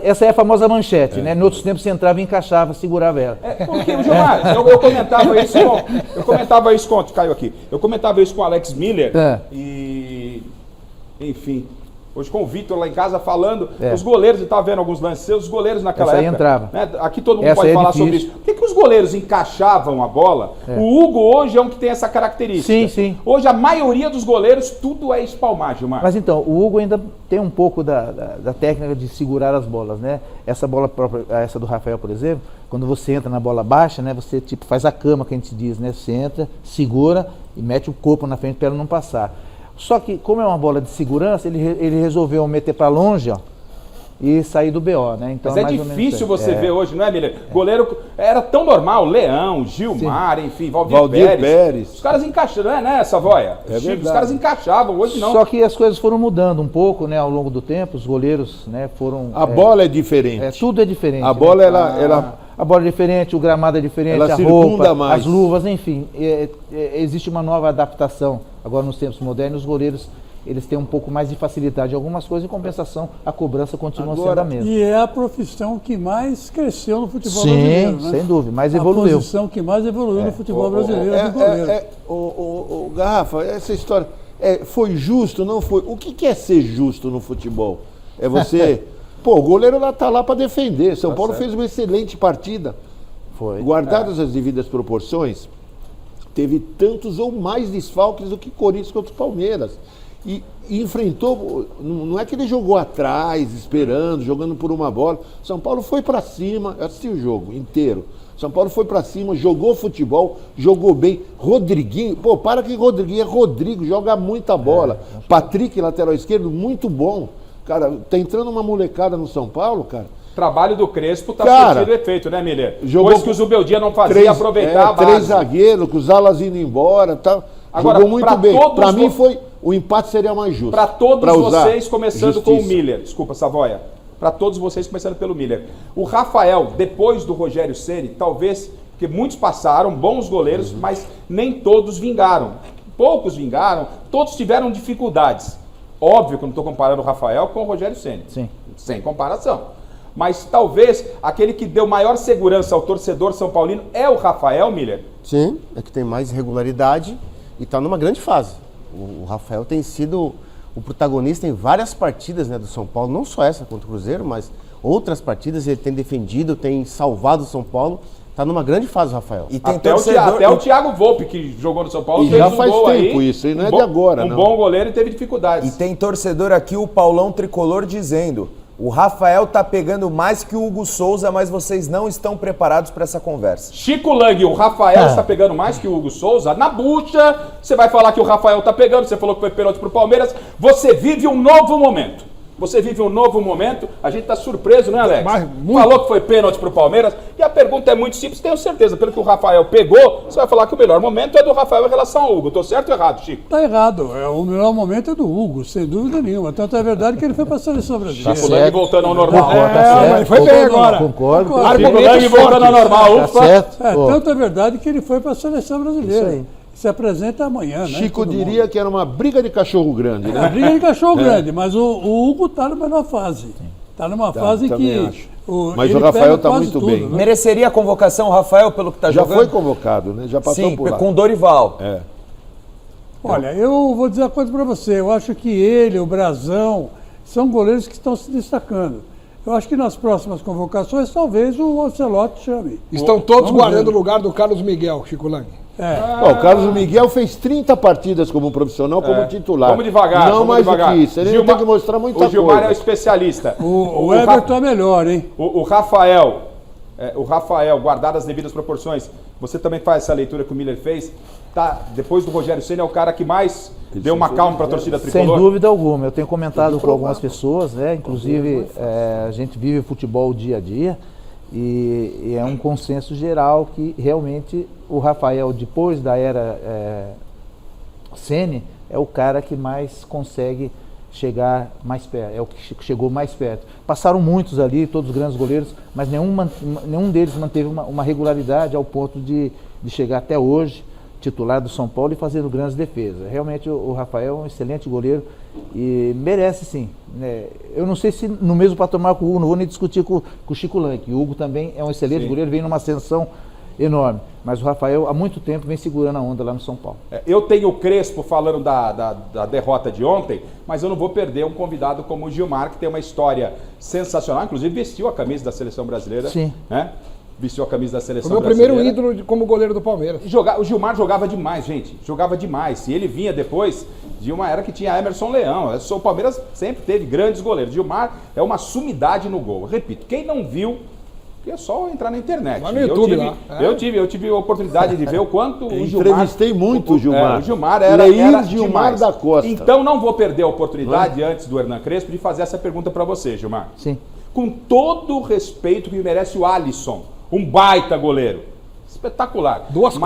Essa é a famosa manchete, né? Em outros tempos você entrava e encaixava, segurava ela. Porque o Gilmar, eu comentava isso com Caio aqui. Eu comentava isso com o Alex Miller e enfim, hoje com o Vitor lá em casa falando, os goleiros, eu estava vendo alguns lances, os goleiros naquela época. Entrava. Né? Aqui todo mundo pode falar sobre isso. Por que os goleiros encaixavam a bola? O Hugo hoje é um que tem essa característica. Sim. Hoje a maioria dos goleiros, tudo é espalmar, Gilmar. Mas então, o Hugo ainda tem um pouco da técnica de segurar as bolas, né? Essa bola própria, essa do Rafael, por exemplo, quando você entra na bola baixa, né? Você faz a cama, que a gente diz, né? Você entra, segura e mete o corpo na frente para ela não passar. Só que, como é uma bola de segurança, ele resolveu meter para longe, ó, e sair do BO, né? Então, mas é difícil você ver hoje, não é, Miller? Goleiro era tão normal, Leão, Gilmar, enfim, Valdir Pérez. Os caras encaixaram, né, Savoia? Os caras encaixavam, hoje não. Só que as coisas foram mudando um pouco, né, ao longo do tempo, os goleiros, né, foram... A bola é diferente. Tudo é diferente. A bola, né? A bola é diferente, o gramado é diferente, a roupa, mais. As luvas, enfim. Existe uma nova adaptação. Agora, nos tempos modernos, os goleiros, eles têm um pouco mais de facilidade em algumas coisas, em compensação, a cobrança continua sendo a mesma. E é a profissão que mais cresceu no futebol brasileiro, né? Sem dúvida, mais evoluiu. A posição que mais evoluiu no futebol brasileiro é do goleiro. Garrafa, essa história, foi justo, não foi? O que é ser justo no futebol? É você... o goleiro tá lá para defender. São Paulo fez uma excelente partida. Foi. Guardadas as devidas proporções, teve tantos ou mais desfalques do que Corinthians contra o Palmeiras. E enfrentou, não é que ele jogou atrás, esperando, jogando por uma bola. São Paulo foi para cima, eu assisti o jogo inteiro. São Paulo foi para cima, jogou futebol, jogou bem. Rodriguinho, para que Rodriguinho é Rodrigo, joga muita bola. Patrick, lateral esquerdo, muito bom. Cara, tá entrando uma molecada no São Paulo, cara. Trabalho do Crespo tá surtindo efeito, né, Miller? Coisa que o Zubeldia não fazia, aproveitava. 3 zagueiros, com os alas indo embora, tá. Agora, jogou muito bem. Para mim o empate seria mais justo. Para todos vocês, começando com o Miller. Desculpa, Savoia. Para todos vocês, começando pelo Miller. O Rafael, depois do Rogério Ceni, talvez, porque muitos passaram, bons goleiros, mas nem todos vingaram. Poucos vingaram, todos tiveram dificuldades. Óbvio que eu não estou comparando o Rafael com o Rogério Ceni. Sim. Sem comparação. Mas talvez aquele que deu maior segurança ao torcedor são paulino é o Rafael, Miller? Sim, é que tem mais regularidade e está numa grande fase. O Rafael tem sido o protagonista em várias partidas, né, do São Paulo, não só essa contra o Cruzeiro, mas outras partidas ele tem defendido, tem salvado o São Paulo. Tá numa grande fase, Rafael. E tem até o Thiago Volpe, que jogou no São Paulo, e fez já faz tempo aí, isso aí não é de agora, não. Um bom goleiro e teve dificuldades. E tem torcedor aqui, o Paulão Tricolor, dizendo: o Rafael tá pegando mais que o Hugo Souza, mas vocês não estão preparados para essa conversa. Chico Lang, o Rafael está pegando mais que o Hugo Souza? Na bucha, você vai falar que o Rafael tá pegando, você falou que foi pênalti pro Palmeiras. Você vive um novo momento. Você vive um novo momento, a gente tá surpreso, né, Alex? Falou que foi pênalti pro Palmeiras, e a pergunta é muito simples, tenho certeza, pelo que o Rafael pegou, você vai falar que o melhor momento é do Rafael em relação ao Hugo. Tô certo ou errado, Chico? Tá errado, o melhor momento é do Hugo, sem dúvida nenhuma. Tanto é verdade que ele foi pra seleção brasileira. Chico Lang voltando ao normal. Mas foi bem agora. Concordo. Chico Lang voltando ao normal, ufa. Tanto é verdade que ele foi pra seleção brasileira. Isso aí. Se apresenta amanhã, né? Chico diria que era uma briga de cachorro grande, né? Uma briga de cachorro grande, mas o Hugo está numa melhor fase. Está numa fase que... Mas o Rafael está muito bem. Né? Mereceria a convocação, o Rafael, pelo que está jogando? Já foi convocado, né? Já passou por lá. Com Dorival. Olha, eu vou dizer uma coisa para você. Eu acho que ele, o Brazão, são goleiros que estão se destacando. Eu acho que nas próximas convocações, talvez o Ancelotti chame. Estão todos guardando o lugar do Carlos Miguel, Chico Lang. O Carlos Miguel fez 30 partidas como profissional, como titular. Vamos devagar. Não mais do que isso. Ele tem que mostrar muita coisa. O Gilmar é o especialista. O Everton é melhor, hein? O Rafael, guardado as devidas proporções, você também faz essa leitura que o Miller fez. Tá, depois do Rogério Ceni é o cara que mais deu uma calma para a torcida tricolor? Sem dúvida alguma. Eu tenho comentado com algumas pessoas, né? Inclusive, a gente vive futebol dia a dia. E é um consenso geral que realmente o Rafael, depois da era Ceni, é o cara que mais consegue chegar mais perto, é o que chegou mais perto. Passaram muitos ali, todos os grandes goleiros, mas nenhum deles manteve uma regularidade ao ponto de chegar até hoje, titular do São Paulo e fazendo grandes defesas. Realmente o Rafael é um excelente goleiro e merece sim. Né? Eu não sei se no mesmo patamar com o Hugo, não vou nem discutir com o Chico Lang. O Hugo também é um excelente goleiro, vem numa ascensão enorme. Mas o Rafael há muito tempo vem segurando a onda lá no São Paulo. Eu tenho o Crespo falando da derrota de ontem, mas eu não vou perder um convidado como o Gilmar, que tem uma história sensacional, inclusive vestiu a camisa da seleção brasileira. Sim. Né? Vestiu a camisa da seleção brasileira. Foi o meu primeiro ídolo como goleiro do Palmeiras. O Gilmar jogava demais, gente. Jogava demais. E ele vinha depois de uma era que tinha Emerson Leão. O Palmeiras sempre teve grandes goleiros. Gilmar é uma sumidade no gol. Eu repito, quem não viu Porque é só entrar na internet. Vai no YouTube lá. Eu tive a oportunidade de ver o quanto o Gilmar... Entrevistei muito o Gilmar. O Gilmar era Gilmar demais. da Costa. Então não vou perder a oportunidade, antes do Hernan Crespo, de fazer essa pergunta para você, Gilmar. Sim. Com todo o respeito que merece o Alisson, um baita goleiro. Espetacular. Duas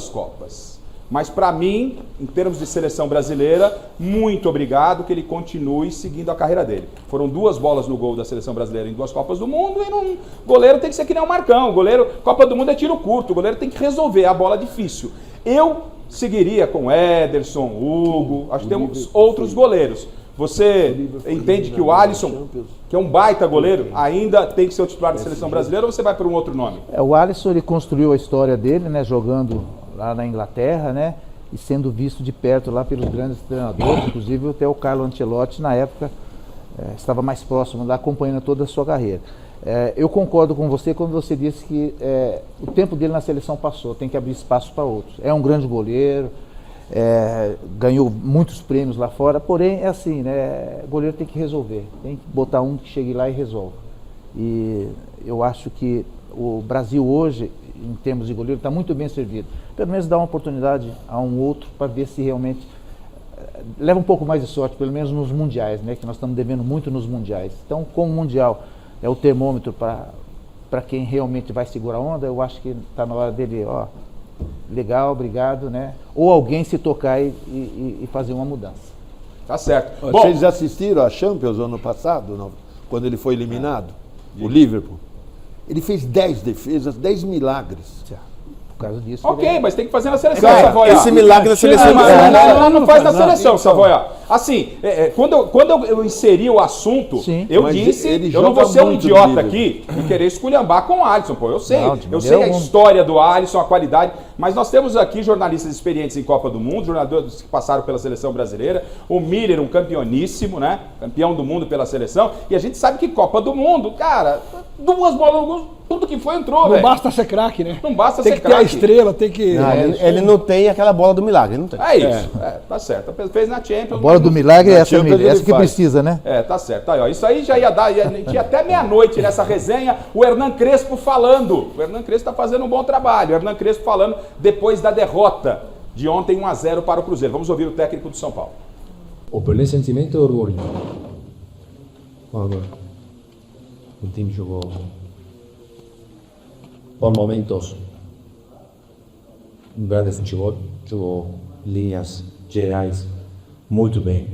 Copas. Mas para mim, em termos de seleção brasileira, muito obrigado que ele continue seguindo a carreira dele. Foram 2 bolas no gol da seleção brasileira em 2 Copas do Mundo e goleiro tem que ser que nem o Marcão. Goleiro, Copa do Mundo é tiro curto, o goleiro tem que resolver a bola difícil. Eu seguiria com Ederson, Hugo, acho que temos outros goleiros. Você entende que o Alisson, que é um baita goleiro, ainda tem que ser o titular da seleção brasileira ou você vai por um outro nome? O Alisson, ele construiu a história dele, né, jogando lá na Inglaterra, né, e sendo visto de perto lá pelos grandes treinadores, inclusive até o Carlo Ancelotti, na época, estava mais próximo lá, acompanhando toda a sua carreira. Eu concordo com você quando você disse que o tempo dele na seleção passou, tem que abrir espaço para outros. É um grande goleiro, ganhou muitos prêmios lá fora, porém é assim, né, goleiro tem que resolver, tem que botar um que chegue lá e resolva. E eu acho que o Brasil hoje, em termos de goleiro, está muito bem servido. Pelo menos dá uma oportunidade a um outro para ver se realmente leva um pouco mais de sorte, pelo menos nos mundiais, né? Que nós estamos devendo muito nos mundiais. Então, como o mundial é o termômetro para quem realmente vai segurar a onda, eu acho que está na hora dele, legal, obrigado, né? Ou alguém se tocar e fazer uma mudança. Tá certo. Vocês assistiram a Champions ano passado, não? Quando ele foi eliminado? O Liverpool. Ele fez 10 defesas, 10 milagres. Por causa disso. Ok, mas tem que fazer na seleção, Savoia. Esse milagre da seleção. Não faz na seleção, Savoia. Assim, quando eu inseri o assunto, eu disse, eu não vou ser um idiota aqui e querer esculhambar com o Alisson, pô. Eu sei a história do Alisson, a qualidade, mas nós temos aqui jornalistas experientes em Copa do Mundo, jogadores que passaram pela seleção brasileira, o Miller, um campeoníssimo, né? Campeão do mundo pela seleção, e a gente sabe que Copa do Mundo, cara, 2 bolas no gol, tudo que foi entrou, velho. Não basta ser craque, né? Não basta ser craque. Tem que ter a estrela, tem que... Não, ele não tem aquela bola do milagre, não tem. É isso, tá certo. Fez na Champions. A bola do milagre é essa que precisa, né? Tá certo. Aí, ó, isso aí já ia dar, tinha até meia-noite nessa resenha, o Hernan Crespo falando. O Hernan Crespo está fazendo um bom trabalho. O Hernan Crespo falando depois da derrota de ontem 1-0 para o Cruzeiro. Vamos ouvir o técnico do São Paulo. O primeiro sentimento é orgulho. Agora, o time jogou por momentos um grande futebol, jogou linhas gerais muito bem.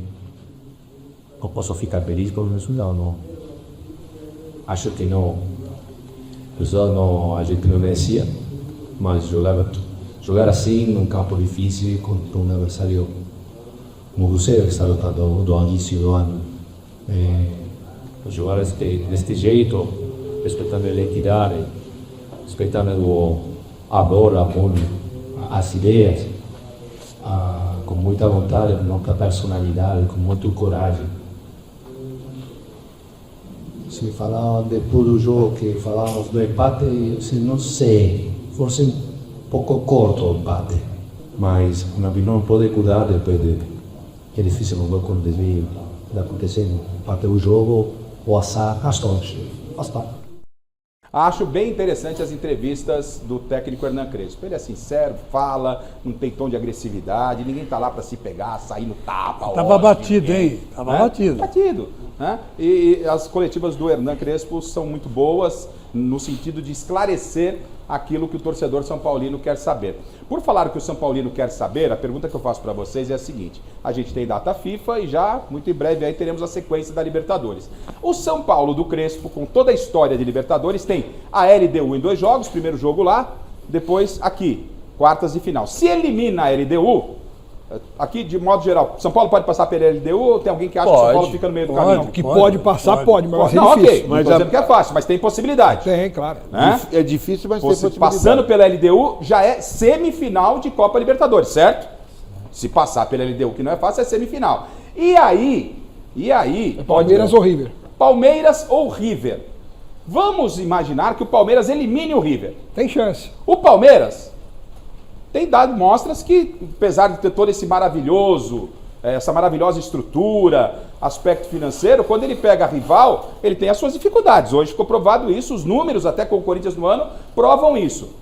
Não posso ficar feliz com o resultado, não. Acho que não. O resultado não, a gente não merecia, mas jogar assim num campo difícil contra um adversário como o Cruzeiro, que está lutando do início do ano. Jogar deste jeito, respeitando a identidade, respeitando a bola, as ideias, com muita vontade, muita personalidade, com muita coragem. Se falar depois do jogo que falamos do empate, eu não sei, fosse um pouco curto o empate, mas não pode cuidar depois de que é difícil não ver quando deve acontecer, empate o jogo, o azar, as coisas, faz parte. Acho bem interessante as entrevistas do técnico Hernan Crespo. Ele é sincero, fala, não tem tom de agressividade, ninguém tá lá para se pegar, sair no tapa. Tava batido, hein? Tava batido. Batido. Né? E as coletivas do Hernan Crespo são muito boas no sentido de esclarecer aquilo que o torcedor São Paulino quer saber. Por falar o que o São Paulino quer saber, a pergunta que eu faço para vocês é a seguinte: a gente tem data FIFA e já, muito em breve, aí teremos a sequência da Libertadores. O São Paulo do Crespo, com toda a história de Libertadores, tem a LDU em 2 jogos, primeiro jogo lá, depois aqui, quartas de final. Se elimina a LDU, aqui de modo geral, São Paulo pode passar pela LDU ou tem alguém que acha que São Paulo fica no meio do caminho? Que pode passar, pode, mas não, é difícil. Ok, não estou dizendo que é fácil, mas tem possibilidade. Tem, claro. Né? É difícil, mas tem possibilidade. Passando pela LDU já é semifinal de Copa Libertadores, certo? Se passar pela LDU, que não é fácil, é semifinal. E aí Palmeiras ou River? Palmeiras ou River. Vamos imaginar que o Palmeiras elimine o River. Tem chance. O Palmeiras tem dado mostras que, apesar de ter todo esse maravilhoso essa maravilhosa estrutura, aspecto financeiro, quando ele pega a rival, ele tem as suas dificuldades. Hoje ficou provado isso, os números até com o Corinthians no ano provam isso.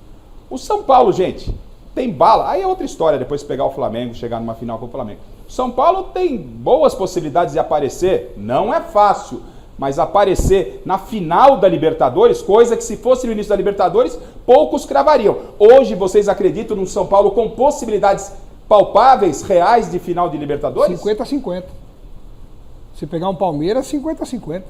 O São Paulo, gente, tem bala. Aí é outra história, depois de pegar o Flamengo, chegar numa final com o Flamengo. O São Paulo tem boas possibilidades de aparecer, não é fácil, mas aparecer na final da Libertadores, coisa que se fosse no início da Libertadores, poucos cravariam. Hoje vocês acreditam no São Paulo com possibilidades palpáveis, reais de final de Libertadores? 50-50. Se pegar um Palmeiras, 50-50.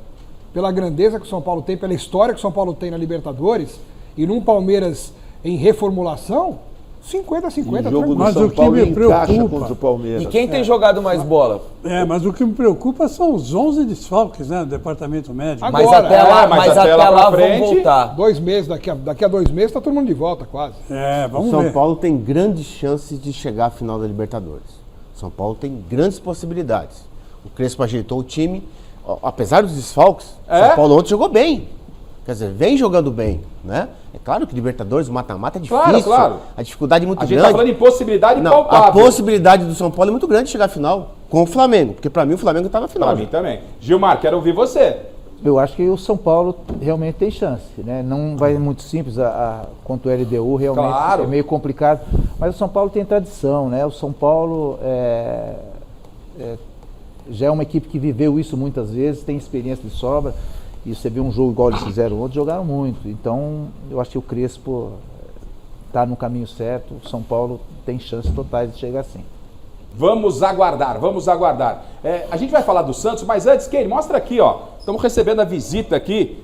Pela grandeza que o São Paulo tem, pela história que o São Paulo tem na Libertadores, e num Palmeiras em reformulação, 50-50. O jogo do São Paulo encaixa contra o Palmeiras. E quem tem jogado mais bola? Mas o que me preocupa são os 11 desfalques, né, do departamento médico. Agora, mas até lá vão voltar. 2 meses, daqui a 2 meses está todo mundo de volta quase. O São Paulo tem grandes chances de chegar à final da Libertadores. O São Paulo tem grandes possibilidades. O Crespo ajeitou o time, apesar dos desfalques, o São Paulo ontem jogou bem. Quer dizer, vem jogando bem, né? É claro que Libertadores, o mata-mata é difícil. Claro. A dificuldade é muito grande. A gente está falando em possibilidade palpável. A possibilidade do São Paulo é muito grande de chegar à final com o Flamengo, porque para mim o Flamengo está na final. Para mim também. Gilmar, quero ouvir você. Eu acho que o São Paulo realmente tem chance, né? Não vai muito simples quanto o LDU, realmente é meio complicado. Mas o São Paulo tem tradição, né? O São Paulo já é uma equipe que viveu isso muitas vezes, tem experiência de sobra. E você vê um jogo igual eles fizeram ontem, jogaram muito. Então, eu acho que o Crespo está no caminho certo. O São Paulo tem chances totais de chegar assim. Vamos aguardar, vamos aguardar. A gente vai falar do Santos, mas antes, Keire, mostra aqui, ó. Estamos recebendo a visita aqui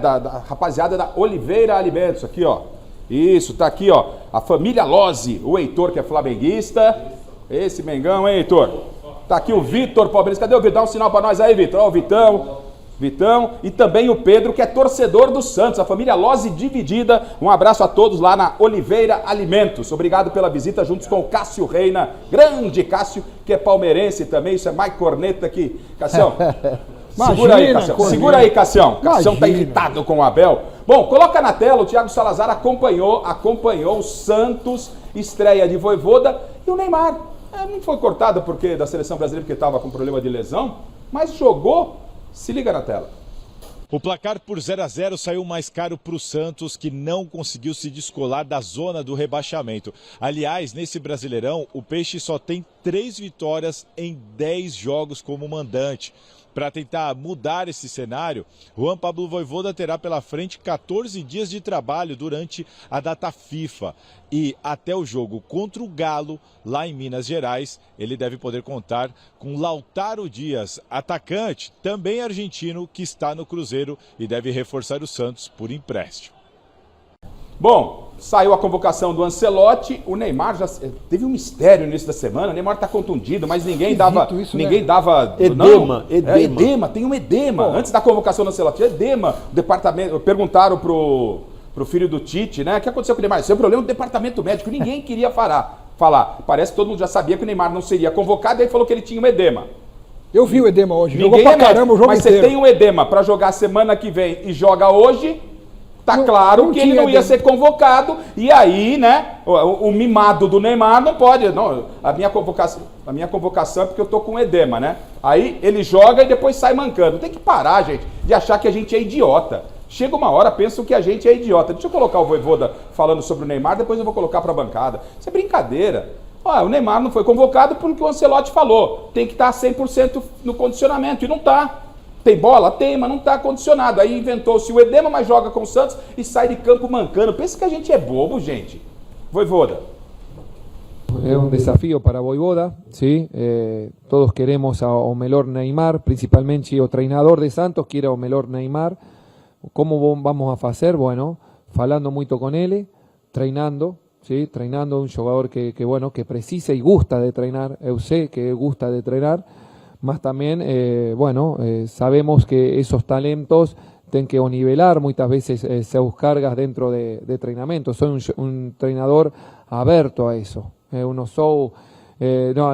da rapaziada da Oliveira Alimentos, aqui, ó. Isso, tá aqui, ó. A família Lozzi, o Heitor, que é flamenguista. Esse Mengão, hein, Heitor? Tá aqui o Vitor Palmeiras. Cadê o Vitor? Dá um sinal para nós aí, Vitor. Ó, o Vitão, e também o Pedro, que é torcedor do Santos, a família Lozzi dividida. Um abraço a todos lá na Oliveira Alimentos. Obrigado pela visita, juntos com o Cássio Reina, grande Cássio, que é palmeirense também. Isso é Mike Corneta aqui. Cassião, segura aí, Cassião. Segura aí, Cassião. Cassião tá irritado com o Abel. Bom, coloca na tela, o Thiago Salazar acompanhou o Santos, estreia de Vojvoda, e o Neymar. Não foi cortado da seleção brasileira porque estava com problema de lesão, mas jogou. Se liga na tela. O placar por 0-0 saiu mais caro para o Santos, que não conseguiu se descolar da zona do rebaixamento. Aliás, nesse Brasileirão, o Peixe só tem 3 vitórias em 10 jogos como mandante. Para tentar mudar esse cenário, Juan Pablo Vojvoda terá pela frente 14 dias de trabalho durante a data FIFA. E até o jogo contra o Galo, lá em Minas Gerais, ele deve poder contar com Lautaro Dias, atacante, também argentino, que está no Cruzeiro e deve reforçar o Santos por empréstimo. Bom, saiu a convocação do Ancelotti, o Neymar já teve um mistério no início da semana, o Neymar está contundido, mas ninguém dava edema, tem um edema. Pô. Antes da convocação do Ancelotti, edema, departamento, perguntaram pro filho do Tite, né, o que aconteceu com o Neymar? Isso é um problema do departamento médico, ninguém queria falar. Parece que todo mundo já sabia que o Neymar não seria convocado, e aí falou que ele tinha um edema. Eu vi o edema hoje, jogou pra caramba o jogo mas inteiro. Mas você tem um edema para jogar semana que vem e joga hoje... Tá claro que ele não ia ser convocado, e aí, né, o mimado do Neymar não pode, não, a minha convocação é porque eu tô com edema, né? Aí ele joga e depois sai mancando. Tem que parar, gente, de achar que a gente é idiota. Chega uma hora, pensam que a gente é idiota. Deixa eu colocar o Vojvoda falando sobre o Neymar, depois eu vou colocar pra bancada. Isso é brincadeira. O Neymar não foi convocado porque o Ancelotti falou. Tem que estar 100% no condicionamento, e não tá. Tem bola? Tem, mas não está condicionado. Aí inventou-se o edema, mas joga com o Santos e sai de campo mancando. Pensa que a gente é bobo, gente. Vojvoda. É um desafio para Vojvoda, ¿sí? Todos queremos ao melhor Neymar, principalmente o treinador de Santos quiere ao melhor Neymar. ¿Cómo vamos a fazer? Bueno, falando muito com ele, treinando, ¿sí? Treinando un jugador que precisa e gusta de treinar. Eu sei que gusta de treinar. Mas también, sabemos que esos talentos tienen que nivelar muchas veces sus cargas dentro de entrenamiento. Soy un treinador abierto a eso.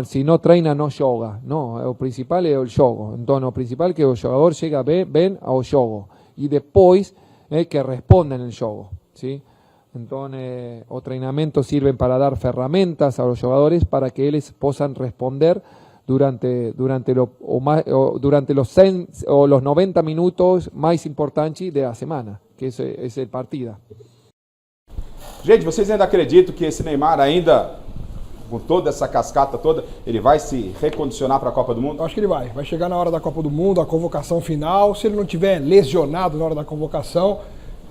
Si no treina, no joga. No, lo principal es el jogo. Entonces, lo principal es que el jugador llega bien al jogo. Y después que responda en el jogo. ¿Sí? Entonces, los entrenamientos sirven para dar herramientas a los jugadores para que ellos puedan responder durante los 90 minutos más importantes de la semana, que es el partido. Gente, vocês ainda acreditam que esse Neymar ainda, com toda essa cascata toda, ele vai se recondicionar para a Copa do Mundo? Eu acho que ele vai. Vai chegar na hora da Copa do Mundo, a convocação final. Se ele não tiver lesionado na hora da convocação,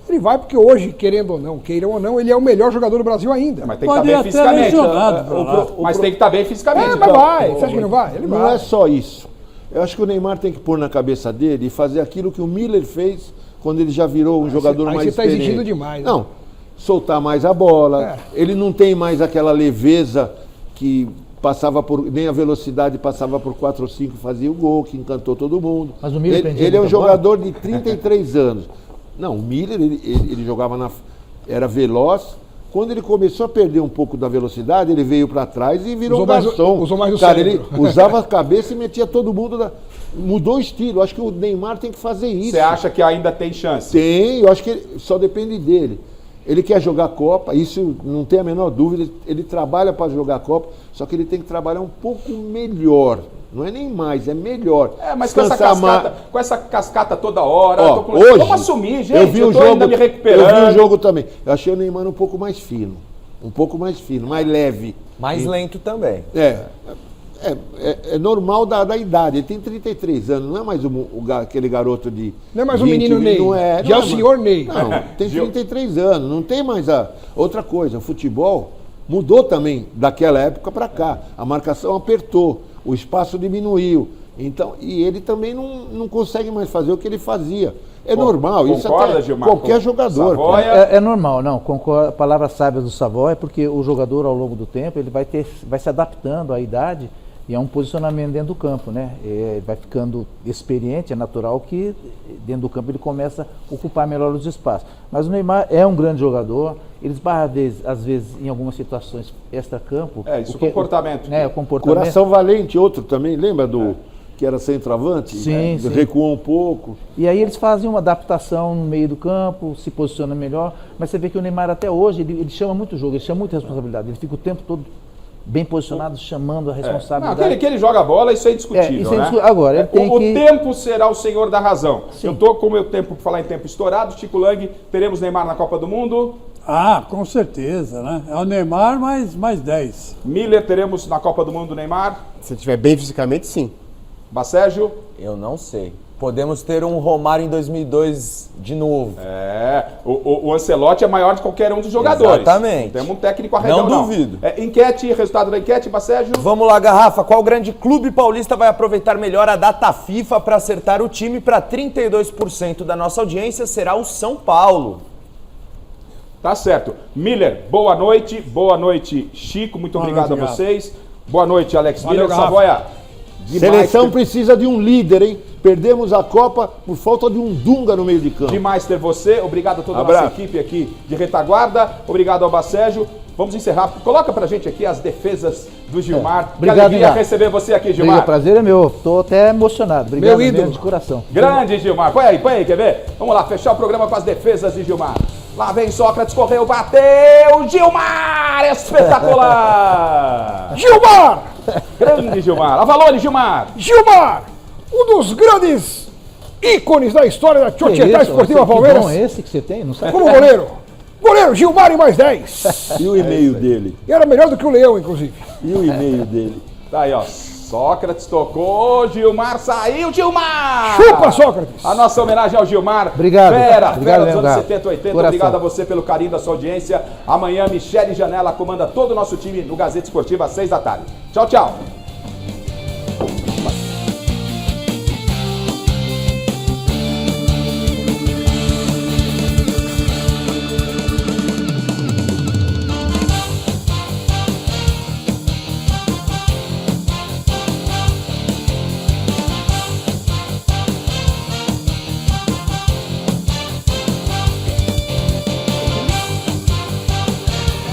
ele vai, porque hoje, queiram ou não, ele é o melhor jogador do Brasil ainda. Mas tem que estar bem fisicamente. Mas tem que estar bem fisicamente. Mas vai. Você acha que não vai? Ele vai. Não é só isso. Eu acho que o Neymar tem que pôr na cabeça dele e fazer aquilo que o Miller fez quando ele já virou um jogador mais experiente. Aí você está exigindo demais. Né? Não, soltar mais a bola. Ele não tem mais aquela leveza que passava nem a velocidade passava por 4 ou 5 fazia o gol, que encantou todo mundo. Mas o Miller ele é um jogador de 33 anos. Não, o Miller, ele jogava era veloz. Quando ele começou a perder um pouco da velocidade, ele veio para trás e virou garçom. Usou mais o Cara, cérebro. ele usava a cabeça e metia todo mundo... Mudou o estilo. Acho que o Neymar tem que fazer isso. Você acha que ainda tem chance? Tem, eu acho que só depende dele. Ele quer jogar a Copa, isso não tem a menor dúvida. Ele trabalha para jogar a Copa, só que ele tem que trabalhar um pouco melhor. Não é nem mais, é melhor. Mas com essa cascata toda hora, hoje, vamos assumir, gente. Eu vi o jogo, ainda me recuperando. Eu vi o jogo também. Eu achei o Neymar um pouco mais fino, mais leve. Mais lento também. É normal da idade. Ele tem 33 anos, não é mais aquele garoto de. Não é mais um menino Ney. Já é o senhor Ney. Não, tem 33 anos, não tem mais outra coisa. O futebol mudou também daquela época para cá. A marcação apertou, o espaço diminuiu. Então, e ele também não consegue mais fazer o que ele fazia. É normal, isso até Gilmar, qualquer jogador. É normal, não. Concordo, a palavra sábia do Savoy é porque o jogador, ao longo do tempo, ele vai se adaptando à idade. E é um posicionamento dentro do campo, né? Vai ficando experiente, é natural que dentro do campo ele começa a ocupar melhor os espaços. Mas o Neymar é um grande jogador, ele esbarra às vezes em algumas situações extra-campo. Isso é comportamento. O comportamento. Coração Valente, outro também, lembra que era centroavante? Sim. Recuou um pouco. E aí eles fazem uma adaptação no meio do campo, se posiciona melhor, mas você vê que o Neymar até hoje, ele chama muito jogo, ele chama muita responsabilidade, ele fica o tempo todo bem posicionado, chamando a responsabilidade. Aquele que ele joga a bola, isso é indiscutível, né? Agora, ele tem o tempo será o senhor da razão. Sim. Eu estou com o meu tempo, para falar em tempo estourado. Chico Lang, teremos Neymar na Copa do Mundo? Com certeza, né? É o Neymar mais 10. Miller, teremos na Copa do Mundo Neymar? Se estiver bem fisicamente, sim. Bacégio? Eu não sei. Podemos ter um Romário em 2002 de novo. O Ancelotti é maior de qualquer um dos jogadores. Exatamente. Temos um técnico arredondado. Não duvido. Enquete, resultado da enquete, Bacégio? Vamos lá, Garrafa. Qual grande clube paulista vai aproveitar melhor a data FIFA para acertar o time? Para 32% da nossa audiência será o São Paulo. Tá certo. Miller, boa noite. Boa noite, Chico. Muito obrigado a vocês. Boa noite, Alex Miller. Savoia. Seleção precisa de um líder, hein? Perdemos a Copa por falta de um Dunga no meio de campo. Demais ter você. Obrigado a toda a nossa equipe aqui de retaguarda. Obrigado ao Bacégio. Vamos encerrar. Coloca pra gente aqui as defesas do Gilmar. Obrigado, que alegria receber você aqui, Gilmar. O prazer é meu. Estou até emocionado. Obrigado, meu ídolo de coração. Grande, Gilmar. Põe aí, quer ver? Vamos lá, fechar o programa com as defesas de Gilmar. Lá vem Sócrates, correu, bateu. Gilmar, espetacular. Gilmar! Grande Gilmar. Avalone, Gilmar. Gilmar, um dos grandes ícones da história da Sociedade Esportiva Palmeiras. Que bom esse que você tem, não sabe? Como goleiro. Goleiro Gilmar em mais 10. E o e-mail dele? E era melhor do que o Leão, inclusive. E o e-mail dele? Tá aí, ó. Sócrates tocou, Gilmar saiu, Gilmar! Chupa, Sócrates! A nossa homenagem ao Gilmar. Obrigado. Fera Obrigado, dos anos cara. 70, 80. Coração. Obrigado a você pelo carinho da sua audiência. Amanhã, Michele Janela comanda todo o nosso time no Gazeta Esportiva às 6 da tarde. Tchau, tchau.